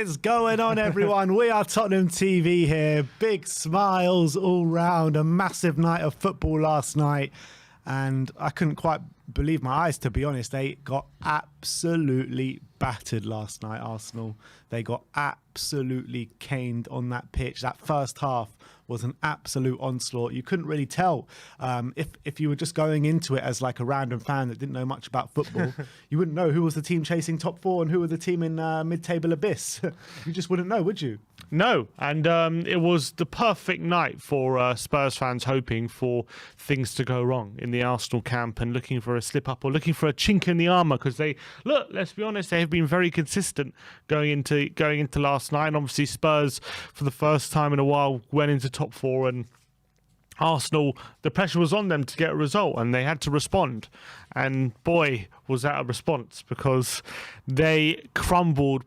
is going on, everyone? We are Tottenham TV here. Big smiles all round. A massive night of football last night. And I couldn't quite believe my eyes, to be honest. They got absolutely battered last night, Arsenal. They got absolutely caned on that pitch. That first half was an absolute onslaught. You couldn't really tell if you were just going into it as like a random fan that didn't know much about football. You wouldn't know who was the team chasing top four and who were the team in mid-table abyss. You just wouldn't know, would you? No, and it was the perfect night for Spurs fans hoping for things to go wrong in the Arsenal camp and looking for a slip-up or looking for a chink in the armour, because let's be honest, they have been very consistent going into last night. And obviously Spurs, for the first time in a while, went into top four, and Arsenal, the pressure was on them to get a result and they had to respond. And boy, was that a response, because they crumbled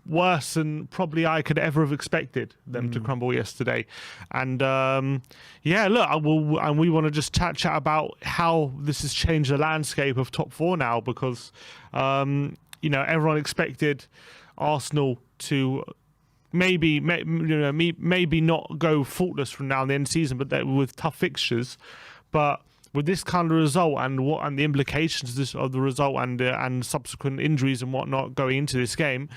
worse than probably I could ever have expected them to crumble yesterday. And we want to just chat about how this has changed the landscape of top four now, because everyone expected Arsenal to maybe not go faultless from now and the end of the season, but with tough fixtures. But with this kind of result and the implications of the result and subsequent injuries and whatnot going into this game,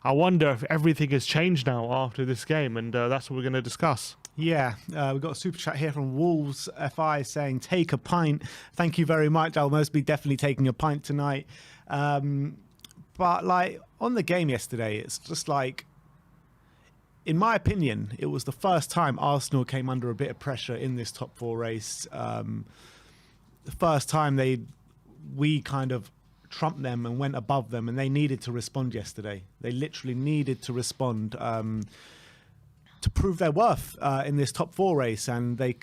I wonder if everything has changed now after this game, and that's what we're going to discuss. Yeah, we've got a super chat here from Wolves FI saying, take a pint. Thank you very much. I'll most be definitely taking a pint tonight. But like on the game yesterday, it's just like, in my opinion, it was the first time Arsenal came under a bit of pressure in this top four race. The first time we kind of trumped them and went above them, and they needed to respond yesterday. They literally needed to respond to prove their worth in this top four race. And they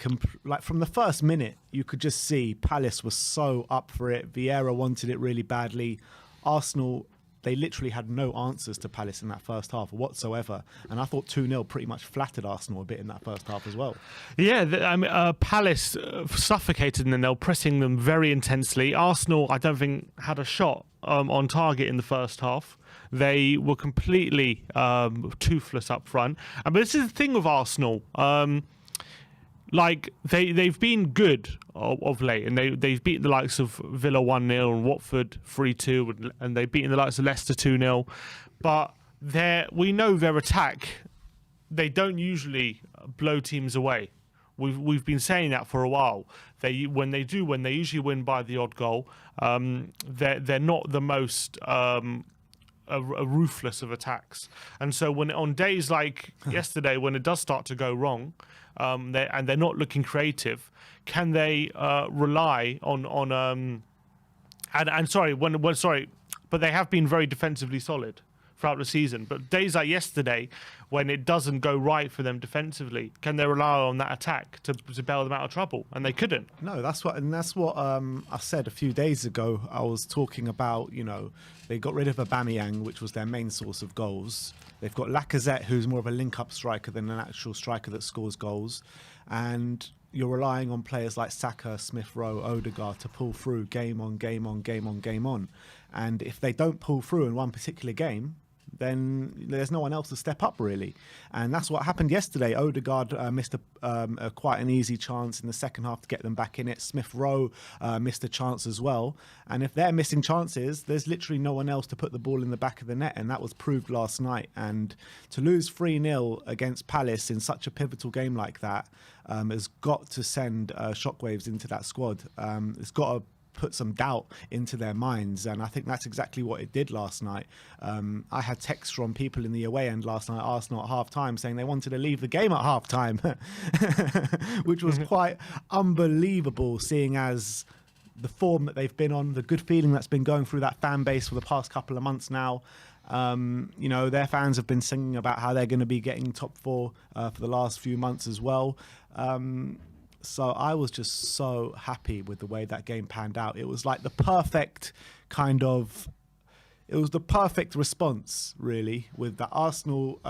from the first minute, you could just see Palace was so up for it. Vieira wanted it really badly. Arsenal, they literally had no answers to Palace in that first half whatsoever. And I thought 2-0 pretty much flattered Arsenal a bit in that first half as well. Yeah, Palace suffocated them. They were pressing them very intensely. Arsenal, I don't think, had a shot on target in the first half. They were completely toothless up front. But this is the thing with Arsenal. They've been good of late, and they've beaten the likes of Villa 1-0 and Watford 3-2, and they've beaten the likes of Leicester 2-0. But we know their attack, they don't usually blow teams away. We've been saying that for a while. When they usually win by the odd goal. They're not the most ruthless of attacks, and so when on days like yesterday, when it does start to go wrong, they're not looking creative, can they rely on but they have been very defensively solid throughout the season. But days like yesterday, when it doesn't go right for them defensively, can they rely on that attack to bail them out of trouble? And they couldn't. No, that's what I said a few days ago. I was talking about, they got rid of Aubameyang, which was their main source of goals. They've got Lacazette, who's more of a link-up striker than an actual striker that scores goals. And you're relying on players like Saka, Smith Rowe, Odegaard to pull through game on game on game on game on. And if they don't pull through in one particular game, then there's no one else to step up, really. And that's what happened yesterday. Odegaard missed quite an easy chance in the second half to get them back in it. Smith Rowe missed a chance as well. And if they're missing chances, there's literally no one else to put the ball in the back of the net. And that was proved last night. And to lose 3-0 against Palace in such a pivotal game like that has got to send shockwaves into that squad. It's got to put some doubt into their minds, and I think that's exactly what it did last night. I had texts from people in the away end last night, Arsenal at half-time, saying they wanted to leave the game at half-time, which was quite unbelievable, seeing as the form that they've been on, the good feeling that's been going through that fan base for the past couple of months now. Their fans have been singing about how they're going to be getting top four for the last few months as well. So I was just so happy with the way that game panned out. It was like the perfect response, really, with the Arsenal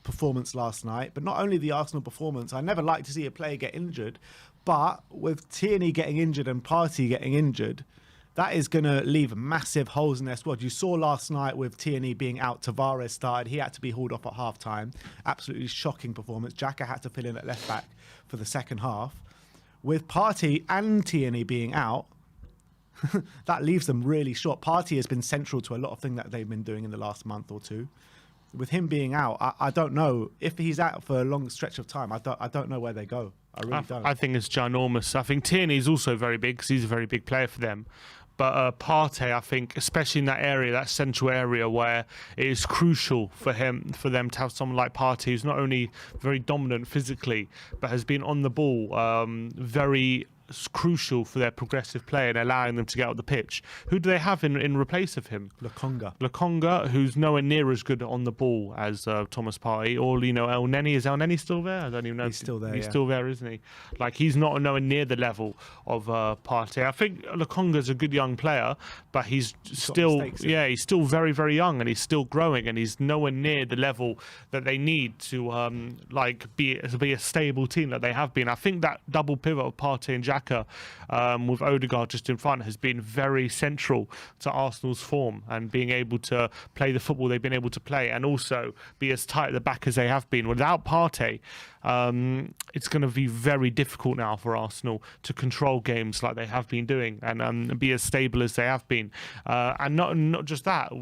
performance last night. But not only the Arsenal performance, I never like to see a player get injured, but with Tierney getting injured and Partey getting injured, that is going to leave massive holes in their squad. You saw last night with Tierney being out, Tavares started. He had to be hauled off at half-time. Absolutely shocking performance. Xhaka had to fill in at left-back for the second half. With Partey and Tierney being out, that leaves them really short. Partey has been central to a lot of things that they've been doing in the last month or two. With him being out, I don't know. If he's out for a long stretch of time, I don't know where they go. I really don't. I think it's ginormous. I think Tierney's also very big because he's a very big player for them. But Partey, I think, especially in that area, that central area where it is crucial for them to have someone like Partey who's not only very dominant physically, but has been on the ball very crucial for their progressive play and allowing them to get out the pitch. Who do they have in replace of him? Lokonga, who's nowhere near as good on the ball as Thomas Partey, or El Neni. Is El Neni still there? I don't even know. He's still there. He's still there, isn't he? Like, he's not nowhere near the level of Partey. I think Lokonga's a good young player, but he's still he's still very, very young, and he's still growing, and he's nowhere near the level that they need to be a stable team that they have been. I think that double pivot of Partey and Xhaka with Odegaard just in front has been very central to Arsenal's form and being able to play the football they've been able to play, and also be as tight at the back as they have been. Without Partey, it's going to be very difficult now for Arsenal to control games like they have been doing and be as stable as they have been. And not just that,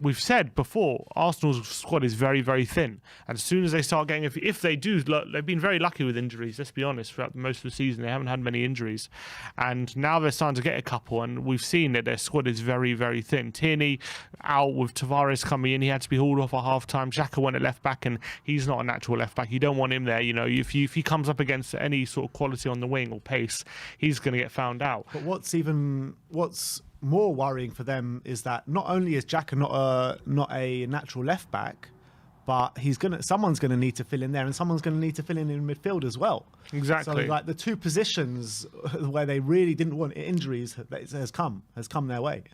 we've said before, Arsenal's squad is very, very thin. And as soon as they start getting, if they do, look, they've been very lucky with injuries, let's be honest, throughout most of the season. They haven't had many injuries. And now they're starting to get a couple, and we've seen that their squad is very, very thin. Tierney out with Tavares coming in, he had to be hauled off at half-time. Xhaka went at left-back, and he's not a natural left-back. You don't want him there. If he comes up against any sort of quality on the wing or pace, he's going to get found out. But what's more worrying for them is that not only is Xhaka not a natural left-back, but someone's going to need to fill in there, and someone's going to need to fill in midfield as well. Exactly. So, like, the two positions where they really didn't want injuries has come their way.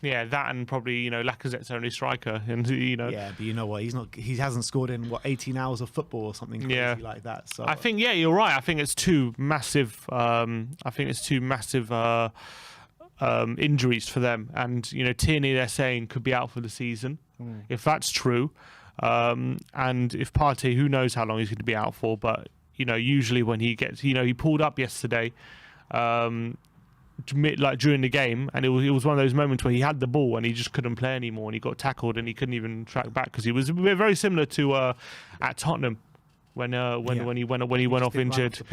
Yeah, that and probably Lacazette's only striker, and Yeah, but you know what? He hasn't scored in 18 hours of football or something crazy like that. So I think you're right. I think it's two massive. Injuries for them, and Tierney, they're saying, could be out for the season. If that's true. And if Partey, who knows how long he's going to be out for, but usually when he gets, he pulled up yesterday, during the game, and it was one of those moments where he had the ball and he just couldn't play anymore, and he got tackled and he couldn't even track back, because he was very similar to at Tottenham when he went off injured. So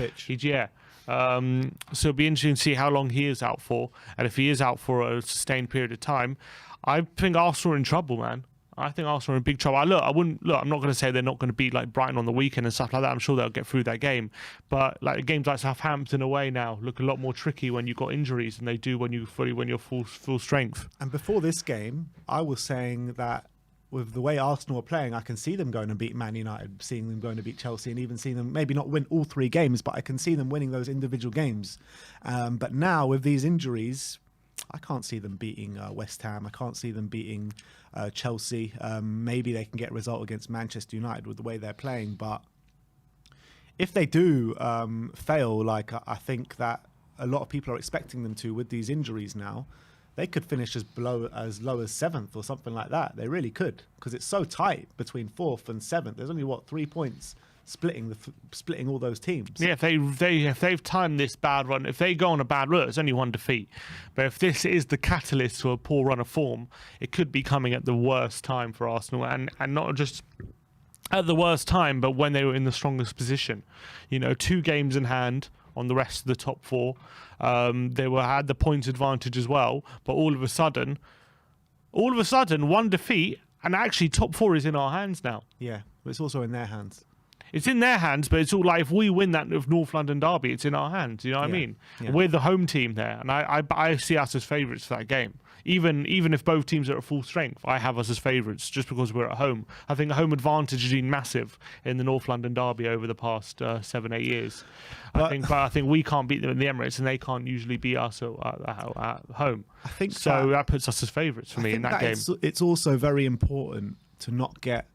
it'll be interesting to see how long he is out for, and if he is out for a sustained period of time, I think Arsenal are in trouble, man. I think Arsenal are in big trouble. I'm not going to say they're not going to beat like Brighton on the weekend and stuff like that. I'm sure they'll get through that game. But like games like Southampton away now look a lot more tricky when you've got injuries than they do when you're full strength. And before this game, I was saying that with the way Arsenal are playing, I can see them going to beat Man United, seeing them going to beat Chelsea, and even seeing them maybe not win all three games, but I can see them winning those individual games. But now with these injuries, I can't see them beating West Ham. I can't see them beating Chelsea. Maybe they can get a result against Manchester United with the way they're playing. But if they do fail, like I think that a lot of people are expecting them to with these injuries now, they could finish as low as 7th or something like that. They really could, because it's so tight between 4th and 7th. There's only 3 points splitting all those teams. Yeah, if they've timed this bad run, if they go on a bad run, it's only one defeat. But if this is the catalyst to a poor run of form, it could be coming at the worst time for Arsenal, and not just at the worst time, but when they were in the strongest position. 2 games in hand on the rest of the top 4. They had the points advantage as well, but all of a sudden, one defeat, and actually top 4 is in our hands now. Yeah, but it's also in their hands. It's in their hands, but it's all like, if we win that of North London derby, it's in our hands. You know what I mean? Yeah. We're the home team there, and I see us as favourites for that game. Even if both teams are at full strength, I have us as favourites just because we're at home. I think the home advantage has been massive in the North London derby over the past 7-8 years. I think we can't beat them in the Emirates, and they can't usually beat us at home. I think so. That puts us as favourites for me in that game. It's also very important to not get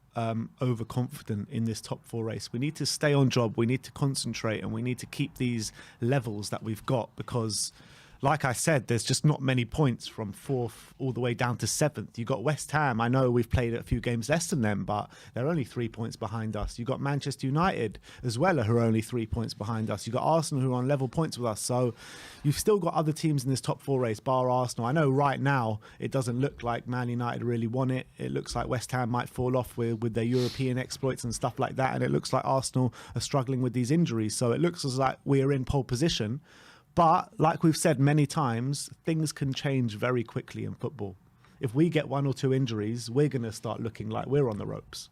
overconfident in this top 4 race. We need to stay on job, we need to concentrate, and we need to keep these levels that we've got, because like I said, there's just not many points from 4th all the way down to 7th. You got West Ham. I know we've played a few games less than them, but they're only 3 points behind us. You got Manchester United as well, who are only 3 points behind us. You got Arsenal, who are on level points with us. So you've still got other teams in this top 4 race, bar Arsenal. I know right now it doesn't look like Man United really won it. It looks like West Ham might fall off with their European exploits and stuff like that, and it looks like Arsenal are struggling with these injuries. So it looks as like we are in pole position. But like we've said many times, things can change very quickly in football. If we get 1 or 2 injuries, we're going to start looking like we're on the ropes.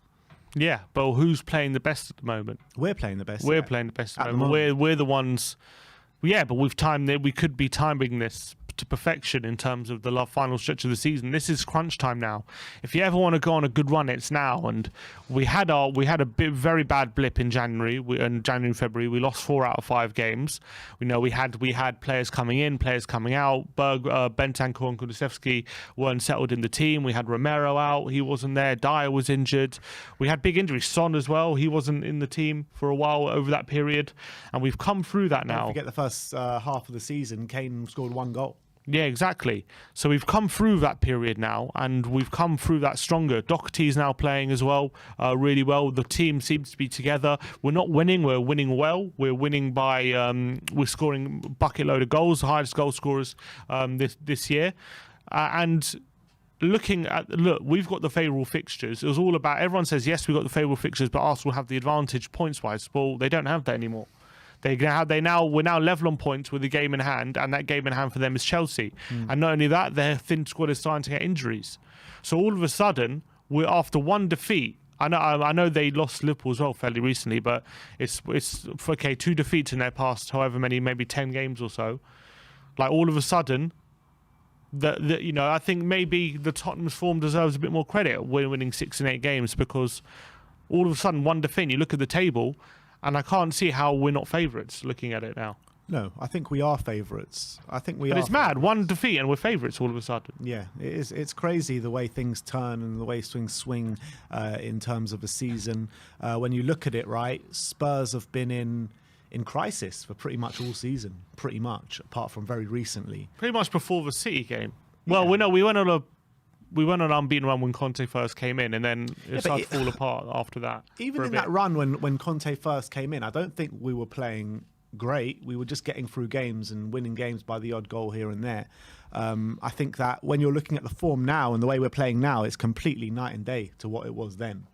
Yeah, but who's playing the best at the moment? We're playing the best. We're playing the best at the moment. We're the ones. Yeah, but we've timed it. We could be timing this to perfection in terms of the final stretch of the season. This is crunch time now. If you ever want to go on a good run, it's now. And we had a very bad blip in January. In January and February, we lost 4 out of 5 games. We know we had players coming in, players coming out. Bentancur and Kulusevski weren't settled in the team. We had Romero out; he wasn't there. Dyer was injured. We had big injuries. Son as well; he wasn't in the team for a while over that period. And we've come through that now. Don't forget the first half of the season, Kane scored 1 goal. Yeah, exactly. So we've come through that period now, and we've come through that stronger. Doherty's now playing as well, really well. The team seems to be together. We're not winning. We're winning well. We're winning by we're scoring a bucket load of goals, the highest goal scorers this year, and. Look, we've got the favourable fixtures. It was all about, everyone says, yes, we've got the favourable fixtures, but Arsenal have the advantage points-wise. Well, they don't have that anymore. We're now level on points with the game in hand, and that game in hand for them is Chelsea. And not only that, their thin squad is starting to get injuries. So all of a sudden, we're after 1 defeat. I know they lost Liverpool as well fairly recently, but it's okay, 2 defeats in their past, however many, maybe 10 games or so. Like all of a sudden, I think maybe the Tottenham's form deserves a bit more credit. We're winning 6 and 8 games because all of a sudden 1 defeat. You look at the table, and I can't see how we're not favourites looking at it now. No, I think we are favourites. But it's mad. 1 defeat and we're favourites all of a sudden. Yeah, it is. It's crazy the way things turn and the way things swing in terms of the season. When you look at it, right, Spurs have been in crisis for pretty much all season, pretty much, apart from very recently. Pretty much before the City game. Well, we went on an unbeaten run when Conte first came in, and then it started to fall apart after that. Even in that run when Conte first came in, I don't think we were playing great. We were just getting through games and winning games by the odd goal here and there. I think that when you're looking at the form now and the way we're playing now, it's completely night and day to what it was then.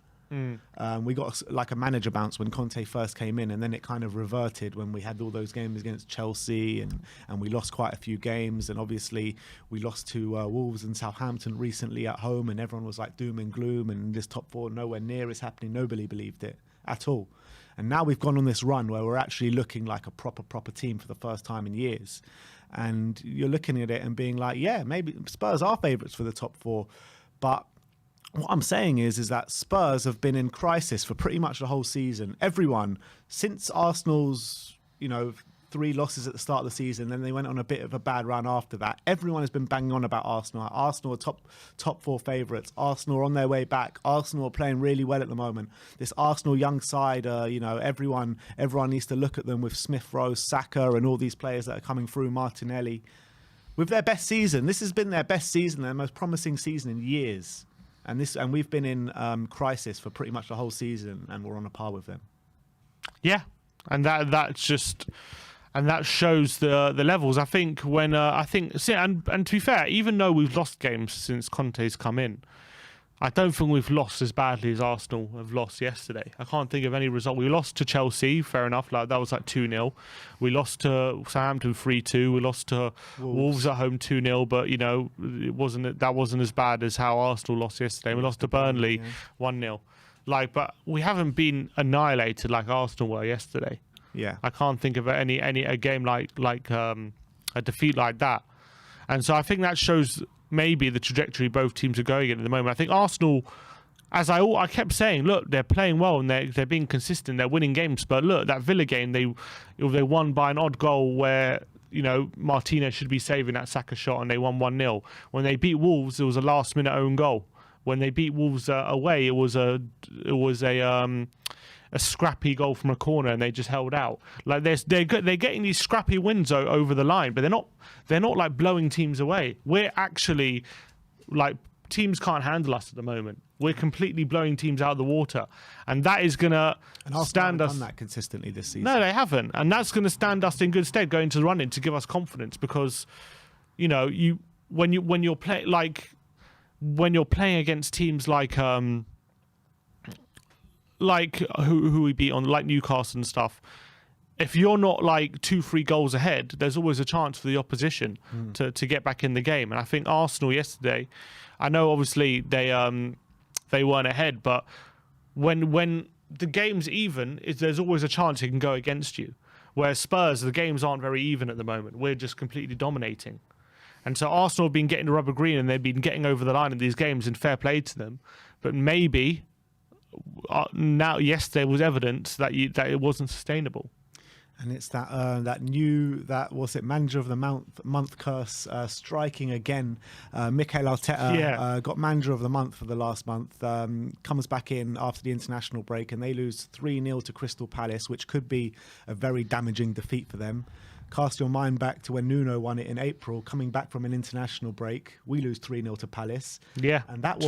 We got like a manager bounce when Conte first came in, and then it kind of reverted when we had all those games against Chelsea and we lost quite a few games, and obviously we lost to Wolves and Southampton recently at home, and everyone was like doom and gloom, and this top 4 nowhere near is happening. Nobody believed it at all. And now we've gone on this run where we're actually looking like a proper team for the first time in years, and you're looking at it and being like, yeah, maybe Spurs are favourites for the top 4, but what I'm saying is that Spurs have been in crisis for pretty much the whole season. Everyone, since Arsenal's, 3 losses at the start of the season, then they went on a bit of a bad run after that. Everyone has been banging on about Arsenal. Arsenal are top 4 favourites. Arsenal are on their way back. Arsenal are playing really well at the moment. This Arsenal young side, everyone needs to look at them with Smith Rowe, Saka, and all these players that are coming through, Martinelli. With their best season, this has been their best season, their most promising season in years. And we've been in crisis for pretty much the whole season, and we're on a par with them. Yeah, and that shows the levels. I think and to be fair, even though we've lost games since Conte's come in, I don't think we've lost as badly as Arsenal have lost yesterday. I can't think of any result. We lost to Chelsea, fair enough. Like that was like 2-0. We lost to Southampton 3-2. We lost to Wolves at home 2-0. But that wasn't as bad as how Arsenal lost yesterday. We lost to Burnley 1-0. But we haven't been annihilated like Arsenal were yesterday. Yeah, I can't think of a game like a defeat like that. And so I think that shows maybe the trajectory both teams are going in at the moment. I think Arsenal, as I kept saying, look, they're playing well and they're being consistent, they're winning games. But look, that Villa game, they won by an odd goal where Martinez should be saving that Saka shot, and they won 1-0. When they beat Wolves, it was a last-minute own goal. When they beat Wolves away, it was a a scrappy goal from a corner and they just held out. Like they're getting these scrappy wins over the line, but they're not like blowing teams away. We're actually like, teams can't handle us at the moment. We're completely blowing teams out of the water, and that is gonna stand us. Done that consistently this season. No, they haven't, and that's going to stand us in good stead going to the run-in to give us confidence, because when you're playing against teams like who we beat on, like Newcastle and stuff. If you're not like 2-3 goals ahead, there's always a chance for the opposition to get back in the game. And I think Arsenal yesterday, I know obviously they weren't ahead, but when the game's even, there's always a chance it can go against you. Whereas Spurs, the games aren't very even at the moment. We're just completely dominating. And so Arsenal have been getting the rubber green and they've been getting over the line in these games, and fair play to them. But maybe now yesterday was evidence that it wasn't sustainable. And it's that manager of the month curse striking again. Mikel Arteta got manager of the month for the last month. Comes back in after the international break, and they lose 3-0 to Crystal Palace, which could be a very damaging defeat for them. Cast your mind back to when Nuno won it in April, coming back from an international break. We lose 3-0 to Palace. Yeah, and that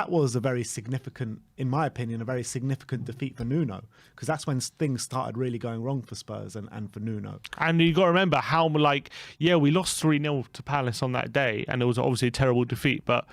was a very significant, in my opinion, a very significant defeat for Nuno, because that's when things started really going wrong for Spurs and for Nuno. And you got to remember how we lost 3-0 to Palace on that day, and it was obviously a terrible defeat, but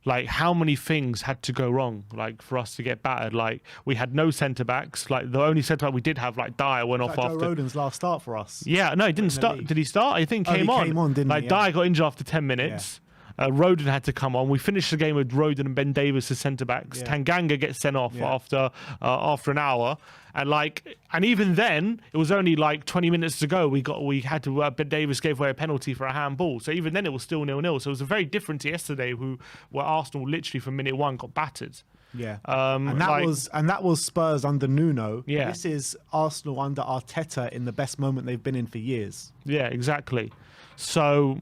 like how many things had to go wrong like for us to get battered. Like we had no centre backs. Like the only centre back we did have, like Dyer, went off after Joe Rodon's last start for us. Yeah, no, he didn't start. Did he start? I think he came on, didn't he? Dyer got injured after 10 minutes. Yeah. Rodon had to come on. We finished the game with Rodon and Ben Davies as centre backs. Yeah. Tanganga gets sent off after an hour, and even then it was only like 20 minutes to go. We had to Ben Davies gave away a penalty for a handball. So even then it was still 0-0. So it was a very different to yesterday, where Arsenal literally from minute one got battered. Yeah, and that was Spurs under Nuno. Yeah, this is Arsenal under Arteta in the best moment they've been in for years. Yeah, exactly. So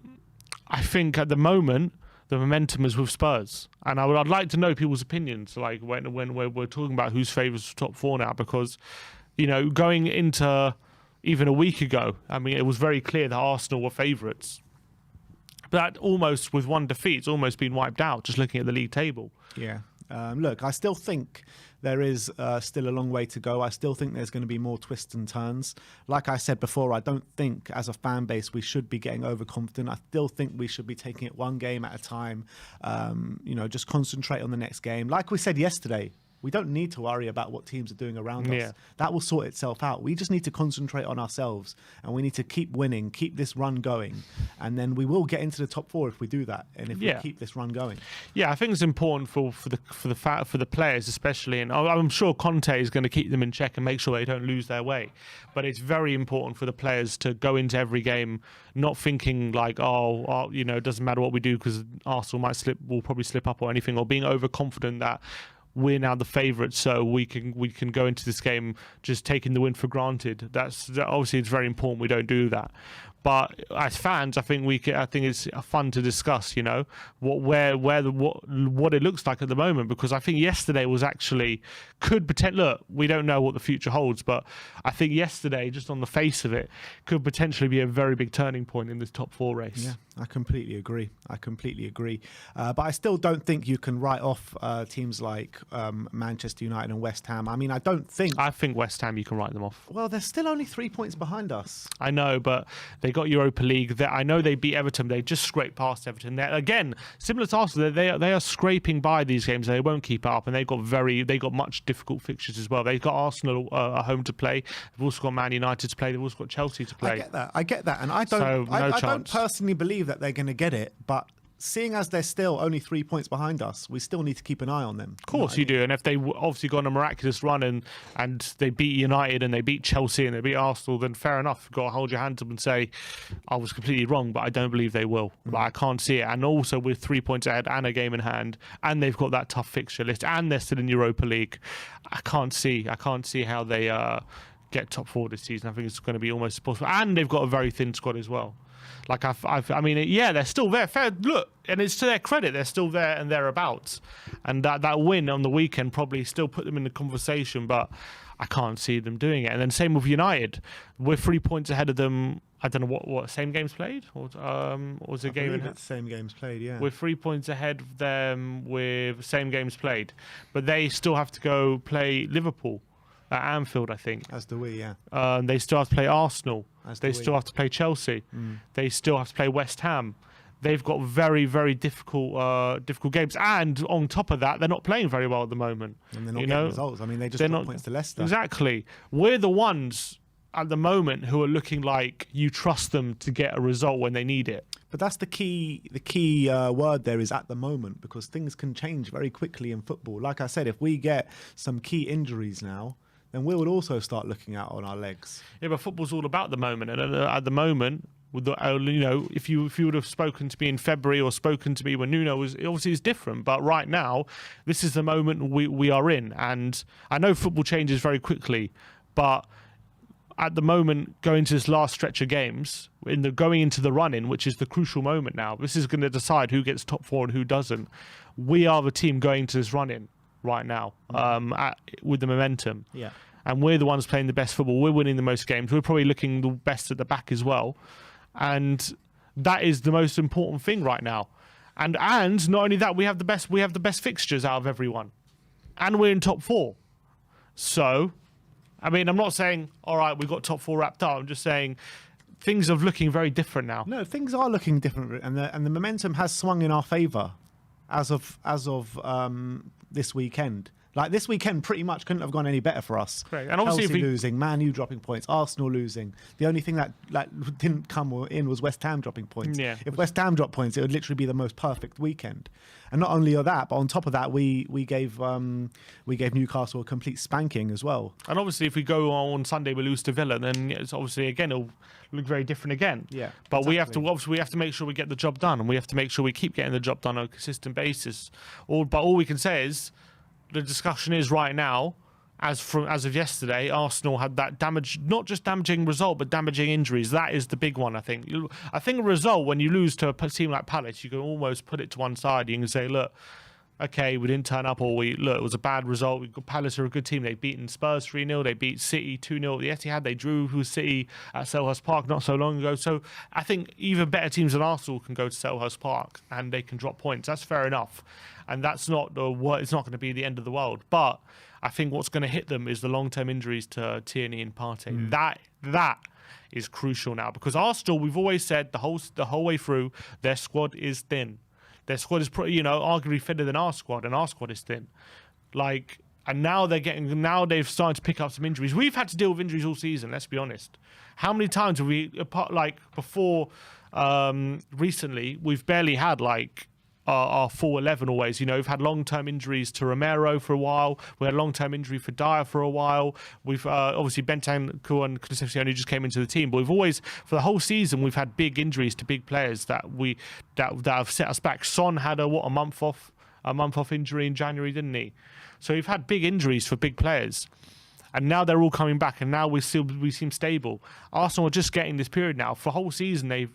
I think at the moment the momentum is with Spurs, and I'd like to know people's opinions. Like when we're talking about who's favourites for top four now, because going into even a week ago, I mean, it was very clear that Arsenal were favourites. But almost with one defeat, it's almost been wiped out. Just looking at the league table. Yeah. Look, I still think there is still a long way to go. I still think there's going to be more twists and turns. Like I said before, I don't think as a fan base we should be getting overconfident. I still think we should be taking it one game at a time. Just concentrate on the next game. Like we said yesterday, we don't need to worry about what teams are doing around us. That will sort itself out. We just need to concentrate on ourselves, and we need to keep winning, keep this run going, and then we will get into the top four if we do that, and if we keep this run going. Yeah, I think it's important for the players especially, and I'm sure Conte is going to keep them in check and make sure they don't lose their way. But it's very important for the players to go into every game not thinking like, it doesn't matter what we do because Arsenal will probably slip up or anything, or being overconfident that we're now the favourites, so we can go into this game just taking the win for granted. That's obviously it's very important we don't do that. But as fans, I think it's fun to discuss, what it looks like at the moment, because I think yesterday was actually look, we don't know what the future holds, but I think yesterday, just on the face of it, could potentially be a very big turning point in this top four race. Yeah, I completely agree. But I still don't think you can write off teams like Manchester United and West Ham. I mean, I think West Ham, you can write them off. Well, they're still only 3 points behind us. I know, but they got Europa League. I know they beat Everton. They just scraped past Everton. Again, similar to Arsenal, they are scraping by these games. They won't keep up, and they got much difficult fixtures as well. They've got Arsenal at home to play. They've also got Man United to play. They've also got Chelsea to play. I get that, and I don't personally believe that they're going to get it, but seeing as they're still only 3 points behind us, we still need to keep an eye on them. Of course you do. And if they obviously got on a miraculous run and they beat United and they beat Chelsea and they beat Arsenal, then fair enough. You've got to hold your hands up and say, I was completely wrong, but I don't believe they will. Like, I can't see it. And also with 3 points ahead and a game in hand, and they've got that tough fixture list, and they're still in Europa League, I can't see how they get top four this season. I think it's going to be almost impossible. And they've got a very thin squad as well. Like they're still there. Fair look, and it's to their credit, they're still there and thereabouts. And that win on the weekend probably still put them in the conversation. But I can't see them doing it. And then same with United. We're 3 points ahead of them. I don't know what same games played, or was it game? It's same games played. Yeah, we're 3 points ahead of them with same games played, but they still have to go play Liverpool at Anfield, I think. As do we, yeah. They still have to play Arsenal. They still we. have to play Chelsea. They still have to play West Ham. They've got very, very difficult games, and on top of that, they're not playing very well at the moment. And they're not getting results. I mean, they just got points to Leicester. Exactly. We're the ones at the moment who are looking like you trust them to get a result when they need it. But that's the key. The key word there is at the moment, because things can change very quickly in football. Like I said, if we get some key injuries now, then we would also start looking out on our legs. Yeah, but football's all about the moment, and at the moment, with the, if you would have spoken to me in February or spoken to me when Nuno was, obviously it's different. But right now, this is the moment we are in, and I know football changes very quickly, but at the moment, going to this last stretch of games, going into the run-in, which is the crucial moment now, this is going to decide who gets top four and who doesn't. We are the team going to this run-in right now with the momentum. Yeah. And we're the ones playing the best football. We're winning the most games. We're probably looking the best at the back as well. And that is the most important thing right now. And not only that, we have the best fixtures out of everyone. And we're in top four. So, I mean, I'm not saying, all right, we've got top four wrapped up. I'm just saying things are looking very different now. No, things are looking different, and the momentum has swung in our favour as of this weekend. Like, this weekend pretty much couldn't have gone any better for us. Correct. And obviously Chelsea losing, Man U dropping points, Arsenal losing. The only thing that didn't come in was West Ham dropping points. Yeah. If West Ham dropped points, it would literally be the most perfect weekend. And not only that, but on top of that, we gave Newcastle a complete spanking as well. And obviously, if we go on Sunday, we lose to Villa, then it's obviously again it'll look very different again. Yeah. But exactly. we have to make sure we get the job done, and we have to make sure we keep getting the job done on a consistent basis. All we can say is the discussion is right now, as of yesterday, Arsenal had that not just damaging result, but damaging injuries. That is the big one, I think. I think a result, when you lose to a team like Palace, you can almost put it to one side. You can say, look, okay, we didn't turn up, or it was a bad result. Palace are a good team. They've beaten Spurs 3-0. They beat City 2-0 at the Etihad. They drew with City at Selhurst Park not so long ago. So I think even better teams than Arsenal can go to Selhurst Park and they can drop points. That's fair enough. And that's not it's not going to be the end of the world. But I think what's going to hit them is the long-term injuries to Tierney and Partey. That is crucial now, because Arsenal, we've always said the whole way through, their squad is thin. Their squad is arguably thinner than our squad, and our squad is thin. And now they've started to pick up some injuries. We've had to deal with injuries all season. Let's be honest. How many times have we, before recently, we've barely had our full 11 always. We've had long-term injuries to Romero for a while. We had a long-term injury for Dyer for a while. We've obviously Bentancur and Kulusevski only just came into the team, but we've always, for the whole season, we've had big injuries to big players that have set us back. Son had a month off injury in January, didn't he? So we've had big injuries for big players. And now they're all coming back, and now we seem stable. Arsenal are just getting this period now. For the whole season, they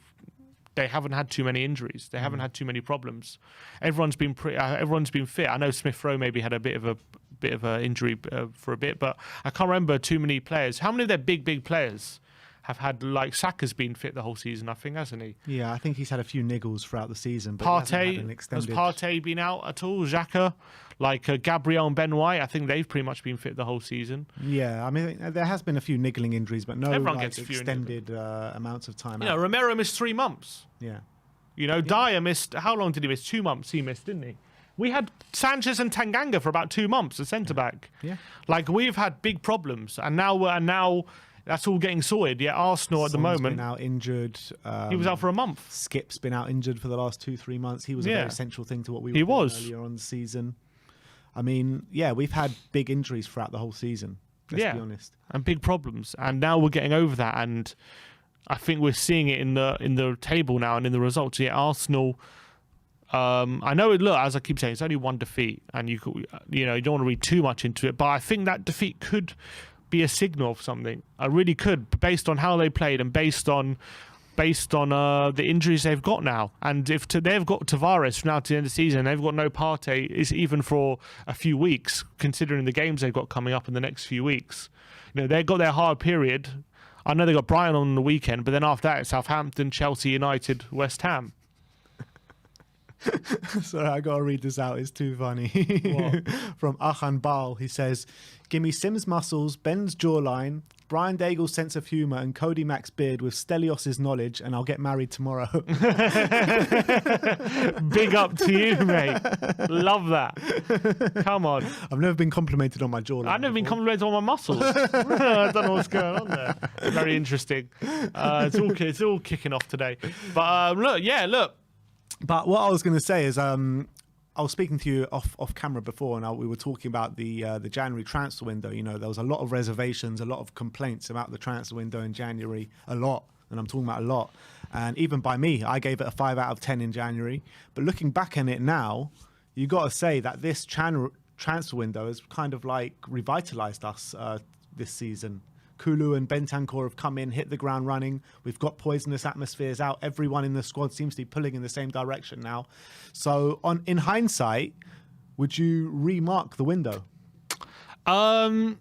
haven't had too many injuries. They haven't had too many problems. Everyone's been fit. I know Smith Rowe maybe had a bit of a injury for a bit, but I can't remember too many players. How many of their big players have had, Saka's been fit the whole season, I think, hasn't he? Yeah, I think he's had a few niggles throughout the season. But Has Partey been out at all? Xhaka? Gabriel and Ben White, I think they've pretty much been fit the whole season. Yeah, I mean, there has been a few niggling injuries, but no extended amounts of time out. Romero missed 3 months. Yeah. Dyer missed, how long did he miss? 2 months he missed, didn't he? We had Sanchez and Tanganga for about 2 months, the centre-back. Yeah. We've had big problems, and now that's all getting sorted. Yeah, Arsenal at the moment. Been out injured. He was out for a month. Skip's been out injured for the last 2-3 months. He was a very central thing to what we were doing earlier on the season. I mean, yeah, we've had big injuries throughout the whole season. Let's be honest. And big problems, and now we're getting over that, and I think we're seeing it in the table now and in the results. Yeah, Arsenal. I know. Look, as I keep saying, it's only one defeat, and you don't want to read too much into it. But I think that defeat could be a signal of something. I really could, based on how they played and based on based on the injuries they've got now. And if they've got Tavares from now to the end of the season, they've got no Partey is even for a few weeks, considering the games they've got coming up in the next few weeks. You know, they've got their hard period. I know they got Brighton on the weekend, but then after that, it's Southampton, Chelsea, United, West Ham. Sorry, I gotta read this out. It's too funny. From Ahan Bal, he says, "Give me Sim's muscles, Ben's jawline, Brian Daigle's sense of humour, and Cody Mack's beard with Stelios' knowledge, and I'll get married tomorrow." Big up to you, mate. Love that. Come on. I've never been complimented on my jawline. I've never been complimented on my muscles. I don't know what's going on there. Very interesting. It's all kicking off today. But look. But what I was going to say is, I was speaking to you off camera before, and we were talking about the January transfer window. You know, there was a lot of reservations, a lot of complaints about the transfer window in January, a lot, and I'm talking about a lot. And even by me, I gave it a 5 out of 10 in January. But looking back on it now, you got to say that this transfer window has kind of like revitalised us this season. Kulu and Bentancur have come in, hit the ground running. We've got poisonous atmospheres out. Everyone in the squad seems to be pulling in the same direction now. So, in hindsight, would you remark the window? Yeah,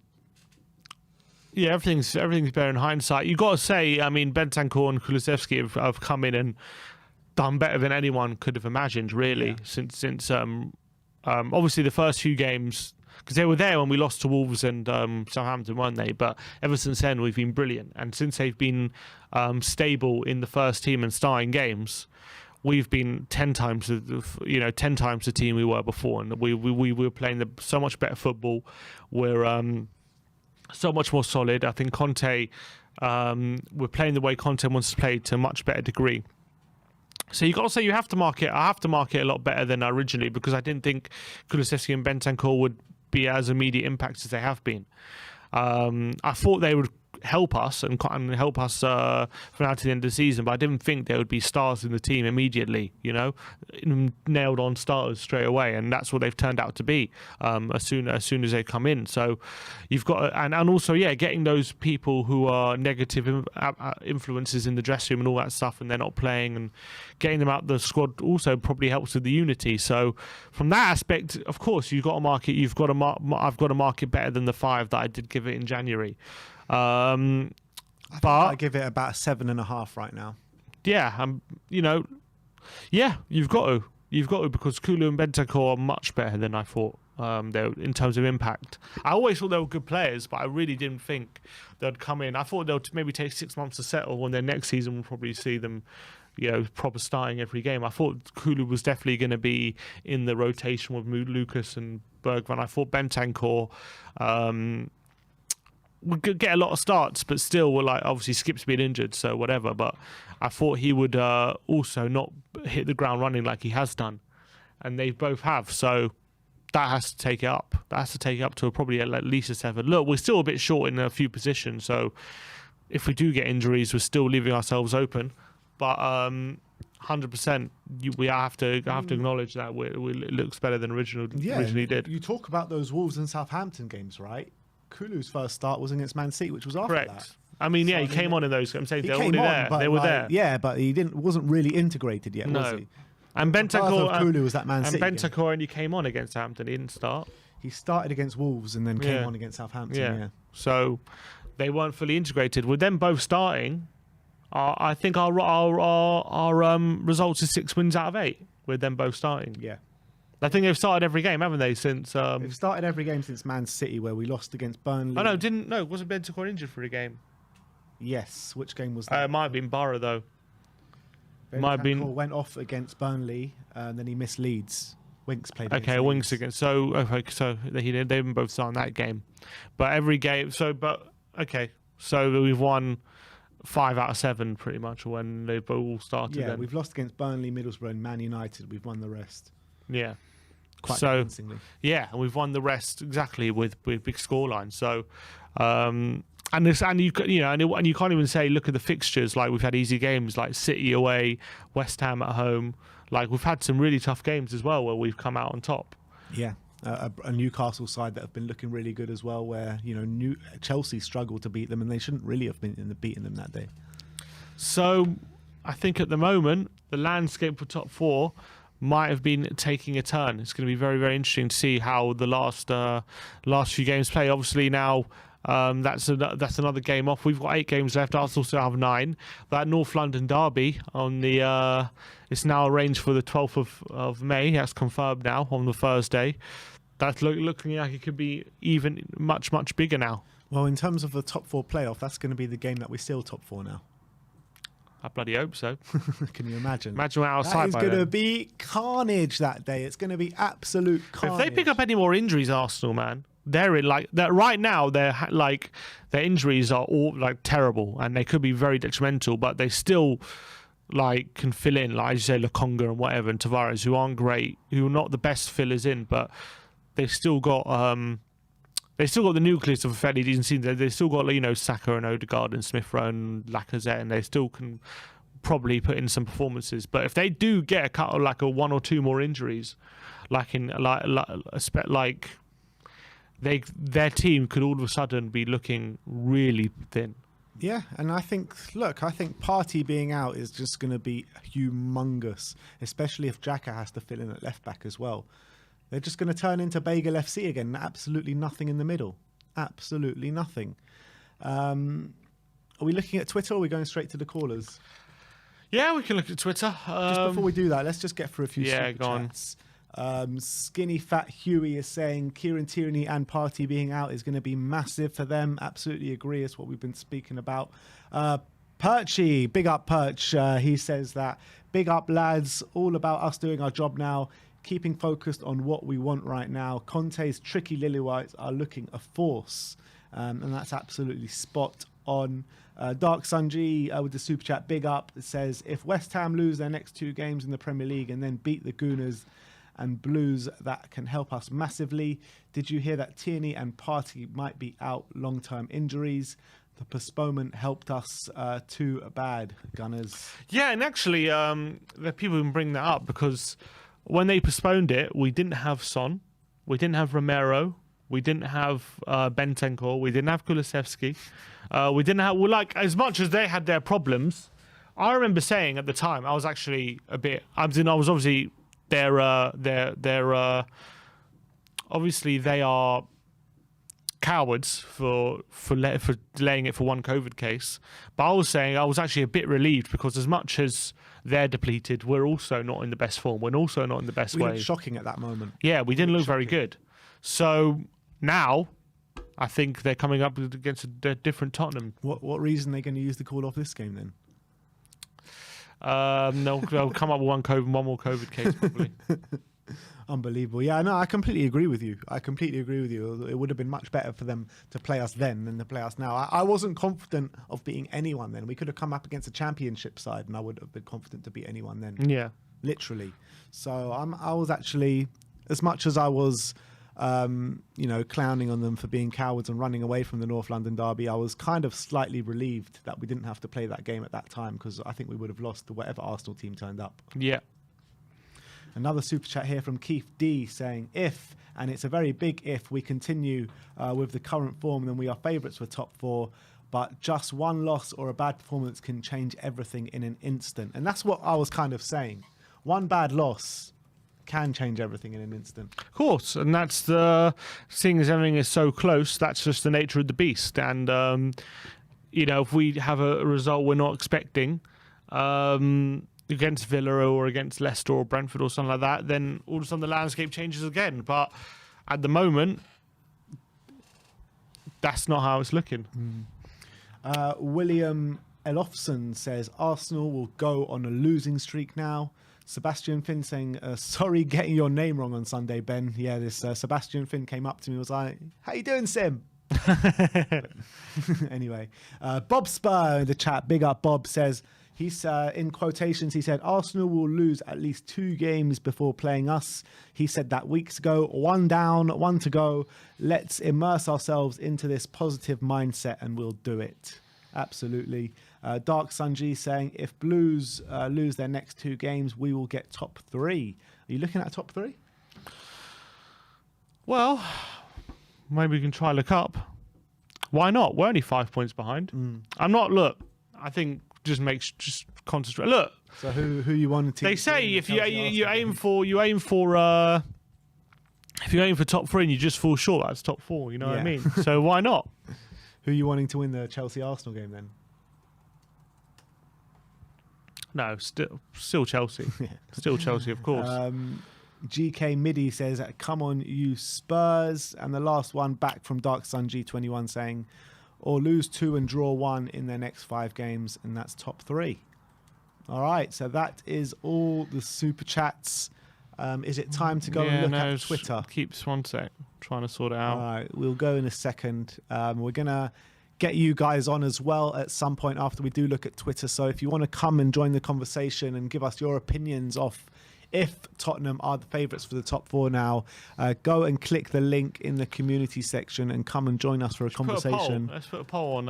everything's better in hindsight. You got to say, I mean, Bentancur and Kulusevski have come in and done better than anyone could have imagined, really. Yeah. Since obviously the first few games, because they were there when we lost to Wolves and Southampton, weren't they? But ever since then, we've been brilliant. And since they've been stable in the first team and starting games, we've been 10 times the team we were before. And we were playing so much better football. We're so much more solid. I think Conte, we're playing the way Conte wants to play to a much better degree. So you got to say I have to mark it a lot better than originally, because I didn't think Kulusevski and Bentancur would be as immediate impacts as they have been. I thought they would help us and help us from now to the end of the season, but I didn't think there would be stars in the team immediately, you know, nailed on starters straight away, and that's what they've turned out to be as soon as they come in. So you've got and also getting those people who are negative influences in the dressing room and all that stuff, and they're not playing, and getting them out the squad also probably helps with the unity. So from that aspect, of course, I've got to mark it better than the 5 that I did give it in January. I give it about 7.5 right now. Yeah, you've got to because Kulu and Bentancur are much better than I thought. They in terms of impact. I always thought they were good players, but I really didn't think they'd come in. I thought they'll maybe take 6 months to settle, and then next season we'll probably see them, proper starting every game. I thought Kulu was definitely going to be in the rotation with Lucas and Bergman. I thought Bentancur we could get a lot of starts, but still, we're like, obviously Skip's been injured, so whatever. But I thought he would also not hit the ground running like he has done, and they both have. So that has to take it up. That has to take it up to probably at least a 7. Look, we're still a bit short in a few positions, so if we do get injuries, we're still leaving ourselves open. But 100%, we have to acknowledge that it looks better than originally did. You talk about those Wolves and Southampton games, right? Kulu's first start was against Man City, which was after that. I mean, he came on in those. I'm saying they're already there. They were there. Yeah, but he wasn't really integrated yet, was he? And Bentancur, Kulu was that Man City. And Bentancur only came on against Southampton. He didn't start. He started against Wolves and then came on against Southampton. Yeah. So they weren't fully integrated. With them both starting, I think our results is 6 wins out of 8 with them both starting. Yeah. I think they've started every game, haven't they? Since they've started every game since Man City, where we lost against Burnley. Wasn't Bentancur injured for a game? Yes. Which game was that? It might have been Borough though. Bentancur went off against Burnley, and then he missed Leeds. Winks played. Okay, Winks against. So they both start in that game, but every game. So we've won 5 out of 7 pretty much when they've all started. Yeah, we've lost against Burnley, Middlesbrough, and Man United. We've won the rest. Yeah. Quite convincingly. Yeah, and we've won the rest exactly with big scorelines. So, and you can't even say look at the fixtures. Like we've had easy games like City away, West Ham at home. Like we've had some really tough games as well where we've come out on top. Yeah, a Newcastle side that have been looking really good as well. Where Chelsea struggled to beat them, and they shouldn't really have been beating them that day. So I think at the moment, the landscape for top four might have been taking a turn. It's going to be very, very interesting to see how the last few games play. Obviously now, that's another game off. We've got 8 games left. Arsenal still have 9. That North London derby on the it's now arranged for the 12th of May. That's confirmed now on the Thursday. That's looking like it could be even much, much bigger now. Well, in terms of the top 4 playoff, that's going to be the game that we're still top 4 now. I bloody hope so. Can you imagine? Imagine we're outside. That is going to be carnage that day. It's going to be absolute carnage. If they pick up any more injuries, Arsenal, man, they're in like that right now. They're like their injuries are all like terrible, and they could be very detrimental. But they still like can fill in, like as you say, Lokonga and whatever, and Tavares, who aren't great, who are not the best fillers in, but they've still got the nucleus of a fairly decent team. They still got, you know, Saka and Odegaard and Smith Rowe and Lacazette, and they still can probably put in some performances. But if they do get a cut of like a 1 or 2 more injuries, their team could all of a sudden be looking really thin. Yeah, and I think Partey being out is just going to be humongous, especially if Xhaka has to fill in at left back as well. They're just going to turn into Bagel FC again. Absolutely nothing in the middle. Absolutely nothing. Are we looking at Twitter or are we going straight to the callers? Yeah, we can look at Twitter. Just before we do that, let's just get through a few super chats. Skinny Fat Huey is saying Kieran Tierney and Partey being out is going to be massive for them. Absolutely agree. It's what we've been speaking about. Perchy, big up Perch. He says that big up lads, all about us doing our job now. Keeping focused on what we want right now. Conte's tricky lily whites are looking a force, and that's absolutely spot on. Dark Sunji with the super chat, big up. It says if West Ham lose their next 2 games in the Premier League and then beat the Gooners and Blues, that can help us massively. Did you hear that Tierney and Partey might be out long-term injuries? The postponement helped us too bad, Gunners. Yeah, and actually, the people can bring that up because when they postponed it, we didn't have Son, we didn't have Romero, we didn't have Bentancur, we didn't have Kulusevski, we didn't have as much as they had their problems. I remember saying at the time, I was actually a bit. I was obviously they're obviously they are cowards for delaying it for one COVID case. But I was saying I was actually a bit relieved because as much as they're depleted, we're also not in the best form. We're also not in the best way. We looked shocking at that moment. Yeah, we didn't look very good. So now I think they're coming up against a different Tottenham. What reason are they going to use the call off this game then? They'll come up with one more COVID case probably. Unbelievable. Yeah, no, I completely agree with you. It would have been much better for them to play us then than to play us now. I wasn't confident of beating anyone then. We could have come up against a championship side and I would have been confident to beat anyone then. Yeah. Literally. So I was actually, as much as I was, clowning on them for being cowards and running away from the North London derby, I was kind of slightly relieved that we didn't have to play that game at that time because I think we would have lost to whatever Arsenal team turned up. Yeah. Another super chat here from Keith D saying, if, and it's a very big if, we continue with the current form, then we are favourites for top 4. But just one loss or a bad performance can change everything in an instant. And that's what I was kind of saying. One bad loss can change everything in an instant. Of course. And that's seeing as everything is so close, that's just the nature of the beast. And, if we have a result we're not expecting, against Villa or against Leicester or Brentford or something like that, then all of a sudden the landscape changes again. But at the moment, that's not how it's looking. William Elofson says Arsenal will go on a losing streak now. Sebastian Finn saying, sorry getting your name wrong on Sunday, Ben. Yeah, this Sebastian Finn came up to me and was like, how you doing, Sim? Anyway, Bob Spur in the chat, big up Bob, says, he's in quotations, he said, Arsenal will lose at least 2 games before playing us. He said that weeks ago. 1 down, 1 to go. Let's immerse ourselves into this positive mindset and we'll do it. Absolutely. Dark Sunji saying, if Blues lose their next 2 games, we will get top 3. Are you looking at top 3? Well, maybe we can try look up. Why not? We're only 5 points behind. I think just concentrate. Look, So who you want to? they say if you aim for top 3 and you just fall short, that's top 4. You know what I mean? So why not? Who are you wanting to win the Chelsea Arsenal game then? No, still Chelsea. Still Chelsea, of course. GK Midi says, "Come on, you Spurs." And the last one back from Dark Sun G21 saying, "Or lose 2 and draw 1 in their next 5 games, and that's top 3." All right, so that is all the super chats. Is it time to go and look at Twitter? Keeps one sec. Trying to sort it out. All right, we'll go in a second. We're going to get you guys on as well at some point after we do look at Twitter. So if you want to come and join the conversation and give us your opinions of if Tottenham are the favourites for the top 4 now, go and click the link in the community section and come and join us for a conversation. Let's put a poll on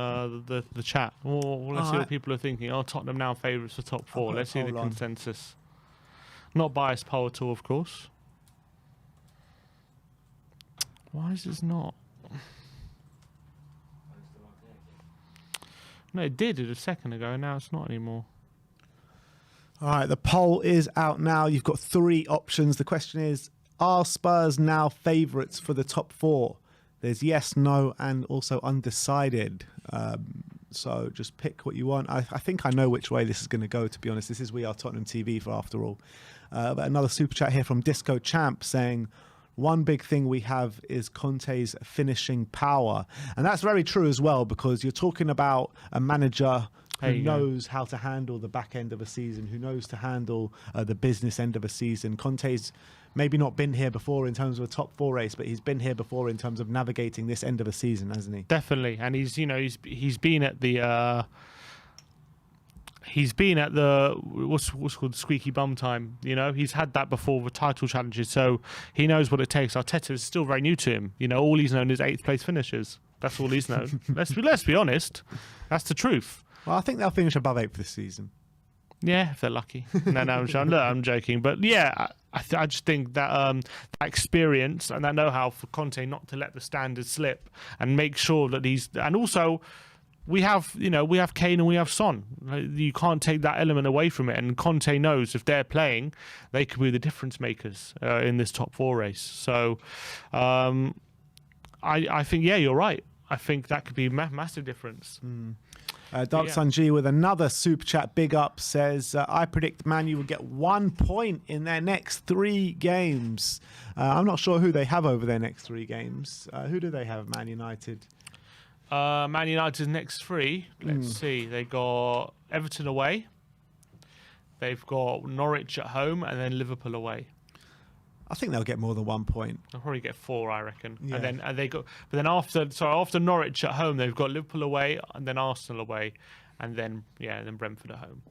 the chat. Let's see what people are thinking. Oh, Tottenham now favourites for top 4. Let's see the consensus. Not biased poll at all, of course. Why is this not? No, it did a second ago, and now it's not anymore. All right, the poll is out now. You've got 3 options. The question is, are Spurs now favourites for the top 4? There's yes, no, and also undecided. So just pick what you want. I think I know which way this is going to go, to be honest. This is We Are Tottenham TV for after all. But another super chat here from Disco Champ saying, "One big thing we have is Conte's finishing power." And that's very true as well, because you're talking about a manager who knows how to handle the back end of a season, who knows to handle the business end of a season. Conte's maybe not been here before in terms of a top 4 race, but he's been here before in terms of navigating this end of a season, hasn't he? Definitely, and he's been at the what's called squeaky bum time. He's had that before with title challenges, so he knows what it takes. Arteta is still very new to him. All he's known is 8th place finishes. That's all he's known. let's be honest. That's the truth. Well, I think they'll finish above 8th this season. Yeah, if they're lucky. No, I'm joking. But yeah, I just think that that experience and that know-how for Conte not to let the standards slip and make sure that and also we have Kane and we have Son. You can't take that element away from it. And Conte knows if they're playing, they could be the difference makers in this top 4 race. So I think, yeah, you're right. I think that could be a massive difference. Dark Sun G with another super chat, big up, says, "I predict Man U will get 1 point in their next 3 games." I'm not sure who they have over their next 3 games. Who do they have, Man United? Man United's next 3. Let's see. They got Everton away. They've got Norwich at home, and then Liverpool away. I think they'll get more than 1 point. They'll probably get 4, I reckon. Yeah. And then after Norwich at home, they've got Liverpool away, and then Arsenal away, and then Brentford at home.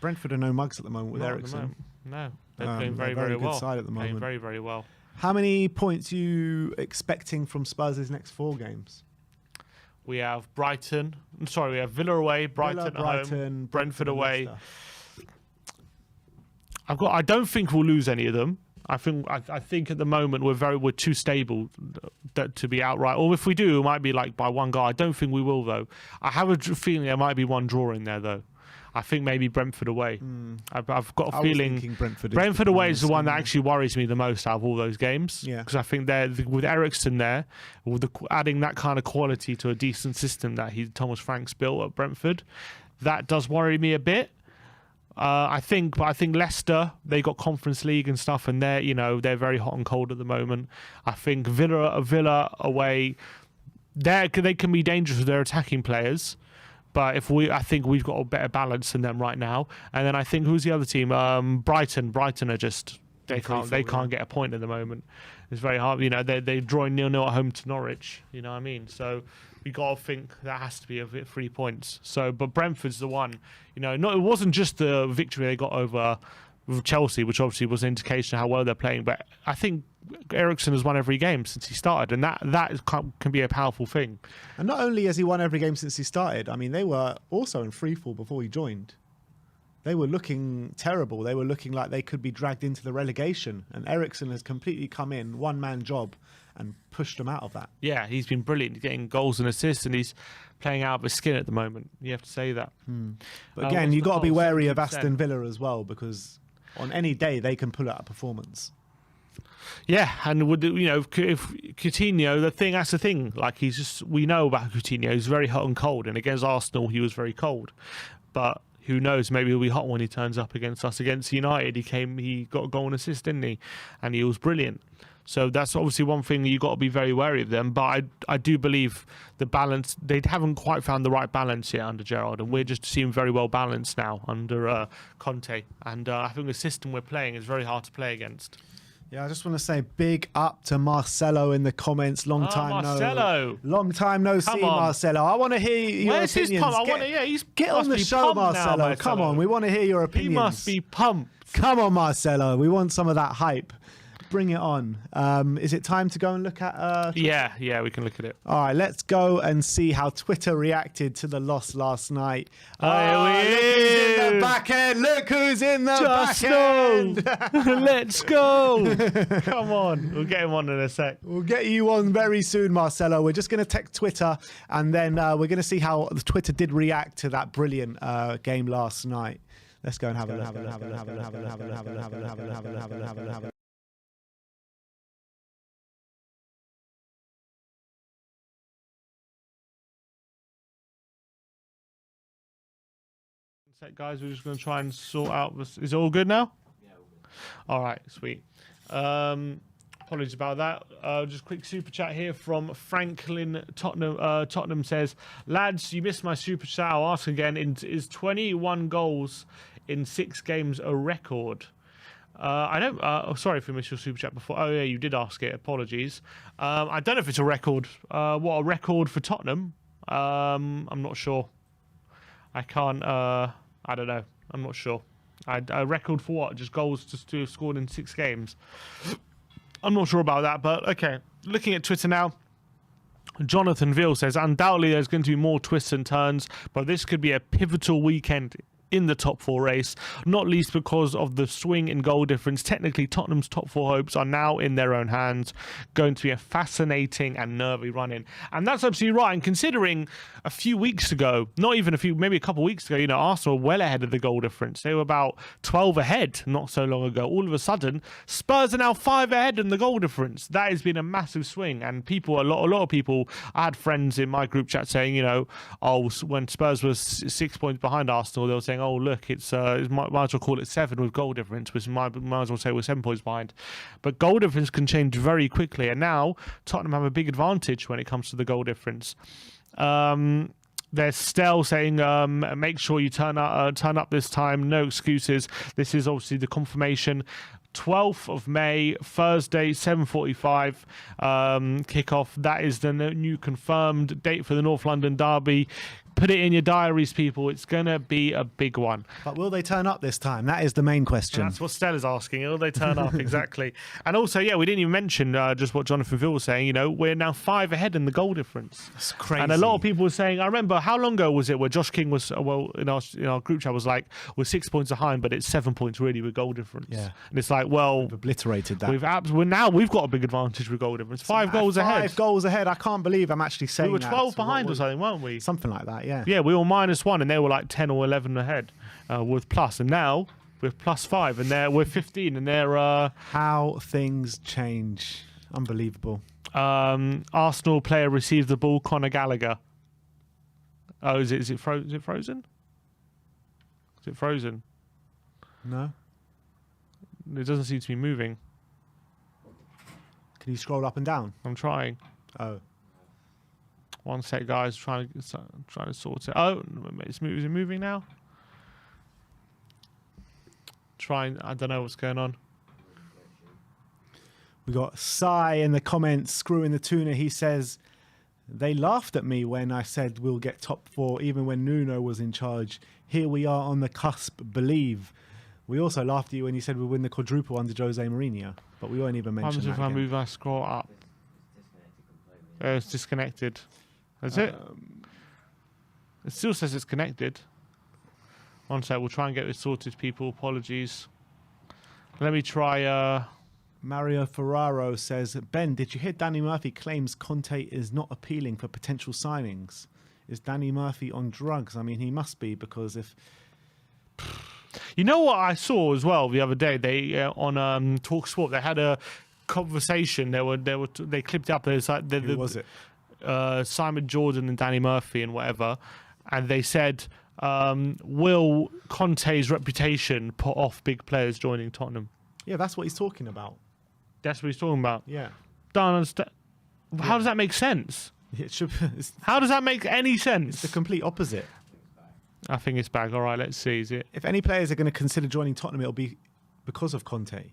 Brentford are no mugs at the moment with Not Eriksen. No, they're doing very, very very good well. side at the moment. Playing very, very well. How many points are you expecting from Spurs' next 4 games? We have we have Villa away, Brighton at home, Brentford away. I don't think we'll lose any of them. I think at the moment we're too stable to be outright. Or if we do, it might be like by 1 goal. I don't think we will though. I have a feeling there might be 1 draw in there though. I think maybe Brentford away. I've got a feeling Brentford away is the one that actually worries me the most out of all those games. Yeah. Because I think with Eriksen there, adding that kind of quality to a decent system that Thomas Frank's built at Brentford, that does worry me a bit. I think Leicester, they got Conference League and stuff, and they're very hot and cold at the moment. I think Villa away, they can be dangerous with their attacking players, but I think we've got a better balance than them right now. And then I think who's the other team? Brighton. Brighton are just they can't get a point at the moment. It's very hard. They're drawing 0-0 at home to Norwich. You know what I mean? So we got to think that has to be a bit 3 points. So, but Brentford's the one. It wasn't just the victory they got over Chelsea, which obviously was an indication of how well they're playing. But I think Eriksen has won every game since he started, and that can be a powerful thing. And not only has he won every game since he started, I mean, they were also in freefall before he joined. they were looking terrible. They were looking like they could be dragged into the relegation. And Eriksen has completely come in, one-man job, and pushed them out of that. Yeah, he's been brilliant. He's getting goals and assists, and he's playing out of his skin at the moment. You have to say that. But again, you've got to be goal? wary of 70%. Aston Villa as well, because on any day they can pull out a performance. Yeah, and would if Coutinho, that's the thing. Like we know about Coutinho. He's very hot and cold, and against Arsenal he was very cold. But who knows? Maybe he'll be hot when he turns up against us. Against United, he got a goal and assist, didn't he? And he was brilliant. So that's obviously one thing you got to be very wary of them. But I do believe the balance, they haven't quite found the right balance yet under Gerrard, and we're just seeing very well balanced now under Conte. And I think the system we're playing is very hard to play against. Yeah, I just want to say big up to Marcelo in the comments. Long time no see, Marcelo. I want to hear your Where's opinions. Get on the show, Marcelo. Come on, we want to hear your opinions. He must be pumped. Come on, Marcelo. We want some of that hype. Bring it on. Is it time to go and look at... Yeah, we can look at it. All right, let's go and see how Twitter reacted to the loss last night. Look who's in the back end. Look who's in the back end. Let's go. Come on. We'll get him on in a sec. We'll get you on very soon, Marcelo. We're just going to text Twitter, and then we're going to see how the Twitter did react to that brilliant game last night. Let's go and have a look. Guys, we're just going to try and sort out this. Is it all good now? Yeah, all good. All right, sweet. Apologies about that. Just quick super chat here from Franklin Tottenham. Tottenham says, lads, you missed my super chat. I'll ask again. Is 21 goals in 6 games a record? I don't. Sorry if you missed your super chat before. Oh yeah, you did ask it. Apologies. I don't know if it's a record. What a record for Tottenham? I'm not sure. I can't. I don't know. I'm not sure. A record for what? Just goals to have scored in 6 games. I'm not sure about that, but okay. Looking at Twitter now. Jonathan Veal says, undoubtedly there's going to be more twists and turns, but this could be a pivotal weekend in the top 4 race, not least because of the swing in goal difference. Technically, Tottenham's top 4 hopes are now in their own hands. Going to be a fascinating and nervy run-in. And that's absolutely right. And considering a few weeks ago, not even a few, maybe a couple of weeks ago, Arsenal were well ahead of the goal difference. They were about 12 ahead not so long ago. All of a sudden, Spurs are now 5 ahead in the goal difference. That has been a massive swing. And people, a lot of people, I had friends in my group chat saying, when Spurs was 6 points behind Arsenal, they were saying, oh, look, it's might as well call it 7 with goal difference, which might as well say we're 7 points behind. But goal difference can change very quickly, and now Tottenham have a big advantage when it comes to the goal difference. There's Stell saying, make sure you turn up this time, no excuses. This is obviously the confirmation. 12th of May, Thursday, 7:45 kickoff. That is the new confirmed date for the North London derby. Put it in your diaries, people. It's going to be a big one. But will they turn up this time? That is the main question. And that's what Stella's asking. Will they turn up? Exactly. And also, we didn't even mention just what Jonathan Veal was saying. We're now 5 ahead in the goal difference. It's crazy. And a lot of people were saying, I remember, how long ago was it where Josh King was, in our group chat was like, we're 6 points behind, but it's 7 points really with goal difference. Yeah. And it's like, well, we've obliterated that. We've got a big advantage with goal difference. 5 goals ahead. 5 goals ahead. I can't believe I'm actually saying that. We were 12 behind or something, weren't we? Something like that, yeah. Yeah, we were -1 and they were like 10 or 11 ahead with plus. And now we're +5 and we're 15 and they're... How things change. Unbelievable. Arsenal player received the ball, Conor Gallagher. Oh, is it frozen? Is it frozen? No. It doesn't seem to be moving. Can you scroll up and down? I'm trying. Oh. One sec, guys. Trying to sort it. Oh, is it moving now? I don't know what's going on. We got Sai in the comments, screwing the tuna. He says, they laughed at me when I said we'll get top 4, even when Nuno was in charge. Here we are on the cusp, believe. We also laughed at you when you said we'll win the quadruple under Jose Mourinho, but we won't even mention that. If I move, I scroll up. It's disconnected. Is it? It still says it's connected. One sec, we'll try and get this sorted, people. Apologies. Let me try... Mario Ferraro says, Ben, did you hear Danny Murphy claims Conte is not appealing for potential signings? Is Danny Murphy on drugs? I mean, he must be, because if... You know what I saw as well the other day? They on TalkSport, they had a conversation. They clipped up. There's like Who was it? Simon Jordan and Danny Murphy and whatever, and they said, will Conte's reputation put off big players joining Tottenham? Yeah, that's what he's talking about. That's what he's talking about. Yeah. Don't understand. How does that make sense? It should. How does that make any sense? It's the complete opposite. I think it's back. All right, let's see. Is it? If any players are going to consider joining Tottenham, it'll be because of Conte.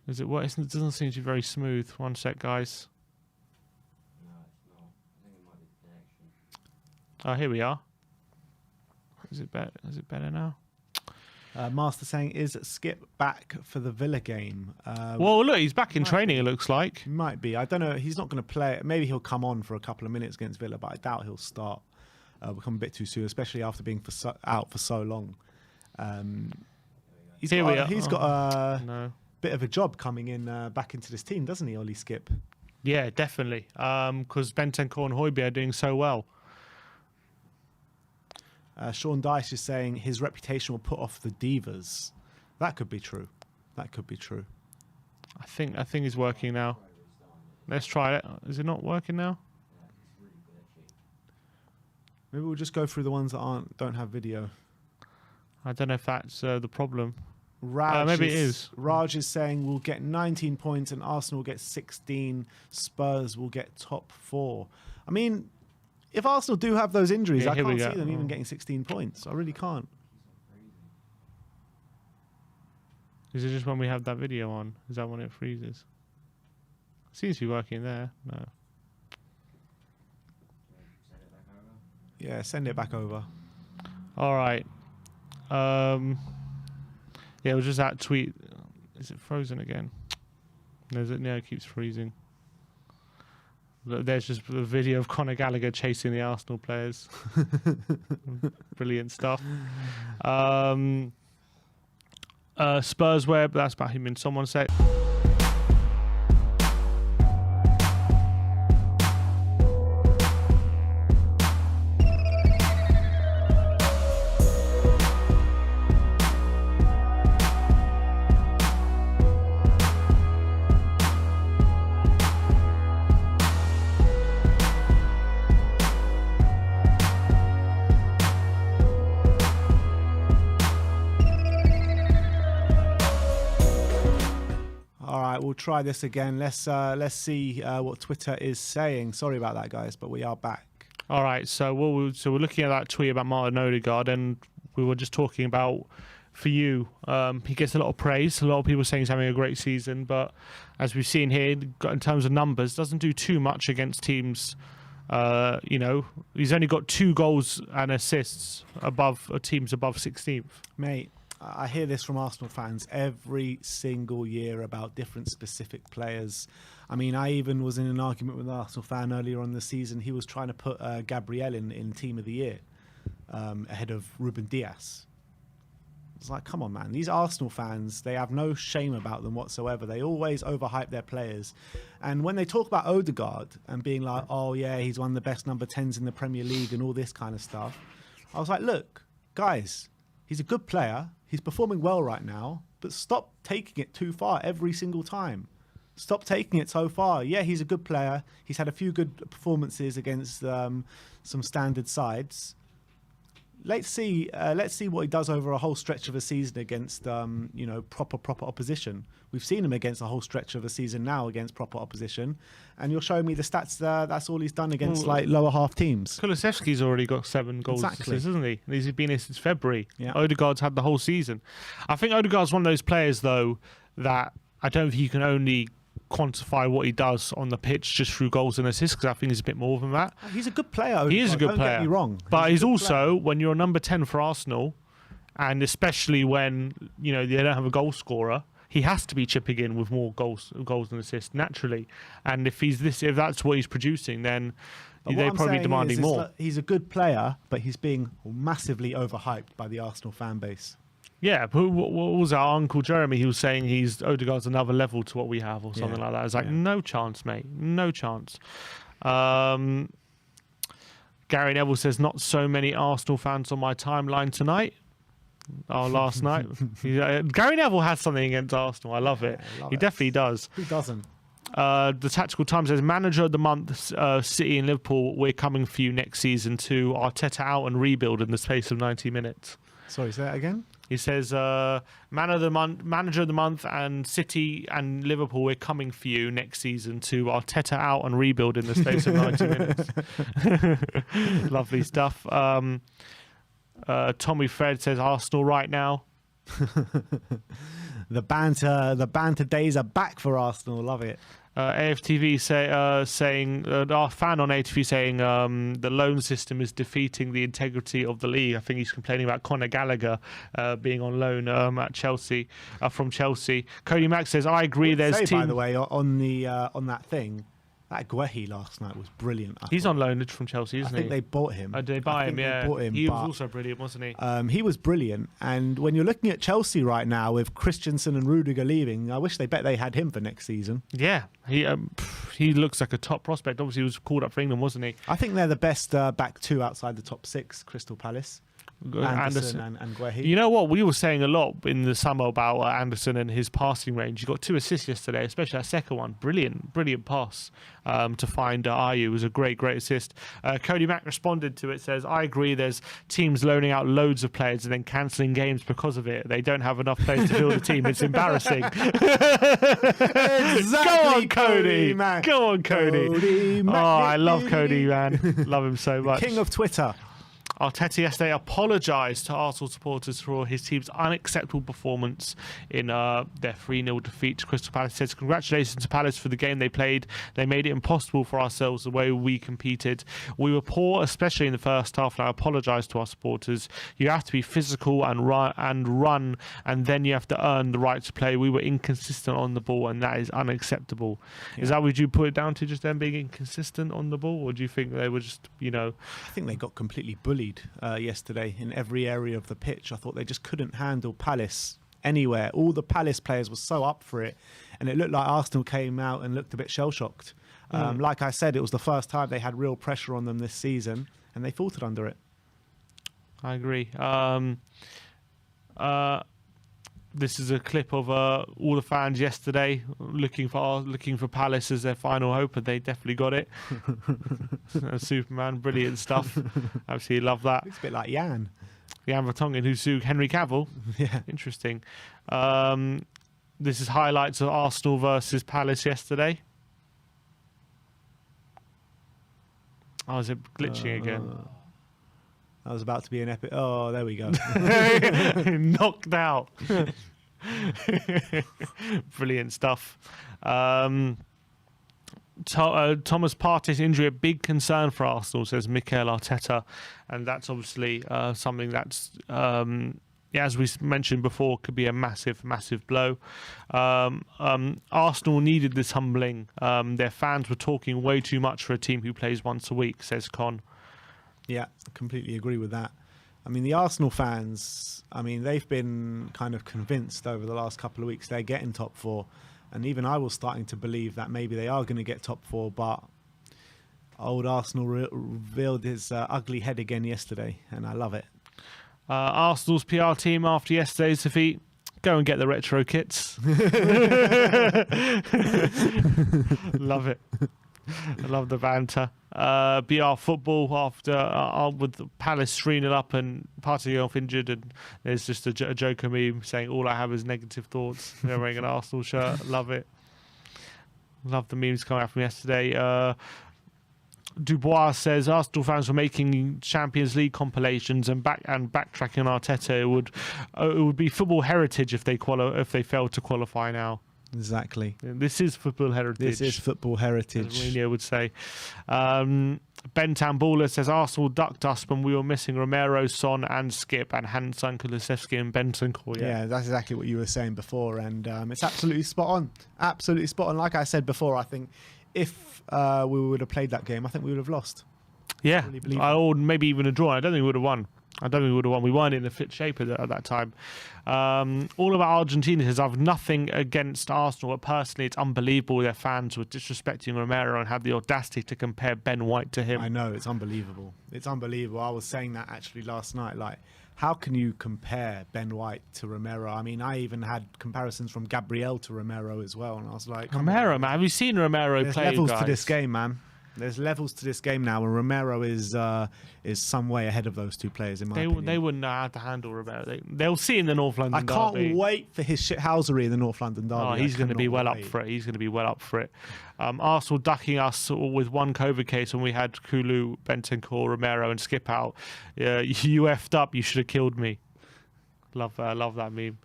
Is it? What? It doesn't seem to be very smooth. One sec, guys. No, it's not. I think it might be the connection. Oh, here we are. Is it better? Is it better now? Master saying, is Skip back for the Villa game? Well, look, he's back in training, it looks like. Might be. I don't know. He's not going to play. Maybe he'll come on for a couple of minutes against Villa, but I doubt he'll start. We'll come a bit too soon, especially after being out for so long. He's got a bit of a job coming in back into this team, doesn't he, Ollie Skip? Yeah, definitely. Because Bentancur and Højbjerg are doing so well. Sean Dyche is saying his reputation will put off the divas. That could be true. That could be true. I think he's working now. Let's try it. Is it not working now? Maybe we'll just go through the ones that don't have video. I don't know if that's the problem. Maybe it is. Raj is saying we'll get 19 points and Arsenal will get 16. Spurs will get top 4. I mean, if Arsenal do have those injuries, I can't see them even getting 16 points. I really can't. Is it just when we have that video on? Is that when it freezes? Seems to be working there. No. Yeah, send it back over. All right. Yeah, it was just that tweet. Is it frozen again? No, it keeps freezing. There's just a video of Conor Gallagher chasing the Arsenal players. Brilliant stuff. Spurs web, that's about him in someone said. We'll try this again. Let's see what Twitter is saying. Sorry about that, guys, but we are back. All right, so we're looking at that tweet about Martin Odegaard, and we were just talking about, for you, he gets a lot of praise. A lot of people saying he's having a great season, but as we've seen here, in terms of numbers, doesn't do too much against teams. He's only got 2 goals and assists above teams above 16th. Mate, I hear this from Arsenal fans every single year about different specific players. I mean, I even was in an argument with an Arsenal fan earlier on the season. He was trying to put Gabriel in Team of the Year ahead of Ruben Dias. It's like, come on, man. These Arsenal fans, they have no shame about them whatsoever. They always overhype their players. And when they talk about Odegaard and being like, oh, yeah, he's one of the best number 10s in the Premier League and all this kind of stuff, I was like, look, guys, he's a good player. He's performing well right now, but stop taking it too far every single time. Stop taking it so far. Yeah, he's a good player. He's had a few good performances against some standard sides. Let's see what he does over a whole stretch of a season against proper opposition. We've seen him against a whole stretch of a season now against proper opposition, and you're showing me the stats. That's all he's done against lower half teams. Kulusevski's already got 7 goals, assists, hasn't he? And he's been here since February. Yeah. Odegaard's had the whole season. I think Odegaard's one of those players, though, that I don't think you can only quantify what he does on the pitch just through goals and assists, because I think he's a bit more than that. He's a good player. Odegaard. He is a good player. Don't get me wrong. But he's also, when you're a number 10 for Arsenal, and especially when they don't have a goal scorer, he has to be chipping in with more goals and assists naturally. And if that's what he's producing, then But what they're I'm probably saying demanding is more. like, he's a good player, but he's being massively overhyped by the Arsenal fan base. Yeah, but what was our Uncle Jeremy? He was saying Odegaard's another level to what we have, or something like that. It's like, no chance, mate, no chance. Gary Neville says, not so many Arsenal fans on my timeline tonight. Oh, last night. Gary Neville has something against Arsenal. I love it. I love He it. definitely does. Who doesn't? The Tactical Times says, manager of the month, City and Liverpool, we're coming for you next season too. Arteta out and rebuild in the space of 90 minutes. Sorry, say that again? He says, manager of the month, and City and Liverpool, we're coming for you next season to Arteta out and rebuild in the space of 90 minutes. Lovely stuff. Tommy Fred says, Arsenal right now. The banter days are back for Arsenal. Love it. AFTV saying our fan on AFTV saying the loan system is defeating the integrity of the league. I think he's complaining about Conor Gallagher being on loan at Chelsea from Chelsea. Cody Mack says, I agree. There's by the way, on that thing, that Guehi last night was brilliant. He's on loan from Chelsea, isn't he? I think they bought him. Oh, did they buy him? Yeah, bought him, he was also brilliant, wasn't he? He was brilliant. And when you're looking at Chelsea right now with Christensen and Rudiger leaving, I wish they had him for next season. Yeah, he looks like a top prospect. Obviously, he was called up for England, wasn't he? I think they're the best back two outside the top six, Crystal Palace. Anderson and Guehi. You know what? We were saying a lot in the summer about Anderson and his passing range. He got 2 assists yesterday, especially that second one. Brilliant pass to find Ayew. It was a great assist. Cody Mack responded to it, says, I agree, there's teams loaning out loads of players and then cancelling games because of it. They don't have enough players to fill the team. It's embarrassing. Exactly, Go on, Cody. man. Go on, Cody. Oh, I love Cody, man. Love him so much. King of Twitter. Arteta yesterday apologised to Arsenal supporters for his team's unacceptable performance in their 3-0 defeat to Crystal Palace. He says, congratulations to Palace for the game they played. They made it impossible for ourselves the way we competed. We were poor, especially in the first half, and I apologise to our supporters. You have to be physical and run, and then you have to earn the right to play. We were inconsistent on the ball, and that is unacceptable. Yeah. Is that what you put it down to, just them being inconsistent on the ball, or do you think they were just, I think they got completely bullied yesterday in every area of the pitch. I thought they just couldn't handle Palace anywhere. All the Palace players were so up for it, and it looked like Arsenal came out and looked a bit shell-shocked. Like I said, it was the first time they had real pressure on them this season, and they faltered under it. I agree. This is a clip of all the fans yesterday looking for Palace as their final hope, and they definitely got it. Superman, brilliant stuff. Absolutely love that. It's a bit like Jan Vertonghen, who sued Henry Cavill. Yeah, interesting. This is highlights of Arsenal versus Palace yesterday. Oh, is it glitching again? That was about to be an epic. Oh, there we go. Knocked out. Brilliant stuff. Thomas Partey's injury a big concern for Arsenal, says Mikel Arteta, and that's obviously something that's as we mentioned before, could be a massive blow. Arsenal needed this humbling. Their fans were talking way too much for a team who plays once a week, says Con. Yeah, I completely agree with that. I mean, the Arsenal fans, they've been kind of convinced over the last couple of weeks they're getting top 4. And even I was starting to believe that maybe they are going to get top 4, but old Arsenal revealed his ugly head again yesterday, and I love it. Arsenal's PR team after yesterday's defeat, go and get the retro kits. Love it. I love the banter. BR football after with Palace 3-0 up and Partey off injured, and there's just a Joker meme saying all I have is negative thoughts. They're wearing an Arsenal shirt. Love it. Love the memes coming out from yesterday. Dubois says Arsenal fans were making Champions League compilations and backtracking on Arteta. It would be football heritage if they failed to qualify now. Exactly. This is football heritage. This is football as heritage. Mourinho would say. Ben Tambula says Arsenal ducked us when we were missing Romero, Son, and Skip, and Hansan Kulusevski and Bentancur. Yeah, that's exactly what you were saying before, and it's absolutely spot on. Absolutely spot on. Like I said before, I think if we would have played that game, I think we would have lost. Yeah, Really believe or maybe even a draw. I don't think we would have won. We weren't in a fit shape at that time. All about Argentina says, I've nothing against Arsenal, but personally it's unbelievable their fans were disrespecting Romero and had the audacity to compare Ben White to him. I know, it's unbelievable. It's unbelievable. I was saying that actually last night. Like, how can you compare Ben White to Romero? I mean, I even had comparisons from Gabriel to Romero as well, and I was like, Romero, man, have you seen Romero There's play, levels guys? to this game, man. There's levels to this game now, and Romero is some way ahead of those two players, in my opinion. They wouldn't know how to handle Romero. They'll see in the North London I can't derby. wait for his shithousery in the North London derby. Oh, he's going to be well up for it. He's going to be well up for it. Arsenal ducking us with one COVID case when we had Kulu, Bentancur, Romero, and Skip out. You effed up. You should have killed me. Love that meme.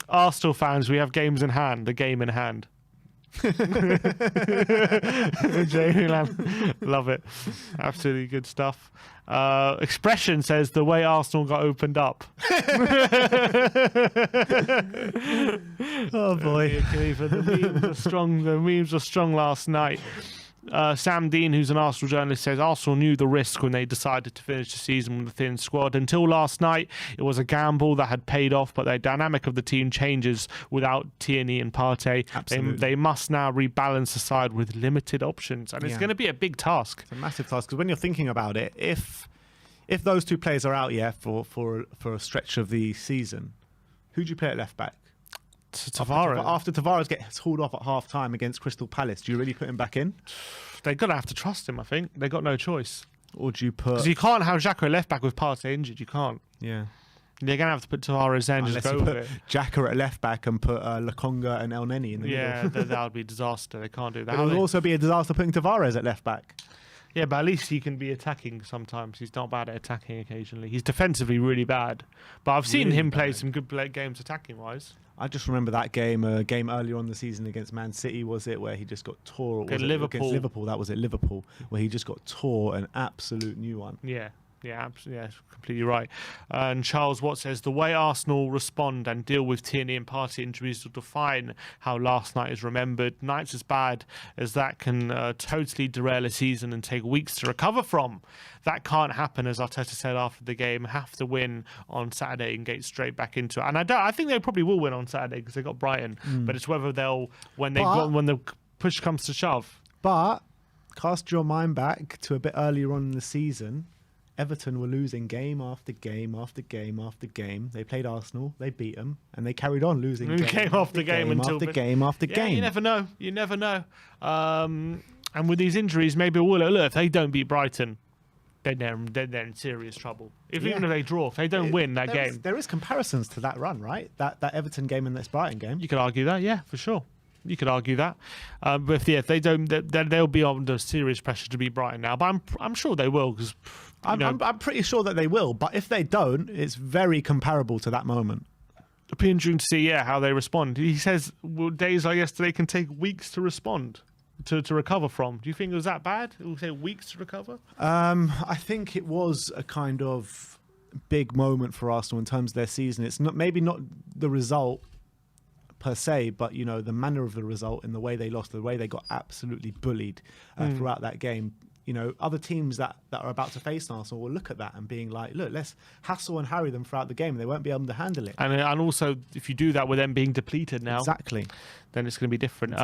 Arsenal fans, we have games in hand. The game in hand. Jamie Lamb, love it. Absolutely good stuff. Expression says the way Arsenal got opened up. Oh boy. The memes were strong last night. Sam Dean, who's an Arsenal journalist, says Arsenal knew the risk when they decided to finish the season with a thin squad. Until last night, it was a gamble that had paid off, but the dynamic of the team changes without Tierney and Partey. They must now rebalance the side with limited options, and it's going to be a big task. It's a massive task, because when you're thinking about it, if those two players are out, for a stretch of the season, who do you play at left back? Tavares. After Tavares gets hauled off at half time against Crystal Palace, do you really put him back in? They're going to have to trust him, I think. They've got no choice. Or do you put... Because you can't have Xhaka at left back with Partey injured. You can't. Yeah. They're going to have to put Tavares in and Unless just you go put with it. Xhaka at left back and put Lokonga and El Neni in the middle. That would be a disaster. They can't do that. But it would also be a disaster putting Tavares at left back. Yeah, but at least he can be attacking sometimes. He's not bad at attacking occasionally. He's defensively really bad. But I've seen him play some good games attacking-wise. I just remember that game, a game earlier on the season against Man City, was it, where he just got tore? Against Liverpool, that was it, Liverpool, where he just got tore an absolute new one. Yeah, absolutely, yeah, completely right. And Charles Watt says the way Arsenal respond and deal with Tierney and Partey injuries will define how last night is remembered. Nights as bad as that can totally derail a season and take weeks to recover from. That can't happen, as Arteta said after the game. Have to win on Saturday and get straight back into it. And I think they probably will win on Saturday because they got Brighton. But it's whether they'll when the push comes to shove. But cast your mind back to a bit earlier on in the season. Everton were losing game after game after game after game. They played Arsenal, they beat them, and they carried on losing game after game until game after game. You never know. You never know. And with these injuries, maybe look, if they don't beat Brighton, then they're in serious trouble. Even if they draw, if they don't win that game. There is comparisons to that run, right? That Everton game and this Brighton game. You could argue that, yeah, for sure. You could argue that, but if they don't, they'll be under serious pressure to beat Brighton now. But I'm sure they will, because I'm pretty sure that they will. But if they don't, it's very comparable to that moment. It'll be interesting to see, how they respond. He says days like yesterday can take weeks to respond, to recover from. Do you think it was that bad? It will take weeks to recover. I think it was a kind of big moment for Arsenal in terms of their season. It's maybe not the result per se, but the manner of the result and the way they lost, the way they got absolutely bullied throughout that game. Other teams that are about to face Arsenal will look at that and being like, look, let's hassle and harry them throughout the game, and they won't be able to handle it. And also, if you do that with them being depleted now, exactly, then it's going to be different.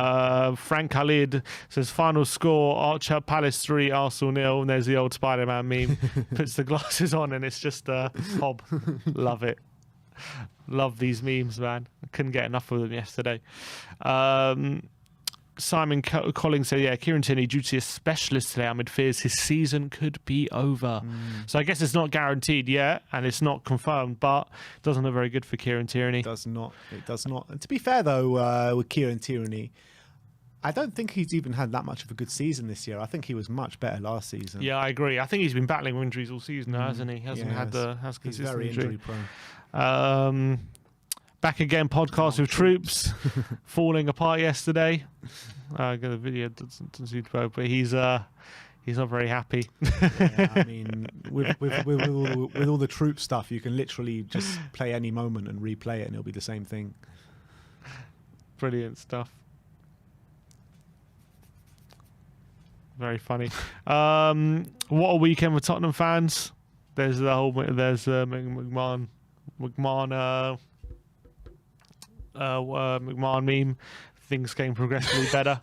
Frank Khalid says final score: Archer Palace 3, Arsenal 0. And there's the old Spider-Man meme. Puts the glasses on and it's just Hob. Love it. Love these memes, man. I couldn't get enough of them yesterday. Simon Collins said, Kieran Tierney, due to a specialist today, amid fears his season could be over. So I guess it's not guaranteed yet, and it's not confirmed, but it doesn't look very good for Kieran Tierney. It does not. And to be fair, though, with Kieran Tierney, I don't think he's even had that much of a good season this year. I think he was much better last season. Yeah, I agree. I think he's been battling with injuries all season, hasn't he? Hasn't Yeah, had the he's consistent very injury. injury prone. Back again, podcast with troops falling apart yesterday. I got a video doesn't seem to go, but he's not very happy. Yeah, I mean, with all the troop stuff, you can literally just play any moment and replay it, and it'll be the same thing. Brilliant stuff. Very funny. What a weekend for Tottenham fans. There's McMahon meme. Things getting progressively better.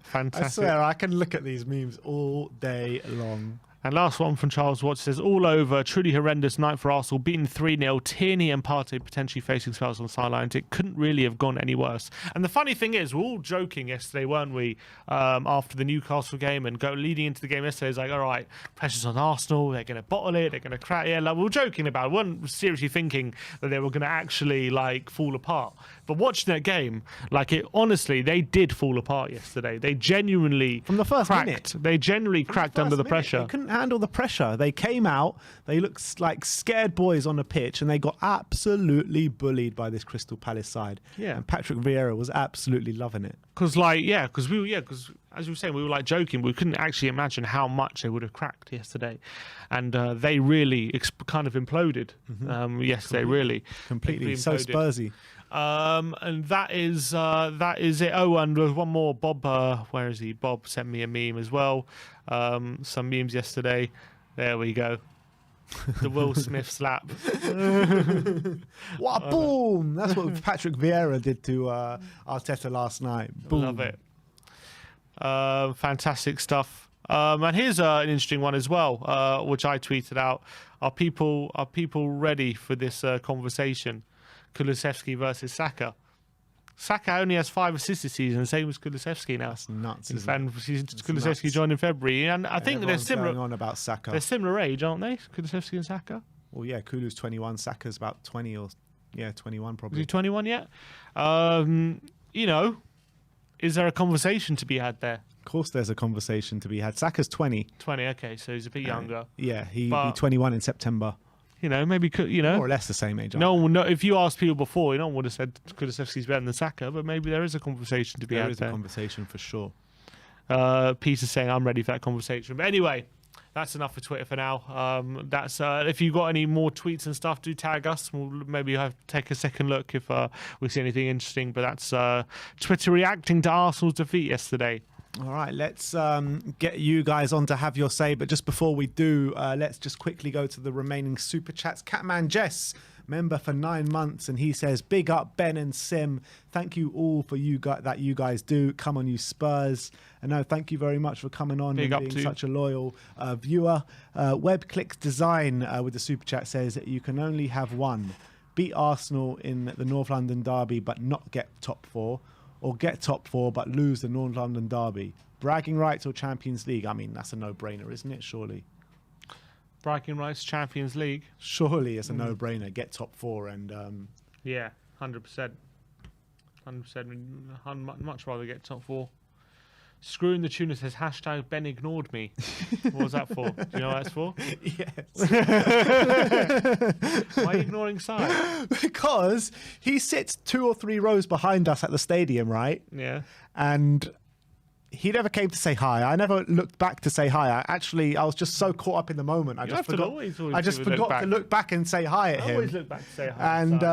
Fantastic. I swear, I can look at these memes all day long. And last one from Charles Watts says, all over, truly horrendous night for Arsenal, beaten 3-0, Tierney and Partey potentially facing spells on the sidelines. It couldn't really have gone any worse. And the funny thing is, we're all joking yesterday, weren't we, after the Newcastle game and leading into the game yesterday, it's like, all right, pressure's on Arsenal, they're going to bottle it, they're going to crack it. Like, we were joking about it. We weren't seriously thinking that they were going to actually, like, fall apart. But watching that game, like, it honestly, they did fall apart yesterday. They genuinely From the first cracked. minute. They genuinely cracked under the pressure. They couldn't handle the pressure. They came out, they looked like scared boys on the pitch, and they got absolutely bullied by this Crystal Palace side. Yeah. And Patrick Vieira was absolutely loving it. Because as you were saying, we were like joking. We couldn't actually imagine how much they would have cracked yesterday, and they really kind of imploded yesterday. Really, Completely. So imploded. Spursy. And that is it. Oh, and there's one more. Bob, where is he? Bob sent me a meme as well. Some memes yesterday. There we go. The Will Smith slap. What a boom! That's what Patrick Vieira did to Arteta last night. Boom. Love it. Fantastic stuff. And here's an interesting one as well, which I tweeted out. Are people ready for this conversation? Kulusevski versus Saka. Saka only has 5 assists this season, same as Kulusevski now. That's nuts. Kulusevski joined in February, and I think they're similar. Going on about Saka. They're similar age, aren't they? Kulusevski and Saka. Well, yeah, Kulu's 21, Saka's about 20 or 21 Is probably. he 21 yet? You know, is there a conversation to be had there? Of course, there's a conversation to be had. Saka's 20. 20, okay, so he's a bit younger. Yeah, he'll be 21 in September. You know, maybe more or less the same age. No one. If you asked people before, no one would have said Kulusevski's better than Saka, but maybe there is a conversation to be had. There is a conversation for sure. Peter's saying I'm ready for that conversation. But anyway, that's enough for Twitter for now. That's if you got any more tweets and stuff, do tag us. We'll maybe have to take a second look if we see anything interesting. But that's Twitter reacting to Arsenal's defeat yesterday. All right, let's get you guys on to have your say. But just before we do, let's just quickly go to the remaining super chats. Catman Jess, member for 9 months, and he says, "Big up Ben and Sim. Thank you all for you guys do. Come on, you Spurs." And no, thank you very much for coming on and being such a loyal viewer. WebClicks Design with the super chat says, "You can only have one: beat Arsenal in the North London derby, but not get top 4." Or get top 4 but lose the North London derby. Bragging rights or Champions League? I mean, that's a no-brainer, isn't it? Surely. Bragging rights, Champions League. Surely it's a no-brainer. Get top 4 and... Yeah, 100%. 100%. I'd much rather get top 4. Screwing the Tuna says, hashtag Ben ignored me. What was that for? Do you know what that's for? Yes. Why are you ignoring Si? Because he sits 2 or 3 rows behind us at the stadium, right? Yeah. And he never came to say hi. I never looked back to say hi. I was just so caught up in the moment. I just forgot to look back and say hi at him. I always look back to say hi. And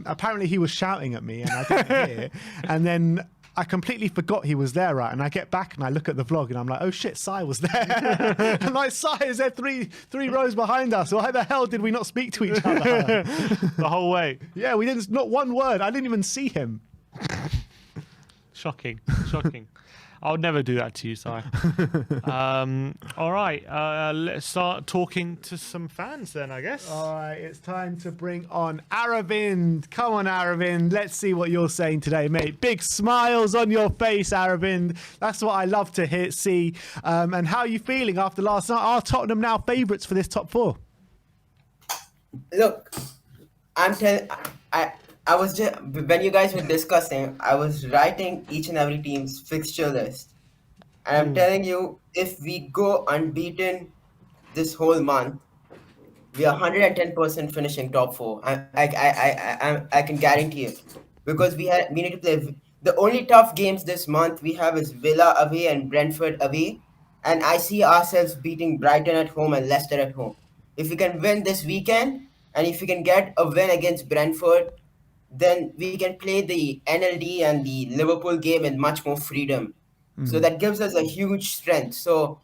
apparently he was shouting at me and I didn't hear. And then I completely forgot he was there, right? And I get back and I look at the vlog and I'm like, oh shit, Si was there. And like, Si is there three rows behind us. Why the hell did we not speak to each other? The whole way. Yeah, we didn't, not one word. I didn't even see him. Shocking. I would never do that to you, Si. All right, let's start talking to some fans then, I guess. All right, it's time to bring on Aravind. Come on, Aravind. Let's see what you're saying today, mate. Big smiles on your face, Aravind. That's what I love to see. And how are you feeling after last night? Are Tottenham now favourites for this top 4? Look, I'm I was just when you guys were discussing, I was writing each and every team's fixture list, and I'm telling you, if we go unbeaten this whole month, we are 110% finishing top four. I can guarantee it because we need to play. The only tough games this month we have is Villa away and Brentford away, and I see ourselves beating Brighton at home and Leicester at home. If we can win this weekend, and if we can get a win against Brentford, then we can play the NLD and the Liverpool game in much more freedom. So that gives us a huge strength. So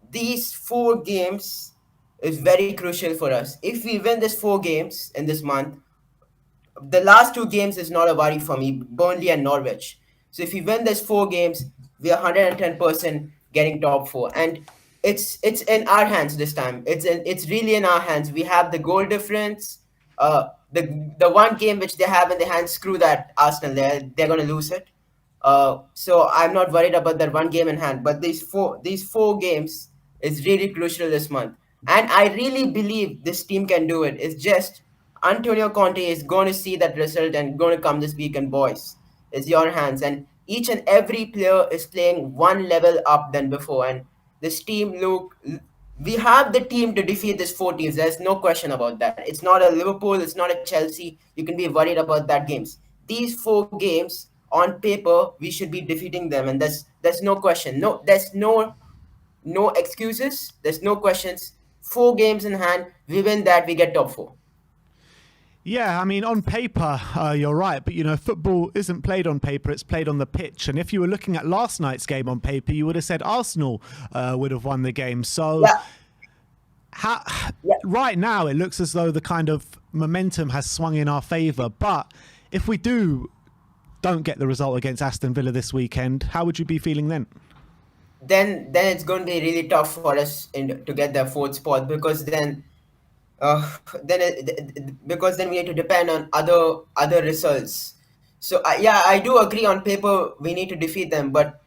these four games is very crucial for us. If we win these four games in this month, the last two games is not a worry for me, Burnley and Norwich. So if we win these four games, we are 110% getting top four. And it's in our hands this time. It's really in our hands. We have the goal difference. The one game which they have in their hands, screw that Arsenal. They're gonna lose it. So I'm not worried about that one game in hand. But these four games is really crucial this month. And I really believe this team can do it. It's just Antonio Conte is going to see that result and going to come this weekend, boys. It's your hands. And each and every player is playing one level up than before. And this team, look, we have the team to defeat these four teams. There's no question about that. It's not a Liverpool, it's not a Chelsea. You can be worried about that games. These four games, on paper, we should be defeating them, and there's no question. No excuses. There's no questions. Four games in hand, we win that, we get top four. Yeah, I mean, on paper, you're right. But, football isn't played on paper. It's played on the pitch. And if you were looking at last night's game on paper, you would have said Arsenal would have won the game. So right now, it looks as though the kind of momentum has swung in our favour. But if we don't get the result against Aston Villa this weekend, how would you be feeling then? Then it's going to be really tough for us to get the fourth spot because then we need to depend on other results. So I do agree on paper we need to defeat them, but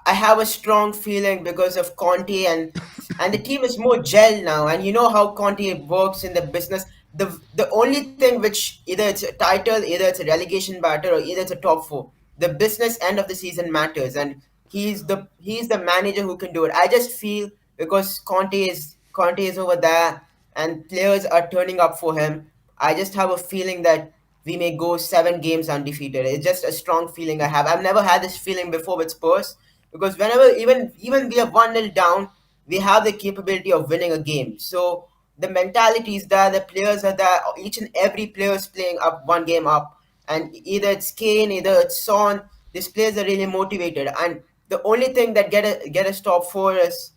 I have a strong feeling because of Conte and the team is more gel now, and you know how Conte works in the business. The only thing which either it's a title, either it's a relegation battle, or either it's a top four. The business end of the season matters, and he's the manager who can do it. I just feel because Conte is over there and players are turning up for him. I just have a feeling that we may go 7 games undefeated. It's just a strong feeling I have. I've never had this feeling before with Spurs because whenever even we are 1-0 down, we have the capability of winning a game. So the mentality is there, the players are there, each and every player is playing up 1 game up, and either it's Kane, either it's Son. These players are really motivated, and the only thing that get us top four is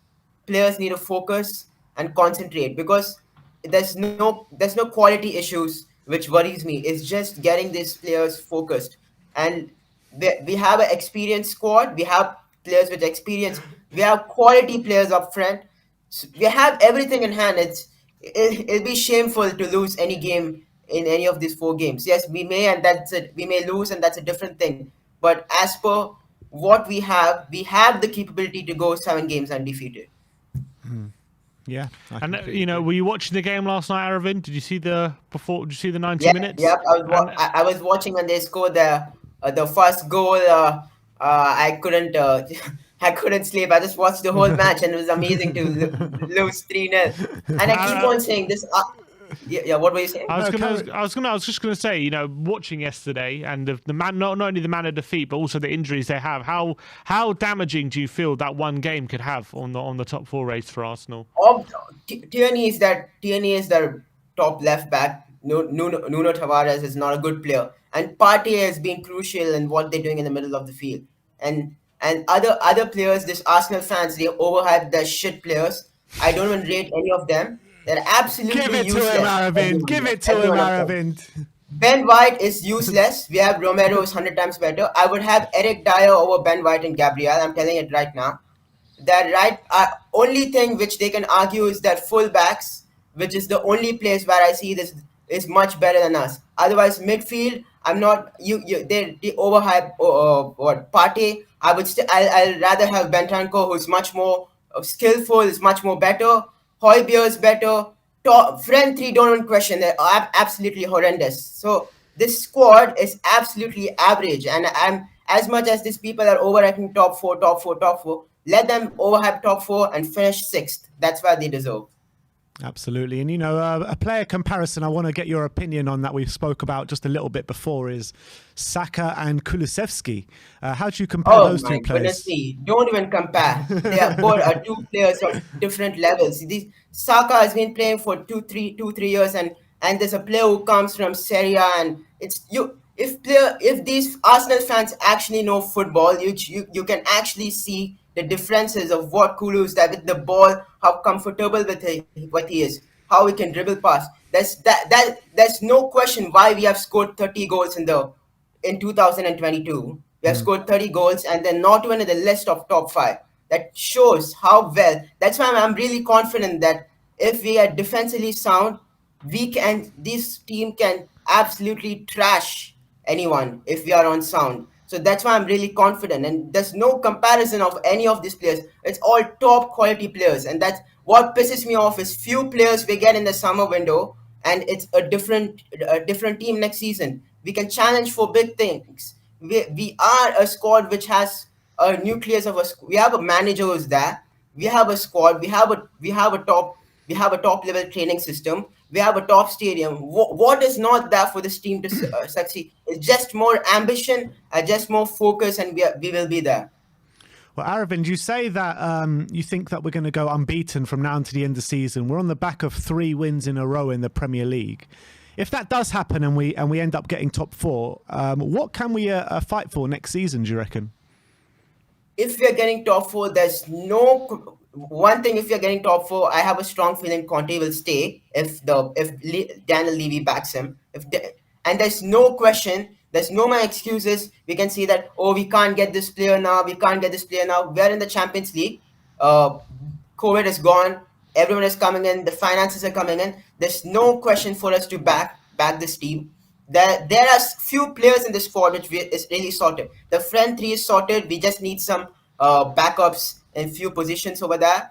players need to focus and concentrate because there's no quality issues which worries me. It's just getting these players focused, and we have an experienced squad. We have players with experience. We have quality players up front. So we have everything in hand. It'll be shameful to lose any game in any of these 4 games. Yes, we may, and that's it. We may lose, and that's a different thing. But as per what we have the capability to go 7 games undefeated. Yeah. And were you watching the game last night, Aravind? Did you see the 90 Yeah, minutes? yep. I was watching when they scored the first goal. I couldn't I couldn't sleep. I just watched the whole match, and it was amazing to lose 3-0. And I keep on saying this. Yeah. What were you saying? I was just gonna say, watching yesterday and the man, not only the manner defeat, but also the injuries they have. How damaging do you feel that one game could have on the top four race for Arsenal? Tierney is the top left back. Nuno Tavares is not a good player, and Partey has been crucial in what they're doing in the middle of the field. And other players, this Arsenal fans, they overhype their shit players. I don't even rate any of them. They're absolutely Give it useless. to him, Aravind. Give it to him, Aravind. Ben White is useless. We have Romero is 100 times better. I would have Eric Dyer over Ben White and Gabriel. I'm telling it right now. That right only thing which they can argue is that fullbacks, which is the only place where I see this is much better than us. Otherwise, midfield, I'm not they overhype what Partey. I'll rather have Bentancur, who's much more skillful, is much more better. Højbjerg is better. Friend 3, don't even question. They're absolutely horrendous. So this squad is absolutely average. And I'm as much as these people are overacting top four, top four, top four. Let them overhype top four and finish sixth. That's why they deserve. Absolutely. And, a player comparison I want to get your opinion on that we spoke about just a little bit before is Saka and Kulusevski. How do you compare Oh those my two goodness players? me! Don't even compare. They are both are two players of different levels. This Saka has been playing for 2, 3 years, and there's a player who comes from Serie A, and it's you. If these Arsenal fans actually know football, you can actually see the differences of what Kulu is that with the ball, how comfortable what he is, how he can dribble past. There's no question why we have scored 30 goals in 2022. We have scored 30 goals and they're not even in the list of top five. That shows how well. That's why I'm really confident that if we are defensively sound, this team can absolutely trash anyone if we are on sound. So that's why I'm really confident. And there's no comparison of any of these players. It's all top quality players. And that's what pisses me off is few players we get in the summer window and it's a different team next season. We can challenge for big things. We are a squad which has a nucleus of we have a manager who's there. We have a squad. We have a top level training system. We have a top stadium. What is not there for this team to succeed? It's just more ambition, just more focus, and we will be there. Well, Aravind, you say that you think that we're going to go unbeaten from now until the end of the season. We're on the back of 3 wins in a row in the Premier League. If that does happen and we end up getting top 4, what can we fight for next season, do you reckon? If we are getting top four, there's no one thing. If we are getting top four, I have a strong feeling Conte will stay if Daniel Levy backs him. And there's no question, there's no more excuses. We can see that we can't get this player now. We can't get this player now. We're in the Champions League. Uh, COVID is gone. Everyone is coming in. The finances are coming in. There's no question for us to back this team. There are few players in this squad which is really sorted. The front three is sorted. We just need some backups in few positions over there.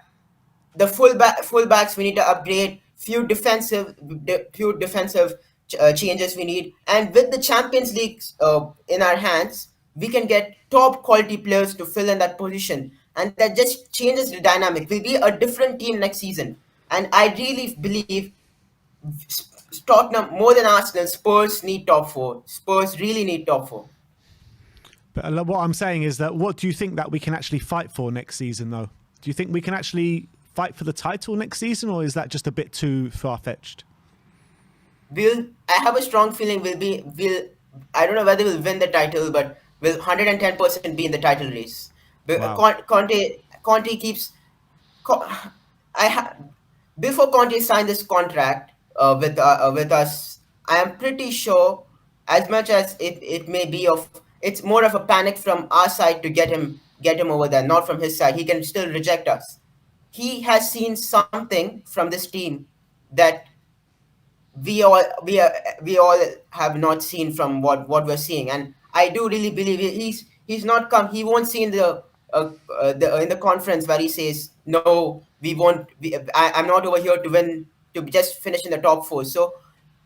The fullbacks we need to upgrade. Few defensive changes we need. And with the Champions League in our hands, we can get top quality players to fill in that position, and that just changes the dynamic. We'll be a different team next season, and I really believe Tottenham more than Arsenal. Spurs need top four. Spurs really need top four. But what I'm saying is that what do you think that we can actually fight for next season, though? Do you think we can actually fight for the title next season, or is that just a bit too far-fetched? I have a strong feeling I don't know whether we'll win the title, but we'll 110% be in the title race. Wow. Conte keeps. Co- I ha, Before Conte signed this contract with us, I am pretty sure, as much as it may be it's more of a panic from our side to get him over there, not from his side. He can still reject us. He has seen something from this team that we all have not seen from what we're seeing, and I do really believe he's not come. He won't see in the conference where he says no, we won't. I'm not over here to win, to just finish in the top four. So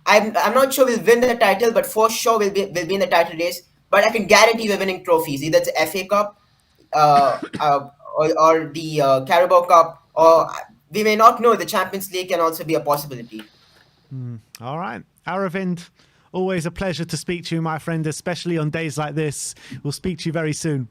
I'm not sure we'll win the title, but for sure we'll be in the title race. But I can guarantee we're winning trophies. Either it's FA Cup, or the Carabao Cup, or we may not know. The Champions League can also be a possibility. All right. Aravind, always a pleasure to speak to you, my friend, especially on days like this. We'll speak to you very soon.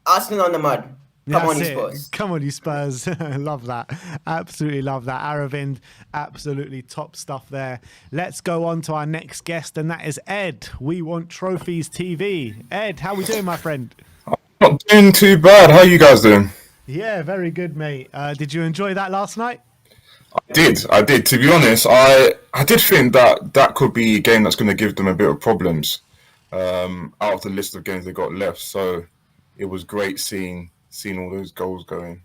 Arsenal on the mud. Come on, you That's it. Spurs. Come on, you Spurs. Love that. Absolutely love that. Aravind, absolutely top stuff there. Let's go on to our next guest, and that is Ed. We Want Trophies TV. Ed, how we doing, my friend? Not doing too bad. How are you guys doing? Yeah, very good, mate. Did you enjoy that last night? I did. To be honest, I did think that could be a game that's going to give them a bit of problems out of the list of games they got left. So it was great seeing all those goals going.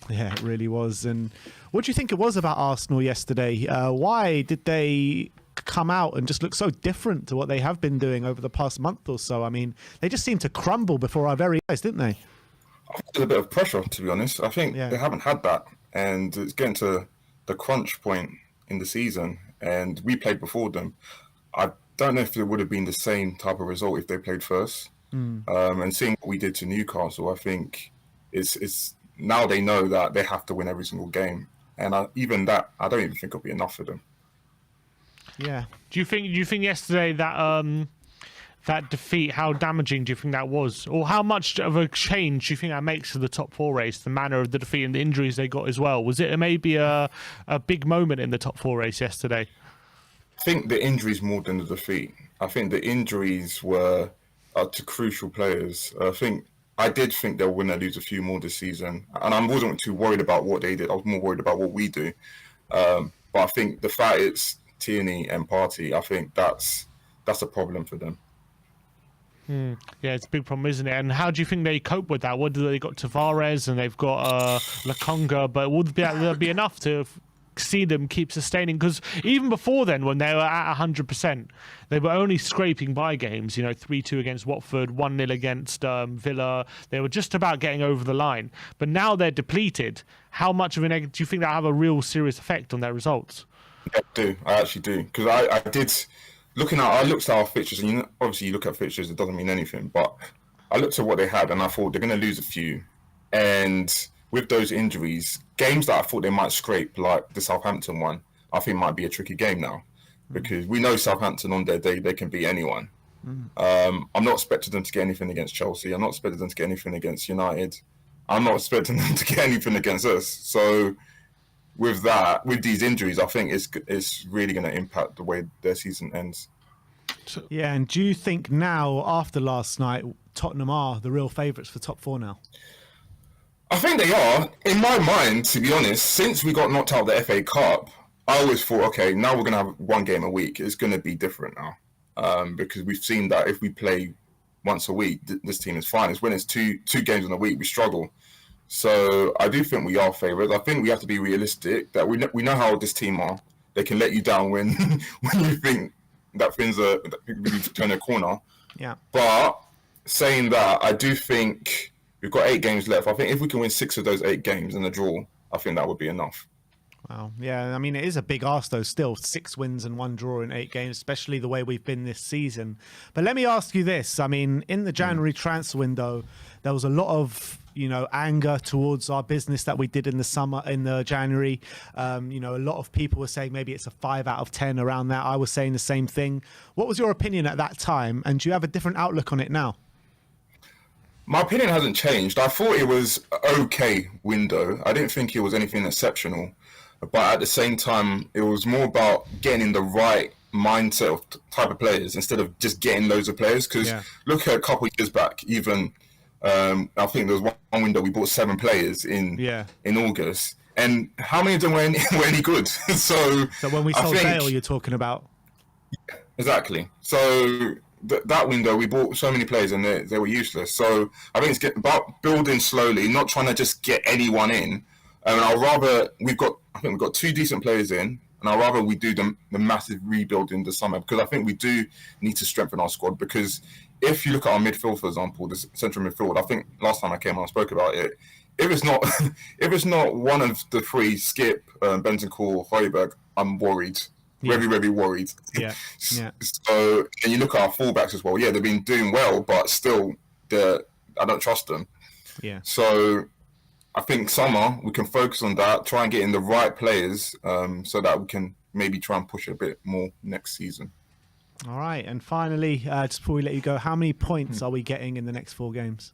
Yeah, it really was. And what do you think it was about Arsenal yesterday? Why did they come out and just look so different to what they have been doing over the past month or so? I mean, they just seemed to crumble before our very eyes, didn't they? I think there's a bit of pressure, to be honest. I think Yeah. they haven't had that, and it's getting to the crunch point in the season, and we played before them. I don't know if it would have been the same type of result if they played first. And seeing what we did to Newcastle, I think it's now they know that they have to win every single game, and even that, I don't even think it'll be enough for them. Yeah. Do you think yesterday that that defeat, how damaging do you think that was, or how much of a change do you think that makes to the top four race? The manner of the defeat and the injuries they got as well. Was it maybe a big moment in the top four race yesterday? I think the injuries more than the defeat. I think the injuries were to crucial players. I did think they'll win or lose a few more this season, and I wasn't too worried about what they did. I was more worried about what we do. But I think the fact it's Tierney and Partey, I think that's a problem for them. Yeah, it's a big problem, isn't it? And how do you think they cope with that? What do they got? Tavares and they've got Lakonga, but would there be enough to see them keep sustaining? Because even before then, when they were at 100%, they were only scraping by games. 3-2 against Watford, 1-0 against Villa. They were just about getting over the line. But now they're depleted. How much of do you think that have a real serious effect on their results? I do. I actually do. Because I did. I looked at our fixtures, and obviously you look at fixtures, it doesn't mean anything. But I looked at what they had, and I thought they're going to lose a few. And with those injuries, games that I thought they might scrape, like the Southampton one, I think might be a tricky game now, because we know Southampton on their day they can beat anyone. I'm not expecting them to get anything against Chelsea. I'm not expecting them to get anything against United. I'm not expecting them to get anything against us. So with these injuries, I think it's really going to impact the way their season ends. Yeah, and do you think now, after last night, Tottenham are the real favourites for top four now? I think they are. In my mind, to be honest, since we got knocked out of the FA Cup, I always thought, okay, now we're going to have one game a week. It's going to be different now, because we've seen that if we play once a week, this team is fine. It's when it's two games in a week, we struggle. So I do think we are favourites. I think we have to be realistic that we know how this team are. They can let you down when you think that things are we've turned a corner. Yeah. But saying that, I do think we've got 8 games left. I think if we can win 6 of those 8 games in a draw, I think that would be enough. Wow. Yeah, I mean, it is a big ask, though, still. 6 wins and 1 draw in 8 games, especially the way we've been this season. But let me ask you this. I mean, in the January transfer window, there was a lot of, anger towards our business that we did in the January. A lot of people were saying maybe it's a 5 out of 10 around that. I was saying the same thing. What was your opinion at that time? And do you have a different outlook on it now? My opinion hasn't changed. I thought it was an okay window. I didn't think it was anything exceptional. But at the same time, it was more about getting in the right mindset of type of players instead of just getting loads of players. Because look at a couple of years back, even I think there was one window we bought 7 players in August. And how many of them were any good? So when we sold Bale, you're talking about? Exactly. So that window, we bought so many players and they were useless. So I think it's about building slowly, not trying to just get anyone in. And I'll rather we've got 2 decent players in, and I'll rather we do the massive rebuild in the summer, because I think we do need to strengthen our squad. Because if you look at our midfield, for example, the central midfield, I think last time I came on, I spoke about it. If it's not one of the 3, Skip, Bentancur, Højbjerg, I'm worried. Very, very worried. Yeah. So, and you look at our fullbacks as well. Yeah, they've been doing well, but still, I don't trust them. Yeah. So I think summer we can focus on that, try and get in the right players, so that we can maybe try and push a bit more next season. All right, and finally, just before we let you go, how many points are we getting in the next 4 games?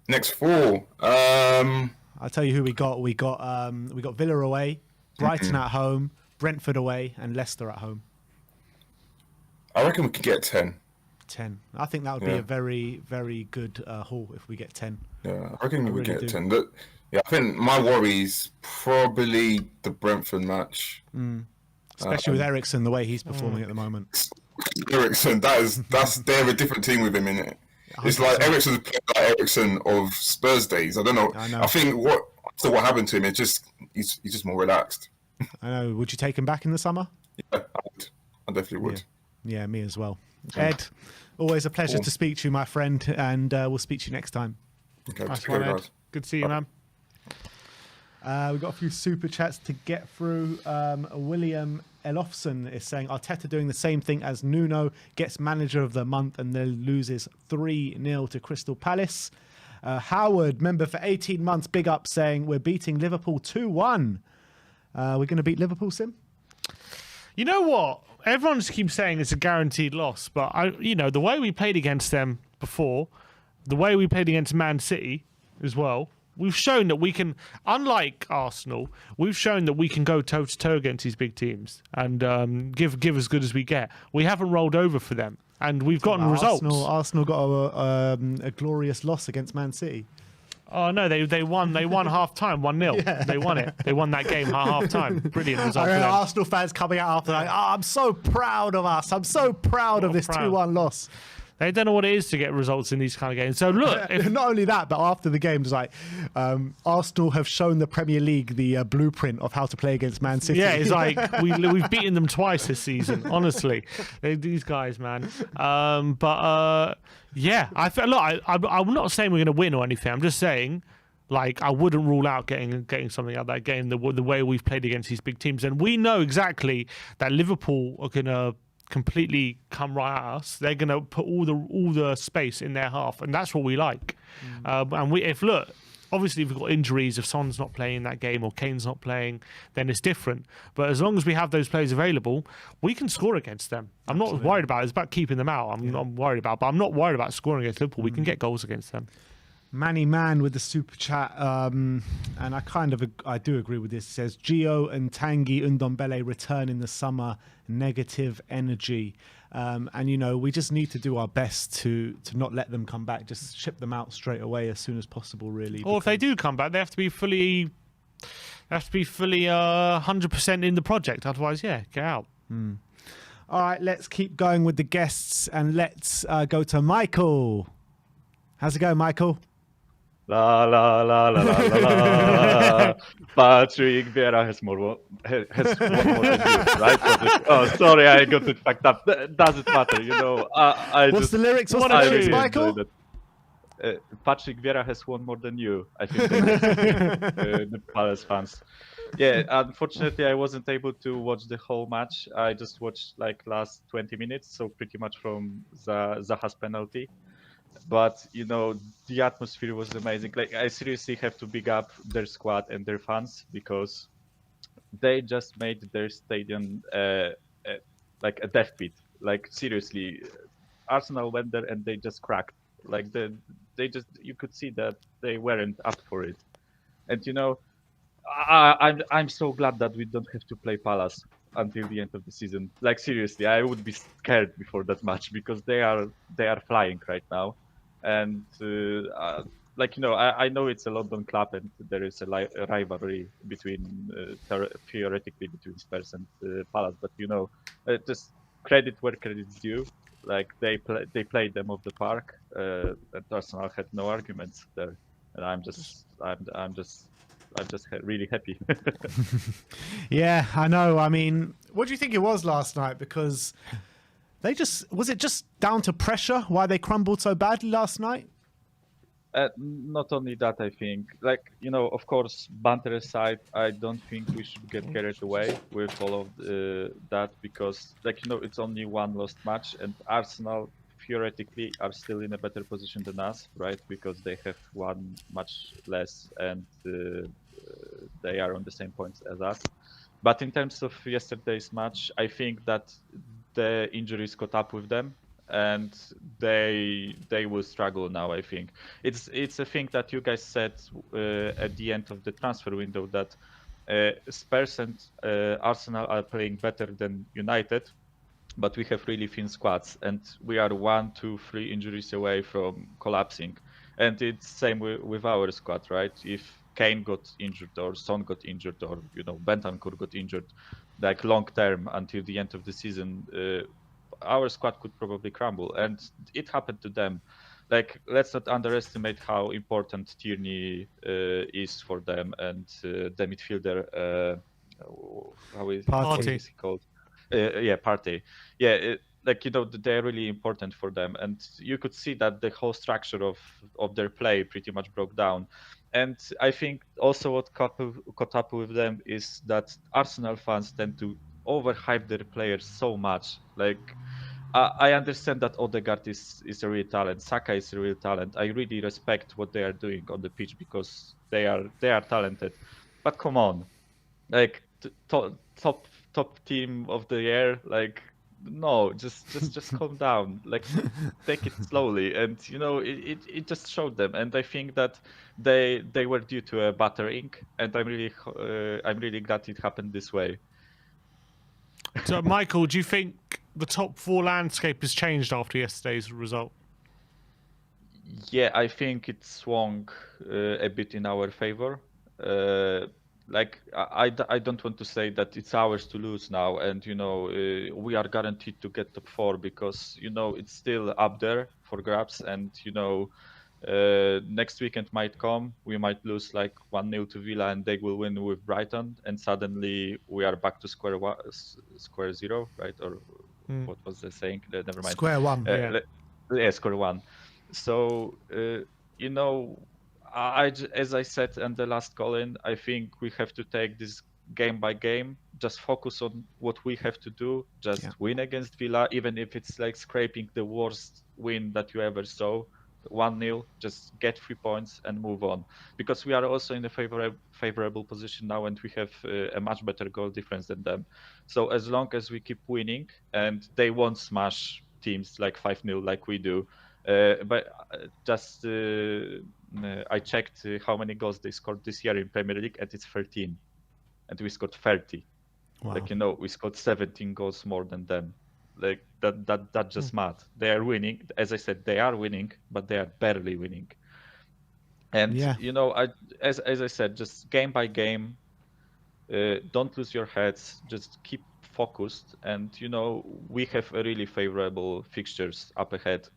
Next 4, I'll tell you who we got. We got Villa away, Brighton at home, Brentford away, and Leicester at home. I reckon we could get 10. 10. I think that would be a very, very good haul if we get 10. Yeah, I reckon we would get 10. But, I think my worry is probably the Brentford match. Especially with Eriksen, the way he's performing at the moment. Eriksen, they're a different team with him in it. 100%. It's like Eriksen's playing like Eriksen of Spurs days. I don't know. I think after what happened to him, he's just more relaxed. I know. Would you take him back in the summer? Yeah, I would. I definitely would. Yeah, me as well. Ed, always a pleasure to speak to you, my friend, and we'll speak to you next time. Okay, nice one, Ed. Good to see you, man. We've got a few super chats to get through. William Elofsson is saying Arteta doing the same thing as Nuno, gets manager of the month and then loses 3-0 to Crystal Palace. Howard, member for 18 months, big up, saying we're beating Liverpool 2-1. We're going to beat Liverpool, Sim? You know what? Everyone just keeps saying it's a guaranteed loss, but the way we played against them before, the way we played against Man City as well, we've shown that we can, unlike Arsenal, we've shown that we can go toe to toe against these big teams and give as good as we get. We haven't rolled over for them, and we've gotten results. Arsenal got a glorious loss against Man City. Oh no, they won. They won half time, 1-0. Yeah. They won it. They won that game at half time. Brilliant result. I know Arsenal fans coming out after like, I'm so proud of us. I'm so proud of this 2-1 loss. They don't know what it is to get results in these kind of games. So look, not only that, but after the game, it's like Arsenal have shown the Premier League the blueprint of how to play against Man City. Yeah, it's like we've beaten them twice this season. Honestly, these guys, man. Yeah, I'm not saying we're going to win or anything. I'm just saying, like, I wouldn't rule out getting something out of that game. The way we've played against these big teams, and we know exactly that Liverpool are going to completely come right at us. They're going to put all the space in their half, and that's what we like. And obviously if we've got injuries, if Son's not playing that game or Kane's not playing, then it's different. But as long as we have those players available, we can score against them. I'm not worried about it. It's about keeping them out. I'm worried about, but I'm not worried about scoring against Liverpool. We can get goals against them. Manny Man with the super chat, and I do agree with this. It says Gio and Tanguy Ndombele return in the summer, negative energy, and we just need to do our best to not let them come back. Just ship them out straight away as soon as possible, really. Or if they do come back, they have to be fully 100% in the project. Otherwise, get out. All right, let's keep going with the guests, and let's go to Michael. How's it going, Michael? La la la la la la la. Patrick Vieira has one more than you, right? Oh, sorry, I got it fucked up. Doesn't matter, What's the lyrics? What's the lyrics, Michael? Patrick Vieira has one more than you. I think the Palace fans. Yeah, unfortunately, I wasn't able to watch the whole match. I just watched like last 20 minutes, so pretty much from Zaha's penalty. But the atmosphere was amazing. Like, I seriously have to big up their squad and their fans, because they just made their stadium like a death pit. Like, seriously, Arsenal went there and they just cracked. Like, you could see that they weren't up for it. And I'm so glad that we don't have to play Palace until the end of the season. Like, seriously, I would be scared before that match, because they are flying right now. And I know it's a London club and there is a rivalry between theoretically between Spurs and Palace, but just credit where credit's due. Like, they played them off the park, and Arsenal had no arguments there, and I'm just really happy. Yeah, I know. I mean, what do you think it was last night? Because was it just down to pressure why they crumbled so badly last night? Not only that, I think, of course, banter aside, I don't think we should get carried away with all of that, because, it's only one lost match, and Arsenal theoretically are still in a better position than us, right? Because they have one match less, and they are on the same points as us. But in terms of yesterday's match, I think that the injuries caught up with them, and they will struggle now. I think it's a thing that you guys said at the end of the transfer window, that Spurs and Arsenal are playing better than United, but we have really thin squads, and we are 1, 2, 3 injuries away from collapsing. And it's same with our squad, right? If Kane got injured, or Son got injured, or Bentancur got injured, like long term until the end of the season, our squad could probably crumble, and it happened to them. Like, let's not underestimate how important Tierney is for them, and the midfielder, how is he called? Partey. Yeah, they're really important for them, and you could see that the whole structure of their play pretty much broke down. And I think also what caught up with them is that Arsenal fans tend to overhype their players so much. Like, I understand that Odegaard is a real talent. Saka is a real talent. I really respect what they are doing on the pitch because they are talented. But come on, like top team of the year, like no, just calm down. Like take it slowly, and it just showed them. And I think that they were due to a battering, and I'm really glad it happened this way. So, Michael, do you think the top four landscape has changed after yesterday's result? Yeah, I think it swung a bit in our favor. Like I don't want to say that it's ours to lose now, and we are guaranteed to get top four because it's still up there for grabs, and next weekend might come. We might lose like 1-0 to Villa, and they will win with Brighton, and suddenly we are back to square zero, right? Or what was the saying? Never mind. Square one. Yeah, square one. So as I said in the last call-in, I think we have to take this game by game. Just focus on what we have to do. Just win against Villa, even if it's like scraping the worst win that you ever saw. 1-0, just get 3 points and move on. Because we are also in a favorable position now, and we have a much better goal difference than them. So as long as we keep winning, and they won't smash teams like 5-0 like we do. But just I checked how many goals they scored this year in Premier League, and it's 13, and we scored 30. Wow. Like we scored 17 goals more than them. Like that's just mad. They are winning, as I said, they are winning, but they are barely winning. And as I said, just game by game, don't lose your heads. Just keep focused, and we have a really favorable fixtures up ahead.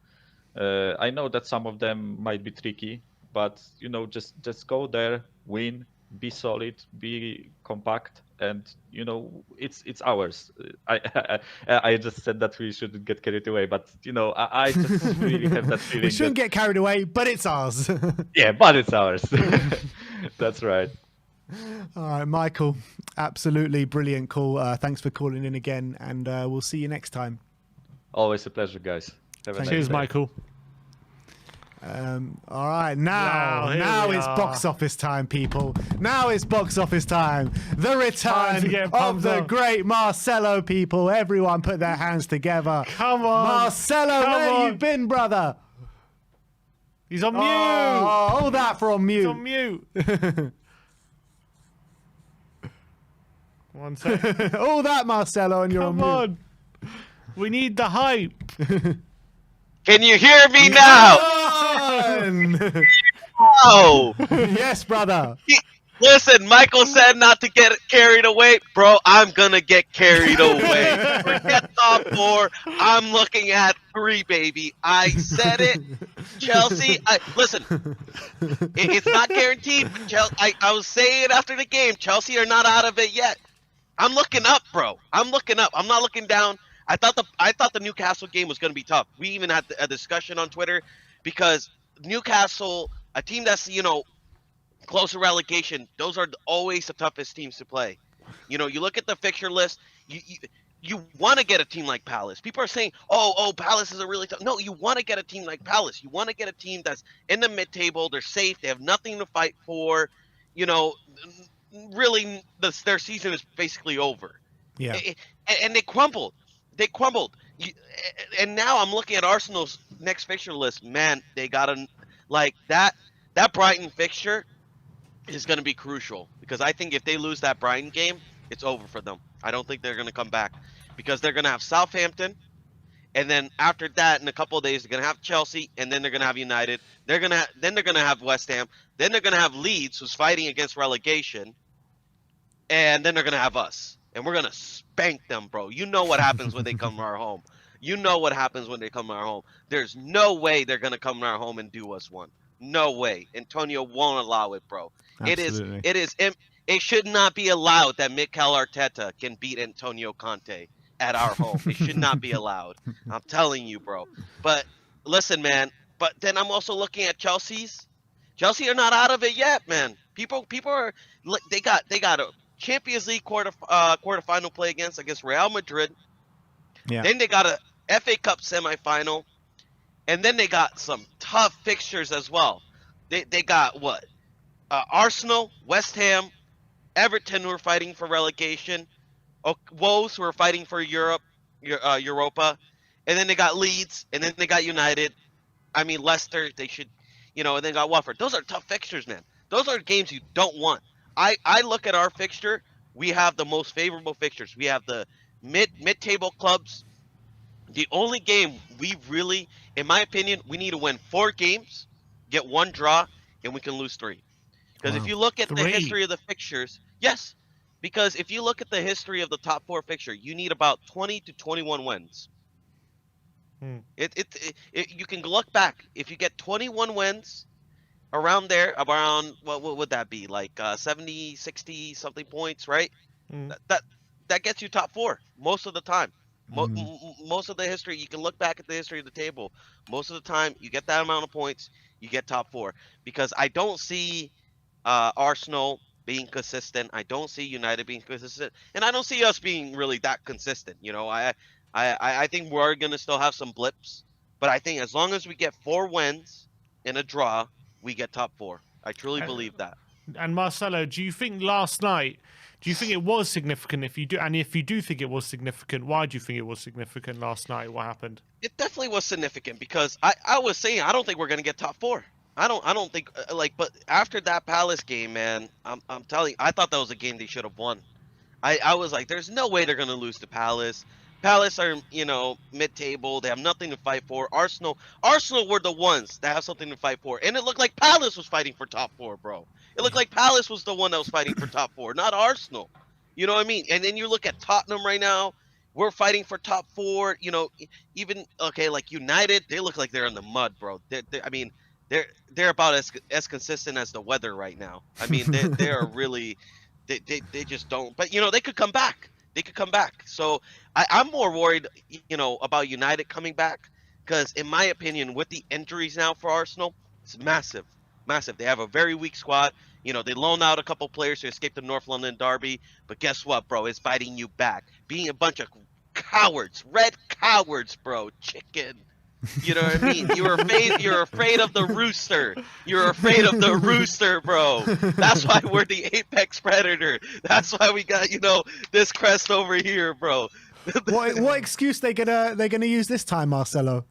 I know that some of them might be tricky, but just go there, win, be solid, be compact, and it's ours. I just said that we shouldn't get carried away, but I just really have that feeling. We shouldn't get carried away, but it's ours. Yeah, but it's ours. That's right. All right, Michael, absolutely brilliant call. Thanks for calling in again, and we'll see you next time. Always a pleasure, guys. Cheers, Michael. All right, now it's box office time, people. Now it's box office time. The return of the great Marcelo, people. Everyone put their hands together. Come on. Marcelo, where you been, brother? He's on mute. Oh, all that for on mute. He's on mute. 1 second. All that, Marcelo, and you're Come on mute. We need the hype. Can you hear me now? Oh, Yes, brother. listen, Michael said not to get carried away. Bro, I'm gonna get carried away. Forget top four. I'm looking at 3, baby. I said it. Chelsea, listen, it's not guaranteed, but I was saying it after the game. Chelsea are not out of it yet. I'm looking up, bro. I'm looking up. I'm not looking down. I thought the Newcastle game was going to be tough. We even had a discussion on Twitter because Newcastle, a team that's close to relegation, those are always the toughest teams to play. You look at the fixture list. You want to get a team like Palace. People are saying, oh, Palace is a really tough. No, you want to get a team like Palace. You want to get a team that's in the mid-table. They're safe. They have nothing to fight for. Really, their season is basically over. Yeah. And they crumbled. They crumbled. And now I'm looking at Arsenal's next fixture list. Man, they got that Brighton fixture is going to be crucial because I think if they lose that Brighton game, it's over for them. I don't think they're going to come back because they're going to have Southampton, and then after that, in a couple of days, they're going to have Chelsea, and then they're going to have United. Then they're going to have West Ham. Then they're going to have Leeds, who's fighting against relegation, and then they're going to have us. And we're going to spank them, bro. You know what happens when they come to our home. You know what happens when they come to our home. There's no way they're going to come to our home and do us one. No way. Antonio won't allow it, bro. Absolutely. It should not be allowed that Mikel Arteta can beat Antonio Conte at our home. It should not be allowed. I'm telling you, bro. But listen, man. But then I'm also looking at Chelsea's. Chelsea are not out of it yet, man. People are they got Champions League quarterfinal play against Real Madrid. Yeah. Then they got a FA Cup semifinal, and then they got some tough fixtures as well. They got what? Arsenal, West Ham, Everton, who are fighting for relegation. Woes, who are fighting for Europa, and then they got Leeds, and then they got United. I mean Leicester. They should, and then got Watford. Those are tough fixtures, man. Those are games you don't want. I look at our fixture. We have the most favorable fixtures. We have the mid-table clubs. The only game we really, in my opinion, we need to win 4 games, get 1 draw, and we can lose 3. Because if Wow. you look at the 3? history of the fixtures, yes. Because if you look at the history of the top 4 fixture, you need about 20 to 21 wins. You can look back. If you get 21 wins, around there, around what would that be? Like 70, 60 something points, right? That gets you top 4 most of the time. Most of the history, you can look back at the history of the table. Most of the time, you get that amount of points, you get top 4. Because I don't see Arsenal being consistent. I don't see United being consistent, and I don't see us being really that consistent. I think we're gonna still have some blips, but I think as long as we get 4 wins and a draw, we get top 4. I truly believe that. And Marcelo, do you think last night? Do you think it was significant? If you do think it was significant, why do you think it was significant last night? What happened? It definitely was significant because I was saying I don't think we're gonna get top 4. I don't think but after that Palace game, man, I'm telling you, I thought that was a game they should have won. I was like, there's no way they're gonna lose to Palace. Palace are, mid-table. They have nothing to fight for. Arsenal were the ones that have something to fight for, and it looked like Palace was fighting for top 4, bro. It looked like Palace was the one that was fighting for top 4, not Arsenal. You know what I mean? And then you look at Tottenham right now. We're fighting for top 4. Even like United, they look like they're in the mud, bro. They're about as consistent as the weather right now. I mean, they are really, they just don't. But they could come back. They could come back. So I'm more worried, about United coming back because, in my opinion, with the injuries now for Arsenal, it's massive, massive. They have a very weak squad. They loan out a couple players to escape the North London derby, but guess what, bro? It's biting you back. Being a bunch of cowards, red cowards, bro. Chicken. You know what I mean? You're afraid of the rooster. You're afraid of the rooster, bro. That's why we're the apex predator. That's why we got, this crest over here, bro. What excuse they gonna use this time, Marcelo?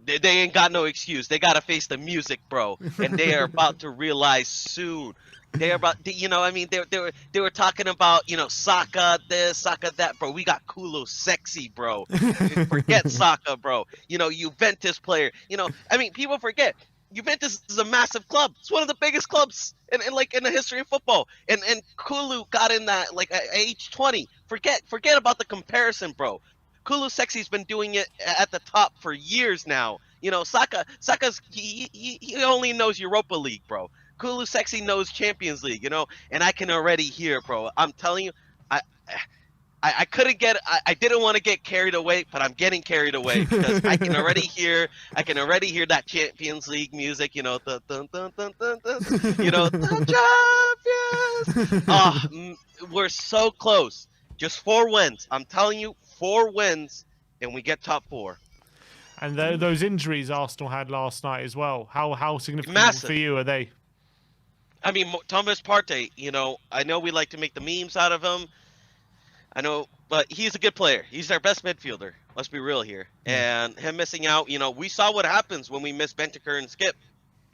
They ain't got no excuse. They gotta face the music, bro, and they are about to realize soon. They're about, they were talking about, Saka this, Saka that, bro. We got Kulu sexy, bro. Forget Saka, bro. Juventus player. People forget. Juventus is a massive club. It's one of the biggest clubs in the history of football. And Kulu got in that at age 20. Forget about the comparison, bro. Kulu Sexy's been doing it at the top for years now. Saka's he only knows Europa League, bro. Kulu Sexy knows Champions League, and I can already hear, bro. I'm telling you, I couldn't get, I didn't want to get carried away, but I'm getting carried away because I can already hear that Champions League music, the dun dun dun dun dun, the champions. We're so close. Just 4 wins. I'm telling you, 4 wins, and we get top 4. And those injuries Arsenal had last night as well. How significant Massive. for you are they? I mean, Thomas Partey, I know we like to make the memes out of him. I know, but he's a good player. He's our best midfielder. Let's be real here. And him missing out, we saw what happens when we miss Bentancur and Skip.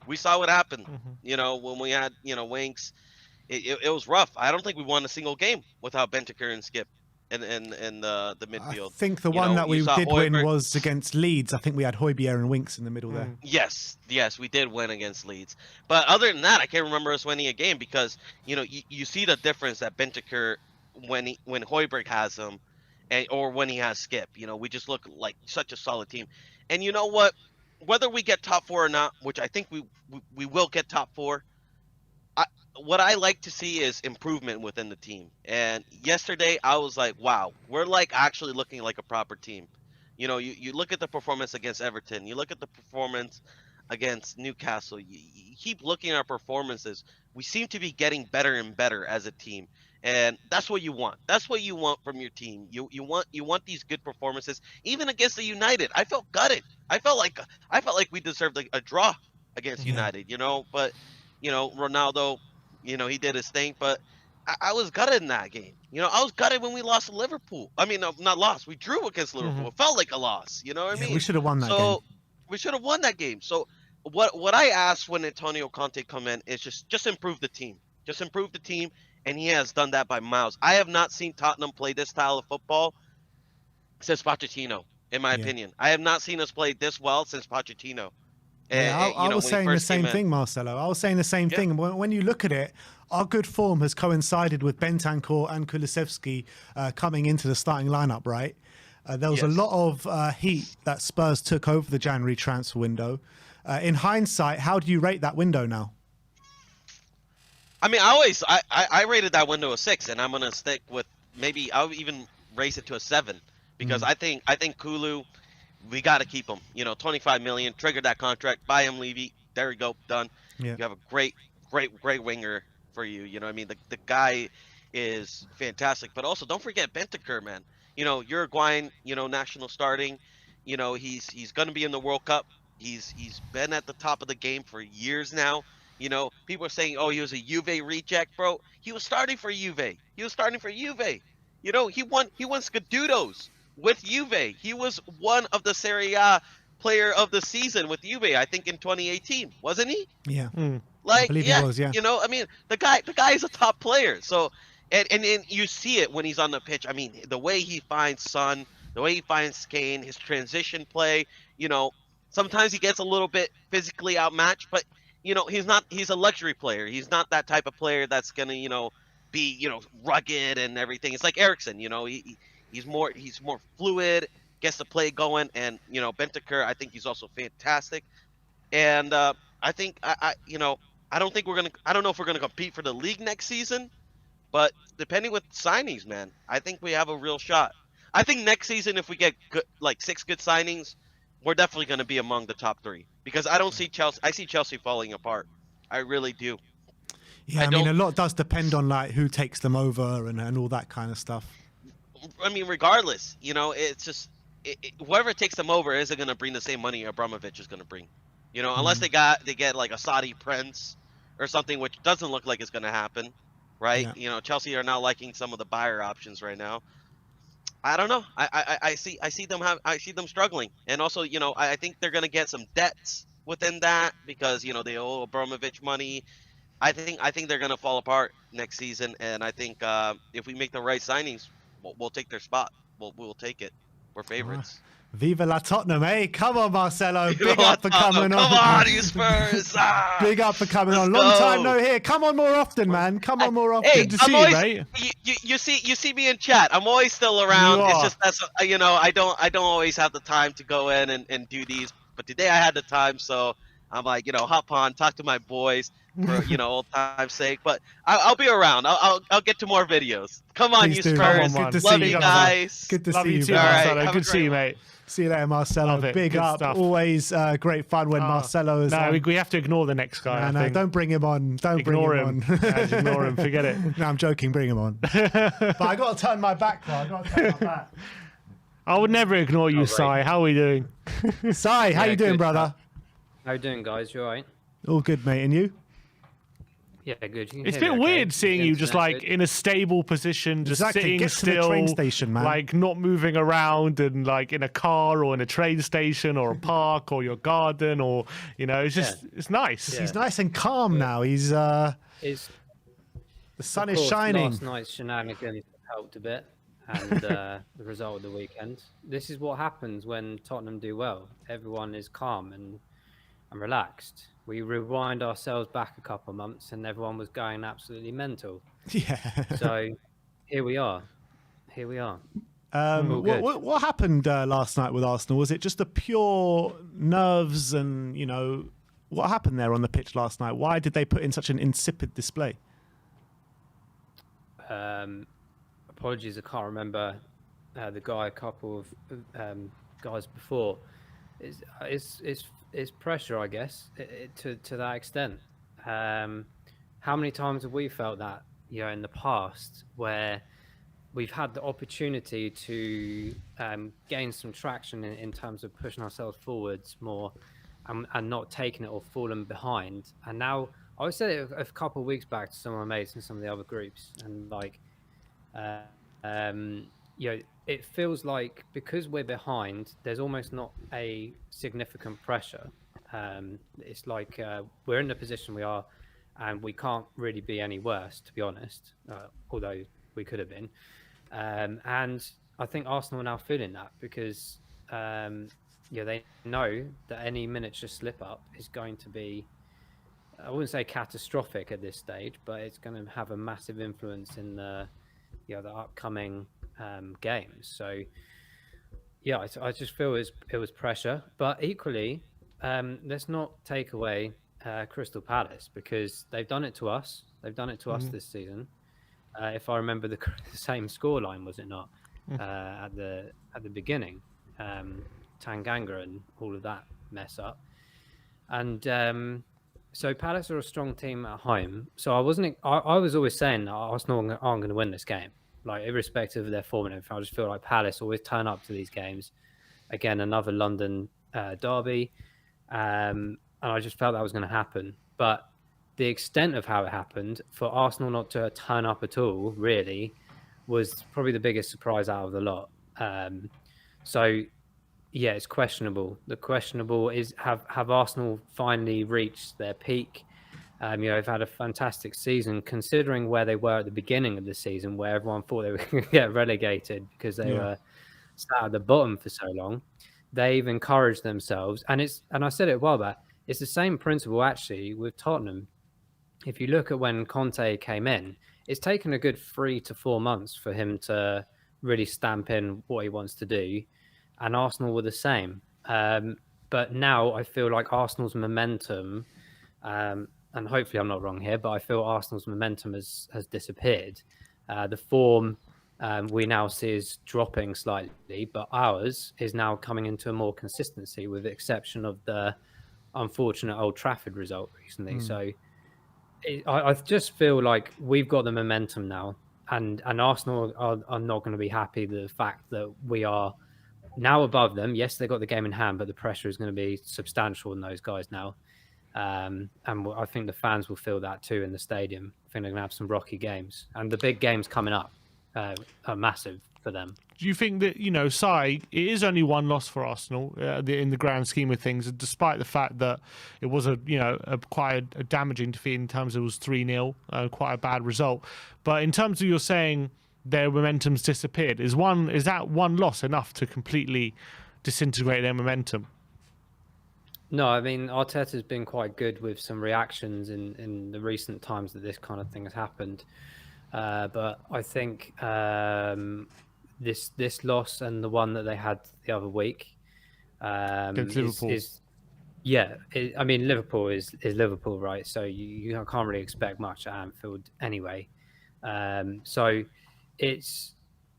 We saw what happened, when we had, Winks. It was rough. I don't think we won a single game without Bentancur and Skip in the midfield. I think the one that we did Højbjerg. win was against Leeds. I think we had Højbjerg and Winks in the middle there. Yes, we did win against Leeds. But other than that, I can't remember us winning a game because, you see the difference that Bentancur, when Højbjerg has him, or when he has Skip, we just look like such a solid team. And you know what? Whether we get top 4 or not, which I think we will get top 4, what I like to see is improvement within the team. And yesterday I was like, wow, we're actually looking like a proper team. You look at the performance against Everton. You look at the performance against Newcastle, you keep looking at our performances. We seem to be getting better and better as a team, and that's what you want. That's what you want from your team. You want these good performances. Even against the United, I felt gutted. I felt like we deserved a draw against Yeah. United. But Ronaldo, he did his thing, but I was gutted in that game. I was gutted when we lost to Liverpool. I mean, no, not lost. We drew against Liverpool. It felt like a loss. You know what I Yeah, mean? we should have won that game. So we should have won that game. So what I asked when Antonio Conte come in is just improve the team. Just improve the team, and he has done that by miles. I have not seen Tottenham play this style of football since Pochettino, in my Yeah. opinion. I have not seen us play this well since Pochettino. Yeah, I was when he saying the first came same in. thing, Marcelo. I was saying the same Yeah. thing. And when you look at it, our good form has coincided with Bentancur and Kulusevski coming into the starting lineup, right? There was a Yes. lot of heat that Spurs took over the January transfer window. In hindsight, how do you rate that window now? I mean, I rated that window a 6, and I'm gonna stick with maybe I'll even raise it to a 7 because I think Kulu, we got to keep him. 25 million, trigger that contract, buy him, Levy. There we go, done. Yeah. You have a great winger for you. You know what I mean? The guy is fantastic, but also don't forget Bentancur, man. Uruguayan, national starting. He's gonna be in the World Cup. He's been at the top of the game for years now. People are saying, "Oh, he was a Juve reject, bro." He was starting for Juve. He won Scudettos with Juve. He was one of the Serie A player of the season with Juve, I think in 2018, wasn't he? Yeah. Like, believe he yeah, was, yeah. I mean, the guy is a top player. So, and you see it when he's on the pitch. I mean, the way he finds Son, the way he finds Kane, his transition play. Sometimes he gets a little bit physically outmatched, but he's a luxury player. He's not that type of player that's gonna be rugged and everything. It's like Ericsson. He's more fluid, gets the play going, and Bentancur, I think he's also fantastic. And I think I don't think I don't know if we're gonna compete for the league next season, but depending with signings, man, I think we have a real shot. I think next season, if we get good, like 6 good signings, we're definitely gonna be among the top 3 because I don't see Chelsea. I see Chelsea falling apart. I really do. Yeah, I mean, a lot does depend on like who takes them over and all that kind of stuff. I mean, regardless, it's just whoever takes them over isn't gonna bring the same money Abramovich is gonna bring. Unless they get like a Saudi prince or something, which doesn't look like it's gonna happen, right? Yeah. Chelsea are now liking some of the buyer options right now. I don't know. I see them struggling, and also I think they're gonna get some debts within that because they owe Abramovich money. I think they're gonna fall apart next season, and I think if we make the right signings, we'll take their spot. We'll take it. We're favorites. Viva la Tottenham, eh? Come on, Marcelo. Big up for coming Come on. on, you Spurs. Ah, Big up for coming on. let's Long go. time no here. Come on more often, man. Come on more often. Hey, Good to see I'm you, always, mate. you see me in chat. I'm always still around. You It's are. just that's I don't always have the time to go in and do these. But today I had the time, so I'm like hop on, talk to my boys for old time's sake. But I'll be around. I'll get to more videos. Come on, Please you do. Spurs. Come on, Good to Love see you you, guys. Good to Love see you you, too, brother. All right, Marcelo. have a Good to see you, great mate. See you later, Marcelo. Love it. Big Good up. stuff. Always great fun when Marcelo is No, on. we have to ignore the next guy. I No, think. don't bring him on. Don't Ignore bring him. him on. No, just ignore him. Forget it. No, I'm joking. Bring him on. But I got to turn my back, though. I got to turn my back. I would never ignore you, right. Sai. How are we doing? Sai, how Yeah, you doing, good. brother? How you doing, guys? You alright? All good, mate. And you? Yeah, good. You can It's a hear bit me okay? weird seeing The you just internet's like good? in a stable position, just Exactly. sitting Get to still, the train station, man. like not moving around, and like in a car or in a train station or a park or your garden, or it's just it's nice. Yeah. He's nice and calm now. He's It's, the sun of is course, shining. Last night's shenanigans helped a bit, and the result of the weekend. This is what happens when Tottenham do well. Everyone is calm and relaxed. We rewind ourselves back a couple of months, and everyone was going absolutely mental. Yeah. So here we are. Here we are. All good. What happened last night with Arsenal? Was it just the pure nerves and, what happened there on the pitch last night? Why did they put in such an insipid display? Apologies, I can't remember a couple of guys before. It's it's pressure, I guess, to that extent. How many times have we felt that, in the past, where we've had the opportunity to gain some traction in terms of pushing ourselves forwards more, and not taking it or falling behind. And now I said it a couple of weeks back to some of my mates in some of the other groups, and like, it feels like because we're behind, there's almost not a significant pressure. It's like we're in the position we are, and we can't really be any worse, to be honest. Although we could have been. And I think Arsenal are now feeling that because they know that any miniature slip up is going to be, I wouldn't say catastrophic at this stage, but it's going to have a massive influence in the upcoming games. So yeah, I just feel it was pressure, but equally, let's not take away Crystal Palace, because they've done it to us. They've done it to us this season. If I remember the same scoreline, was it not, at the beginning? Tanganga and all of that mess up. And so Palace are a strong team at home. So I was always saying that Arsenal aren't going to win this game, like irrespective of their form and everything. I just feel like Palace always turn up to these games. Again, another London derby, and I just felt that was going to happen. But the extent of how it happened, for Arsenal not to turn up at all, really, was probably the biggest surprise out of the lot. So, yeah, it's questionable. The questionable is, have Arsenal finally reached their peak? They've had a fantastic season, considering where they were at the beginning of the season, where everyone thought they were going to get relegated because they were sat at the bottom for so long. They've encouraged themselves, and I said it a while back, it's the same principle actually with Tottenham. If you look at when Conte came in, it's taken a good 3 to 4 months for him to really stamp in what he wants to do. And Arsenal were the same. But now I feel like Arsenal's momentum, and hopefully I'm not wrong here, but I feel Arsenal's momentum has disappeared. The form we now see is dropping slightly, but ours is now coming into a more consistency, with the exception of the unfortunate Old Trafford result recently. So I just feel like we've got the momentum now, and Arsenal are not going to be happy with the fact that we are now above them. Yes, they got the game in hand, but the pressure is going to be substantial on those guys now. And I think the fans will feel that too in the stadium. I think they're going to have some rocky games, and the big games coming up are massive for them. Do you think that, it is only one loss for Arsenal in the grand scheme of things, despite the fact that it was quite a damaging defeat in terms of it was 3-0, quite a bad result. But in terms of, you're saying their momentum's disappeared, is that one loss enough to completely disintegrate their momentum? No, I mean, Arteta's been quite good with some reactions in the recent times that this kind of thing has happened. But I think this loss and the one that they had the other week Liverpool. Liverpool is Liverpool, right? So you can't really expect much at Anfield anyway. So it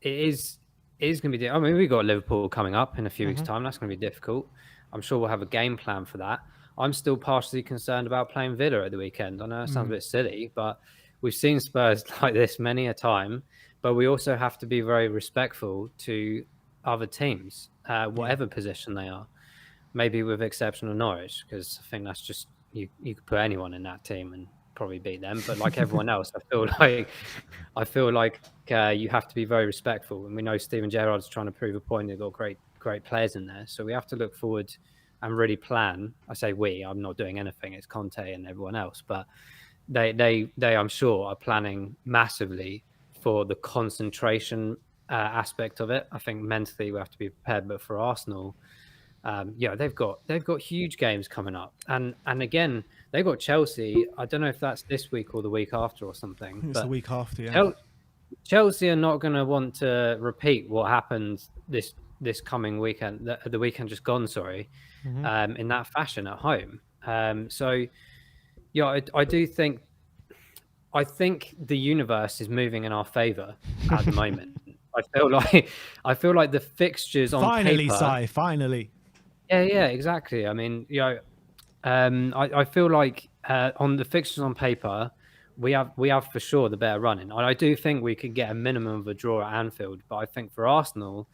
is going to be. I mean, we've got Liverpool coming up in a few weeks' time. That's going to be difficult. I'm sure we'll have a game plan for that. I'm still partially concerned about playing Villa at the weekend. I know it sounds a bit silly, but we've seen Spurs like this many a time. But we also have to be very respectful to other teams, whatever position they are. Maybe with exception of Norwich, because I think that's just you could put anyone in that team and probably beat them. But like everyone else, I feel like you have to be very respectful. And we know Steven Gerrard's trying to prove a point. They've got great players in there, so we have to look forward and really plan. I say we. I'm not doing anything. It's Conte and everyone else, but they I'm sure are planning massively for the concentration aspect of it. I think mentally we have to be prepared. But for Arsenal, they've got huge games coming up, and again they've got Chelsea. I don't know if that's this week or the week after or something. It's the week after. Yeah. Chelsea are not going to want to repeat what happened this coming weekend, the weekend just gone. Sorry, in that fashion at home. I do think. I think the universe is moving in our favour at the moment. I feel like the fixtures on finally, paper. Si, finally. Yeah, exactly. I mean, I feel like on the fixtures on paper, we have for sure the better running. And I do think we could get a minimum of a draw at Anfield. But I think for Arsenal,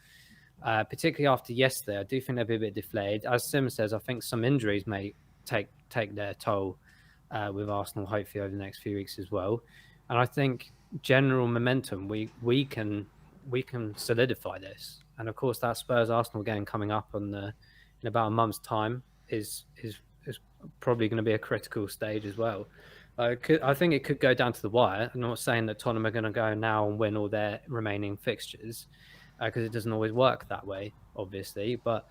particularly after yesterday, I do think they'll be a bit deflated. As Sim says, I think some injuries may take their toll with Arsenal, hopefully over the next few weeks as well. And I think general momentum, we can solidify this. And of course, that Spurs Arsenal game coming up in about a month's time is probably going to be a critical stage as well. I think it could go down to the wire. I'm not saying that Tottenham are going to go now and win all their remaining fixtures, because it doesn't always work that way, obviously. But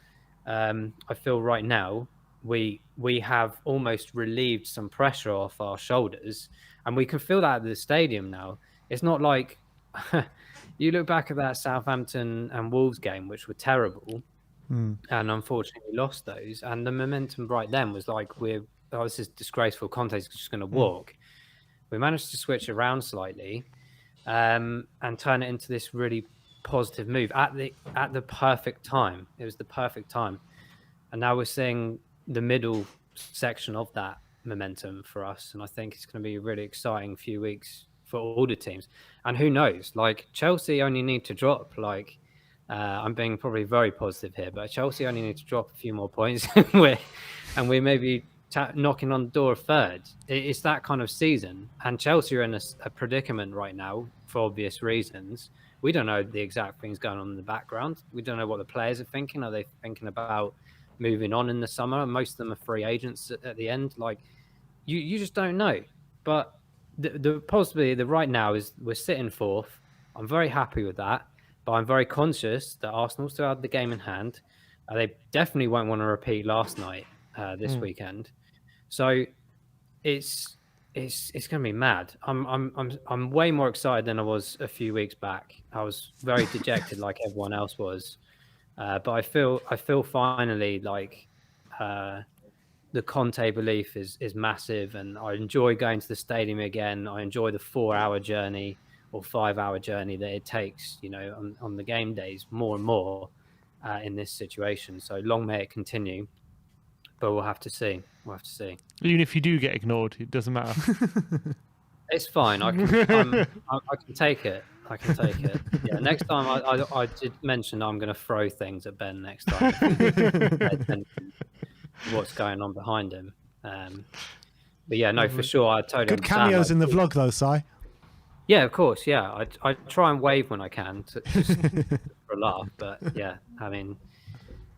I feel right now we have almost relieved some pressure off our shoulders, and we can feel that at the stadium now. It's not like you look back at that Southampton and Wolves game, which were terrible, and unfortunately lost those. And the momentum right then was like, this is disgraceful. Conte's just going to walk. We managed to switch around slightly and turn it into this really positive move at the perfect time. It was the perfect time, and now we're seeing the middle section of that momentum for us. And I think it's going to be a really exciting few weeks for all the teams. And who knows? Like Chelsea only need to drop. Like I'm being probably very positive here, but Chelsea only need to drop a few more points, and we may be knocking on the door of third. It's that kind of season, and Chelsea are in a predicament right now for obvious reasons. We don't know the exact things going on in the background. We don't know what the players are thinking. Are they thinking about moving on in the summer? Most of them are free agents at the end. Like you just don't know. But the possibility that right now is we're sitting fourth. I'm very happy with that, but I'm very conscious that Arsenal still have the game in hand. They definitely won't want to repeat last night this weekend. So it's going to be mad. I'm way more excited than I was a few weeks back. I was very dejected, like everyone else was. But I feel finally like the Conte belief is massive, and I enjoy going to the stadium again. I enjoy the 4-hour journey or 5-hour journey that it takes, on the game days more and more in this situation. So long may it continue. But we'll have to see. Even if you do get ignored, it doesn't matter. It's fine. I can take it. Yeah. Next time, I did mention I'm going to throw things at Ben next time. What's going on behind him? But yeah, no, for sure. I totally good cameos in the vlog, though, Si. Yeah, of course. Yeah, I try and wave when I can just for a laugh. But yeah, I mean,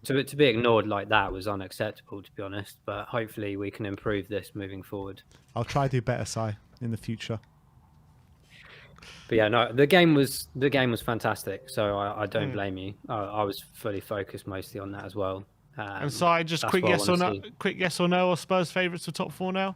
to be ignored like that was unacceptable, to be honest. But hopefully we can improve this moving forward. I'll try to do better, Si, in the future. But yeah, no, the game was fantastic. So I don't blame you. I was fully focused mostly on that as well. And Si, just quick yes or no, are Spurs favourites for top 4 now?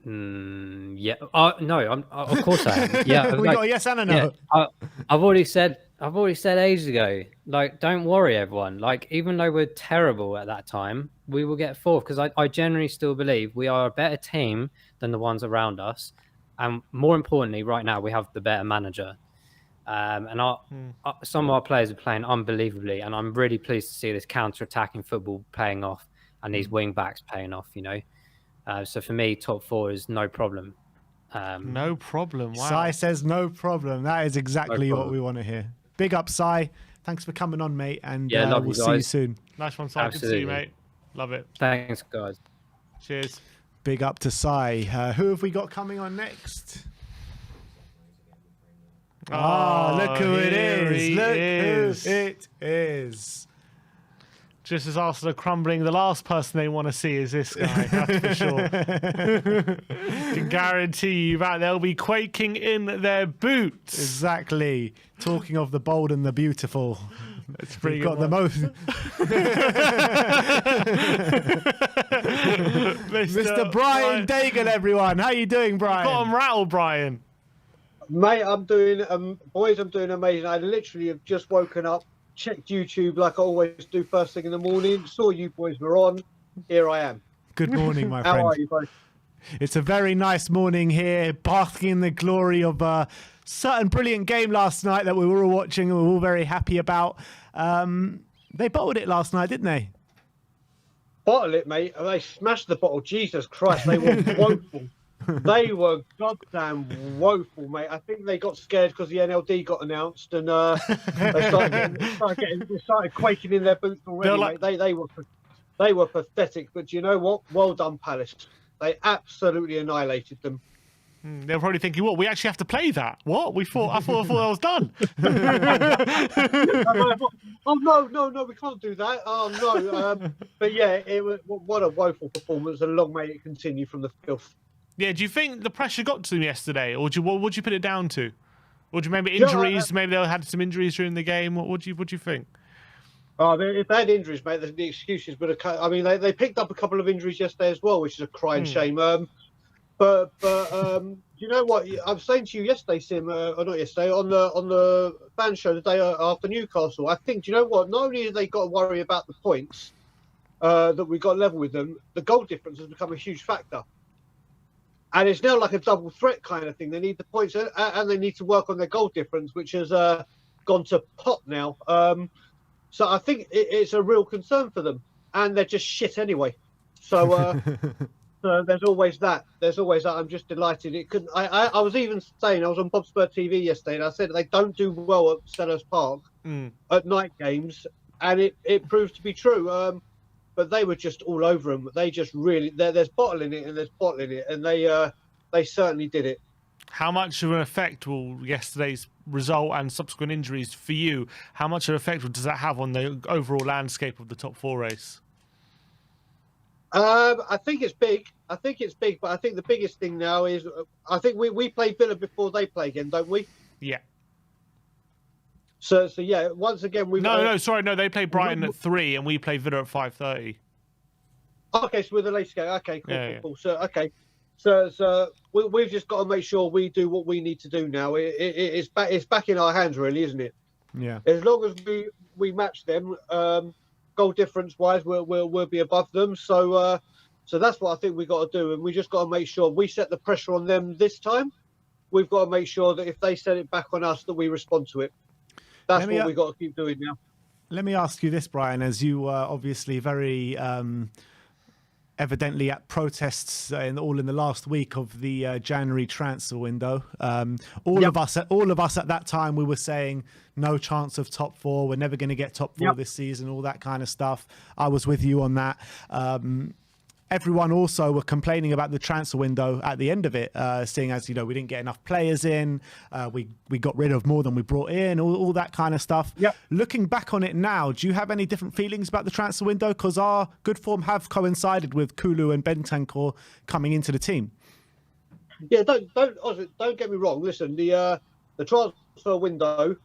Yeah. No. Of course I am. Yeah. We got a yes and a no. Yeah, I've already said ages ago. Like, don't worry, everyone. Like, even though we're terrible at that time, we will get fourth, because I generally still believe we are a better team than the ones around us, and more importantly, right now we have the better manager. And some of our players are playing unbelievably, and I'm really pleased to see this counter-attacking football paying off, and these wing backs paying off. So for me, top 4 is no problem. No problem. Wow. Si says no problem. That is exactly what we want to hear. Big up, Si. Thanks for coming on, mate. And we'll see you soon. Nice one, Si. Good to see you, mate. Love it. Thanks, guys. Cheers. Big up to Si. Who have we got coming on next? Look who it is. Look who it is. Just as Arsenal are crumbling, the last person they want to see is this guy, that's for sure. Can guarantee you that they'll be quaking in their boots. Exactly. Talking of the bold and the beautiful. It's pretty got the most. Mr. Brian Dagan, everyone. How you doing, Brian? Got him rattled, Brian. Mate, I'm doing amazing. I literally have just woken up, checked YouTube like I always do first thing in the morning, saw you boys were on. Here I am. Good morning, my friend. How are you both? It's a very nice morning here, basking in the glory of a certain brilliant game last night that we were all watching and we were all very happy about. They bottled it last night, didn't they? bottle it, mate. And they smashed the bottle. Jesus Christ, they were woeful. They were goddamn woeful, mate. I think they got scared because the NLD got announced, and they started quaking in their boots already, like... mate. They were pathetic. But you know what? Well done, Palace. They absolutely annihilated them. They're probably thinking, "What? We actually have to play that? What? I thought that was done." Oh no, we can't do that. Oh no. But yeah, it was what a woeful performance, and long may it continue from the filth. Yeah, do you think the pressure got to them yesterday, or what would you put it down to? Or do you maybe injuries? Maybe they had some injuries during the game. What do you think? If they had injuries, mate, the excuses would have. I mean, they picked up a couple of injuries yesterday as well, which is a crying shame. But you know what? I was saying to you yesterday, Sim, or not yesterday, on the fan show the day after Newcastle. I think, do you know what? Not only have they got to worry about the points that we got level with them, the goal difference has become a huge factor. And it's now like a double threat kind of thing. They need the points and they need to work on their goal difference, which has gone to pot now. So I think it's a real concern for them. And they're just shit anyway. So so there's always that. I'm just delighted. It couldn't. I was even saying, I was on Bob Spur TV yesterday, and I said they don't do well at Selhurst Park at night games, and it proved to be true. But they were just all over them. They just really there's bottle in it, and there's bottle in it, and they certainly did it. How much of an effect will yesterday's result and subsequent injuries for you? How much of an effect does that have on the overall landscape of the top four race? I think it's big. But I think the biggest thing now is I think we play Villa before they play again, don't we? Yeah. So yeah. Once again, we No. They play Brighton at 3, and we play Villa at 5:30. Okay, so with the latest game. Okay, cool, Yeah. cool. So okay, so we've just got to make sure we do what we need to do now. It's back in our hands, really, isn't it? Yeah. As long as we match them, goal difference wise, we'll be above them. So that's what I think we've got to do, and we just got to make sure we set the pressure on them this time. We've got to make sure that if they set it back on us, that we respond to it. That's what we've got to keep doing now. Let me ask you this, Brian, as you were obviously very evidently at protests all in the last week of the January transfer window. All of us at that time, we were saying no chance of top four. We're never going to get top four this season, all that kind of stuff. I was with you on that. Everyone also were complaining about the transfer window at the end of it, seeing as, we didn't get enough players in, we got rid of more than we brought in, all that kind of stuff. Yep. Looking back on it now, do you have any different feelings about the transfer window? Because our good form have coincided with Kulu and Bentancur coming into the team. Yeah, don't get me wrong. Listen, the transfer window,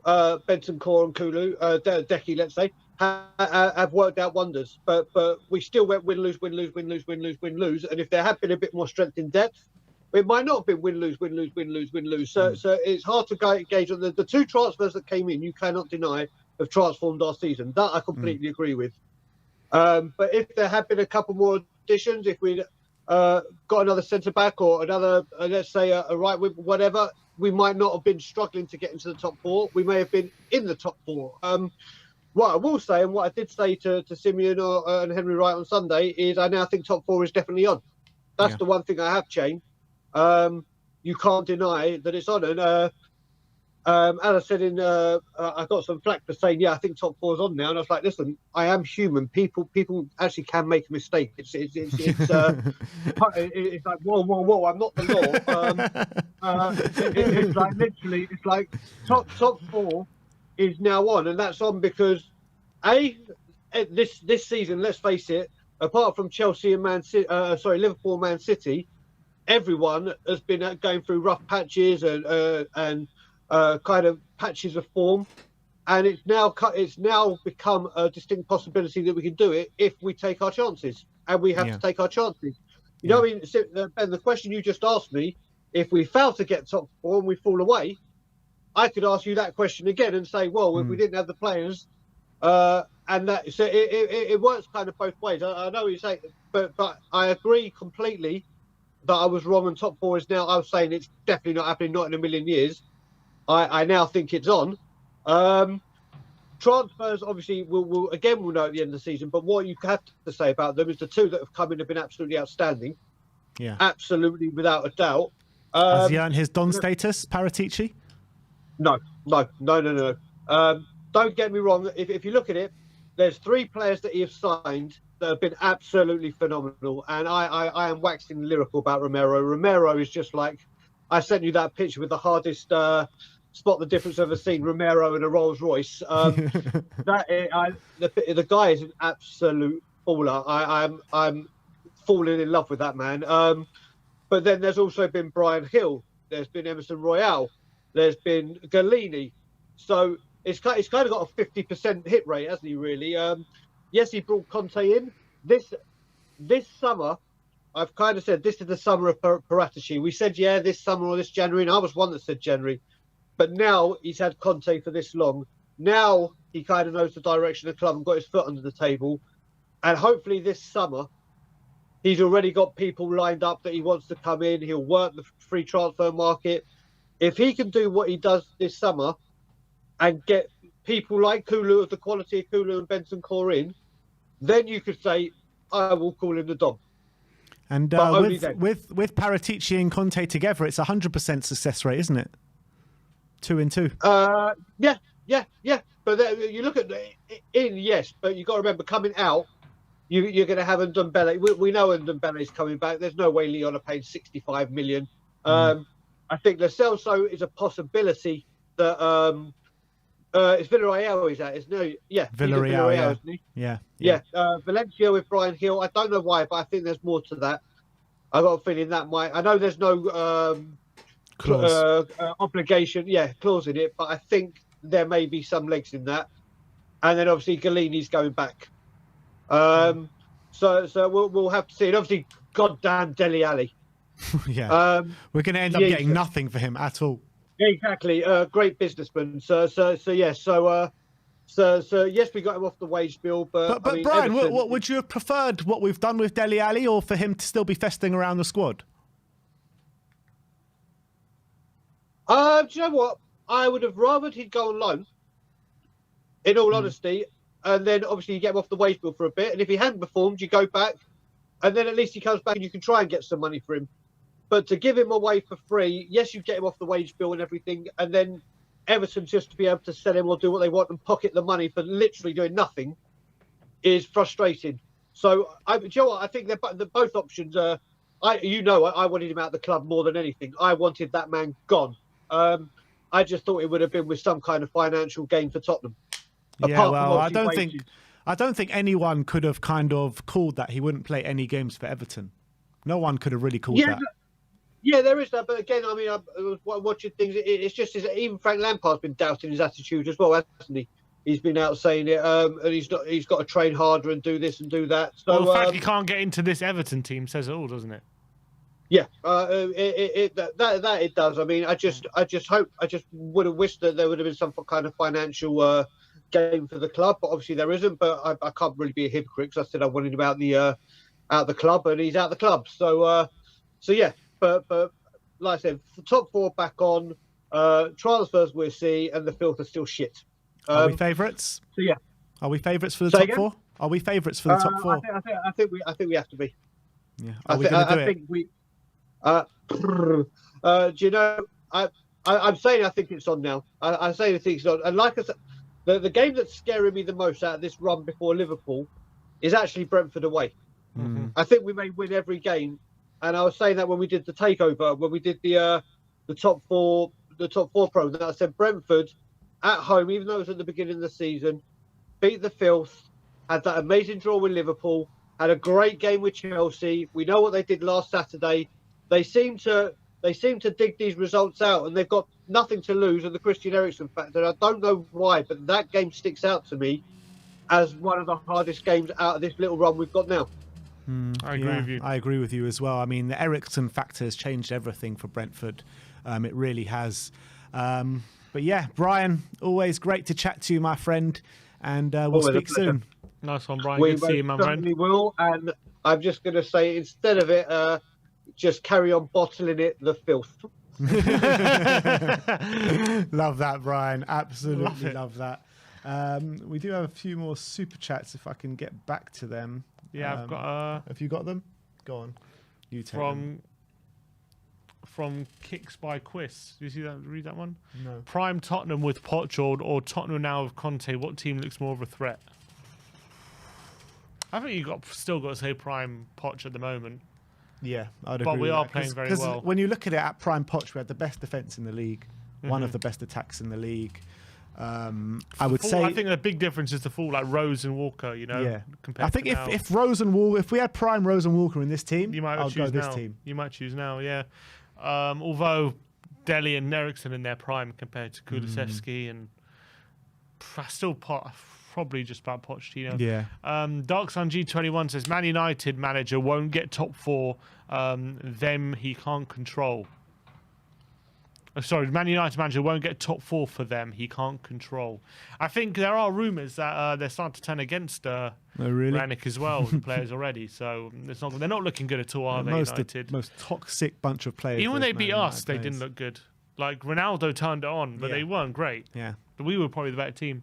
Bentancur and Kulu, Decky, let's say, have worked out wonders, but we still went win lose, and if there had been a bit more strength in depth, it might not have been win lose. So it's hard to gauge on the two transfers that came in. You cannot deny have transformed our season. That I completely agree with. But if there had been a couple more additions, if we'd got another centre back or another, let's say a right wing, whatever, we might not have been struggling to get into the top four. We may have been in the top four. What I will say, and what I did say to Simeon and Henry Wright on Sunday, is I now think top four is definitely on. That's the one thing I have changed. You can't deny that it's on. And as I said I got some flack for saying, I think top four is on now. And I was like, listen, I am human. People actually can make a mistake. It's it's like, whoa, I'm not the law. It's like literally, it's like top four is now on, and that's on because this season, let's face it, apart from Chelsea and Liverpool, Man City, everyone has been going through rough patches and kind of patches of form, and it's now become a distinct possibility that we can do it if we take our chances, and we have to take our chances. You know what I mean? Ben, the question you just asked me, if we fail to get top four and we fall away, I could ask you that question again and say, well, if we didn't have the players, and that, so it works kind of both ways. I know what you're saying, but I agree completely that I was wrong and top four is now. I was saying it's definitely not happening, not in a million years. I now think it's on. transfers, obviously, we'll know at the end of the season. But what you have to say about them is the two that have come in have been absolutely outstanding. Yeah. Absolutely, without a doubt. Has he earned his Don status, Paratici? No. Don't get me wrong. If you look at it, there's 3 players that he has signed that have been absolutely phenomenal. And I am waxing lyrical about Romero. Romero is just like, I sent you that picture with the hardest spot the difference I've ever seen, Romero and a Rolls Royce. The guy is an absolute baller. I'm falling in love with that man. But then there's also been Brian Hill. There's been Emerson Royale. There's been Galini. So it's kind of got a 50% hit rate, hasn't he, really? Yes, he brought Conte in. This summer, I've kind of said this is the summer of Paratici. We said, yeah, this summer or this January, and I was one that said January. But now he's had Conte for this long. Now he kind of knows the direction of the club and got his foot under the table. And hopefully this summer, he's already got people lined up that he wants to come in. He'll work the free transfer market. If he can do what he does this summer and get people like Kulu of the quality of Kulu and Benson Core in, then you could say, I will call him the Dom. And with Paratici and Conte together, it's 100% success rate, isn't it? 2 and 2. Yeah. But you look at yes, but you've got to remember coming out, you're going to have Ndombele. We know Ndombele's coming back. There's no way Leon are paying 65 million. I think Lo Celso is a possibility that it's Villarreal he's at, isn't he? Yeah, Villarreal, yeah. Isn't he? Yeah. Valencia with Brian Hill. I don't know why, but I think there's more to that. I got a feeling that might. I know there's no Clause. Obligation, clause in it, but I think there may be some legs in that. And then obviously Galini's going back. So we'll have to see. And obviously, goddamn Dele Alli. Yeah, we're going to end up getting nothing for him at all. Exactly, great businessman. So yes, we got him off the wage bill, but I mean, Brian, Everton, what would you have preferred? What we've done with Dele Alli, or for him to still be festing around the squad? Do you know what? I would have rathered he'd go on loan. In all honesty, and then obviously you get him off the wage bill for a bit, and if he hadn't performed, you go back, and then at least he comes back and you can try and get some money for him. But to give him away for free, yes, you get him off the wage bill and everything, and then Everton just to be able to sell him or do what they want and pocket the money for literally doing nothing is frustrating. So, do you know what? I think they're both options. I wanted him out of the club more than anything. I wanted that man gone. I just thought it would have been with some kind of financial gain for Tottenham. Yeah, well, I don't think anyone could have kind of called that he wouldn't play any games for Everton. No one could have really called that. Yeah, there is that. But again, I mean, I was watching things. It's just even Frank Lampard's been doubting his attitude as well, hasn't he? He's been out saying it, and he's got to train harder and do this and do that. So, the fact he can't get into this Everton team says it all, doesn't it? Yeah, it does. I mean, I just would have wished that there would have been some kind of financial gain for the club, but obviously there isn't. But I can't really be a hypocrite because I said I wanted him out the club, and he's out the club. So yeah. But like I said, top 4 back on, transfers we'll see, and the filth are still shit. Are we favourites? So yeah. Are we favourites for the top 4? Are we favourites for the top 4? I think we have to be. Yeah. Are we going to do it? I think we. Do you know? I'm saying I think it's on now. I'm saying I think it's on, and like I said, the game that's scaring me the most out of this run before Liverpool is actually Brentford away. Mm-hmm. I think we may win every game. And I was saying that when we did the takeover, when we did the top four pro, that I said Brentford at home, even though it was at the beginning of the season, beat the filth, had that amazing draw with Liverpool, had a great game with Chelsea. We know what they did last Saturday. They seem to dig these results out, and they've got nothing to lose. And the Christian Eriksen factor, I don't know why, but that game sticks out to me as one of the hardest games out of this little run we've got now. I agree with you. I agree with you as well. I mean, the Eriksen factor has changed everything for Brentford. It really has. But yeah, Brian, always great to chat to you, my friend. And we'll speak soon. Nice one, Brian. Good to see you, my friend. We will. And I'm just going to say, instead of it, just carry on bottling it, the filth. Love that, Brian. Absolutely love that. We do have a few more super chats if I can get back to them. Yeah, I've got Have you got them? Go on. You take them. from Kicks by Quiz. Do you see that? Read that one? No. Prime Tottenham with Poch or Tottenham now with Conte. What team looks more of a threat? I think you still got to say Prime Poch at the moment. Yeah, I'd agree. But we with are that. playing very 'Cause well. when you look at it at Prime Poch, we had the best defense in the league, one of the best attacks in the league. I would say. I think the big difference is the full like Rose and Walker. You know. Yeah. Compared I think to now. if Rose and Walker, if we had Prime Rose and Walker in this team, You might I'll choose go this now. team. You might choose now, yeah. Although Dele and Eriksson in their prime compared to Kulusevski and still probably just about Pochettino. Yeah. Dark Sun G21 says Man United manager won't get top 4. Them he can't control. Sorry, Man United manager won't get top 4 for them. He can't control. I think there are rumours that they're starting to turn against really? Ranić as well, the players already. So they're not looking good at all, are they? United? Most toxic bunch of players. Even when they those beat Man us, United they players. didn't look good. Like Ronaldo turned it on, but Yeah. they weren't great. Yeah. We were probably the better team.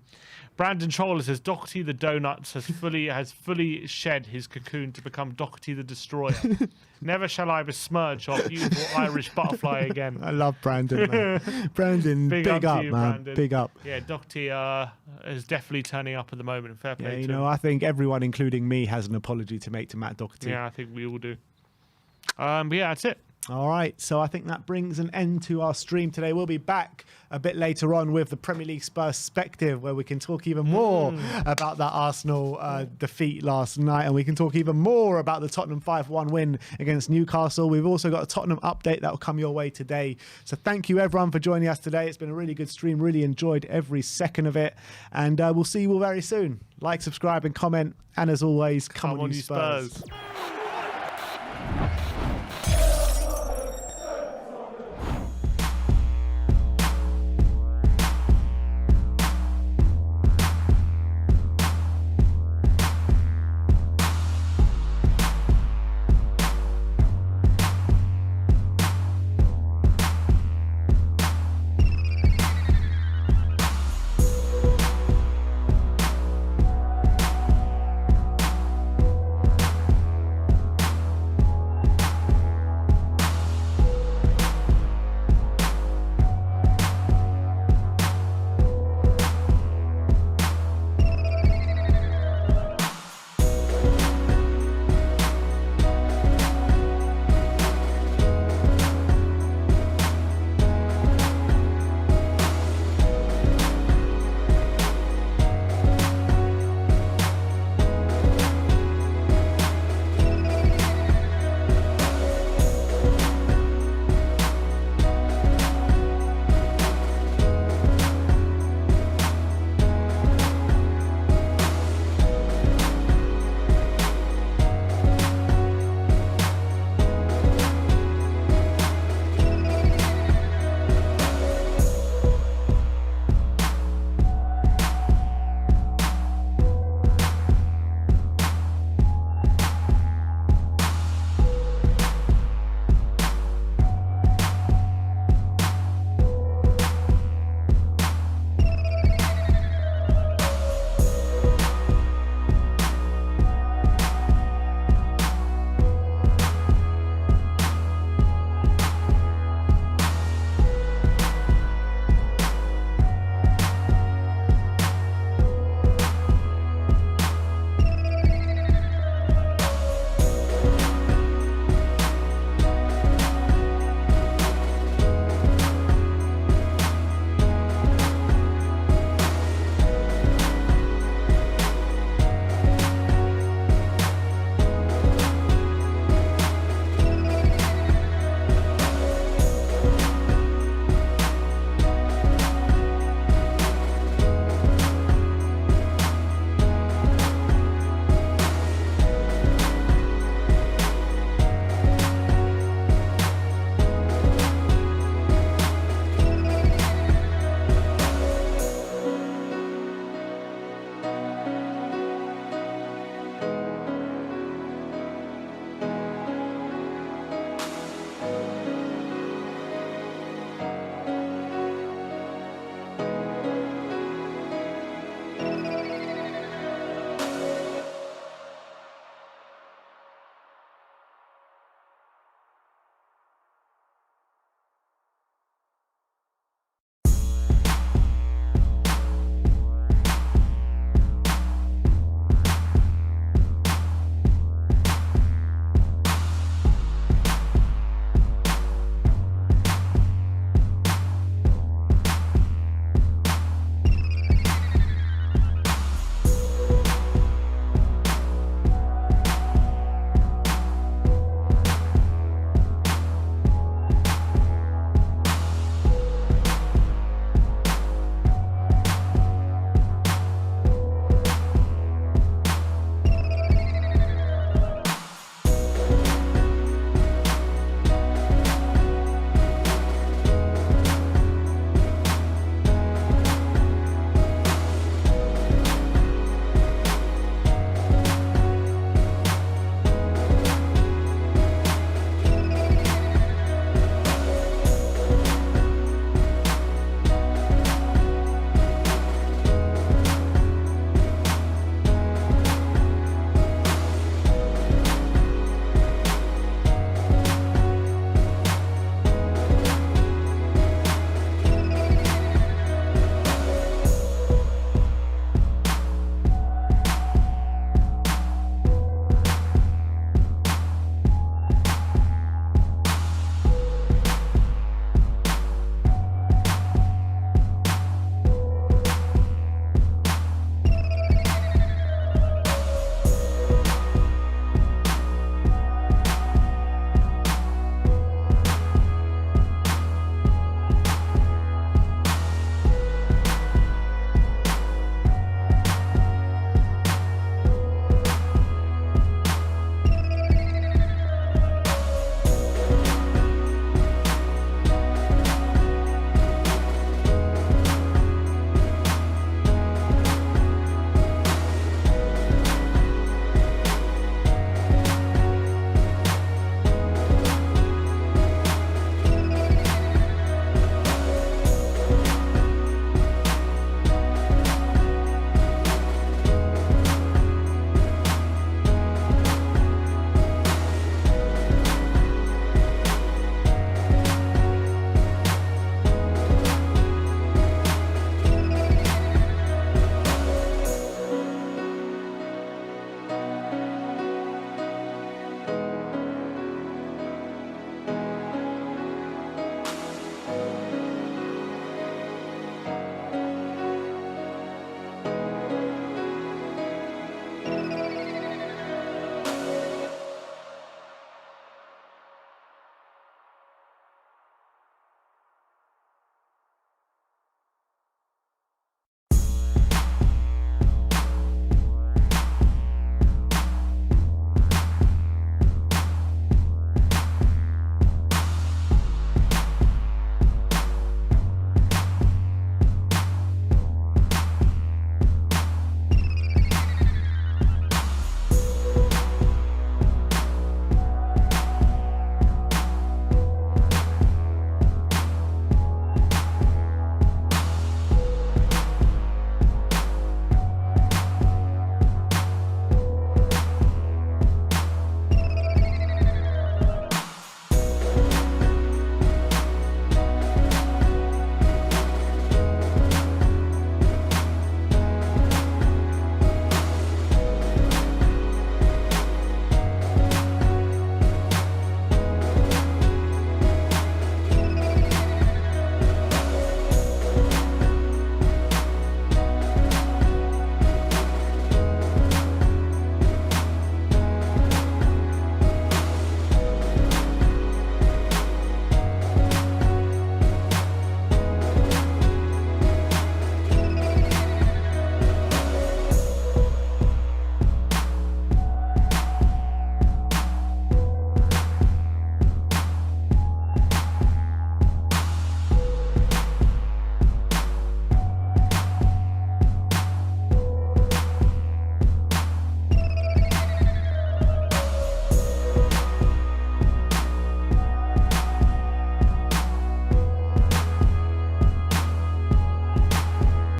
Brandon Troller says Doherty the Donuts has fully shed his cocoon to become Doherty the Destroyer. Never shall I besmirch our beautiful Irish butterfly again. I love Brandon. Man. Brandon, big up, to you, man. Brandon. Big up. Yeah, Doherty is definitely turning up at the moment. Fair play Yeah, you to know, him. I think everyone, including me, has an apology to make to Matt Doherty. Yeah, I think we all do. But yeah, that's it. All right, so I think that brings an end to our stream today. We'll be back a bit later on with the Premier League Spurs perspective, where we can talk even more about that Arsenal defeat last night, and we can talk even more about the Tottenham 5-1 win against Newcastle. We've also got a Tottenham update that will come your way today. So thank you, everyone, for joining us today. It's been a really good stream. Really enjoyed every second of it, and we'll see you all very soon. Like, subscribe, and comment. And as always, come on, you Spurs.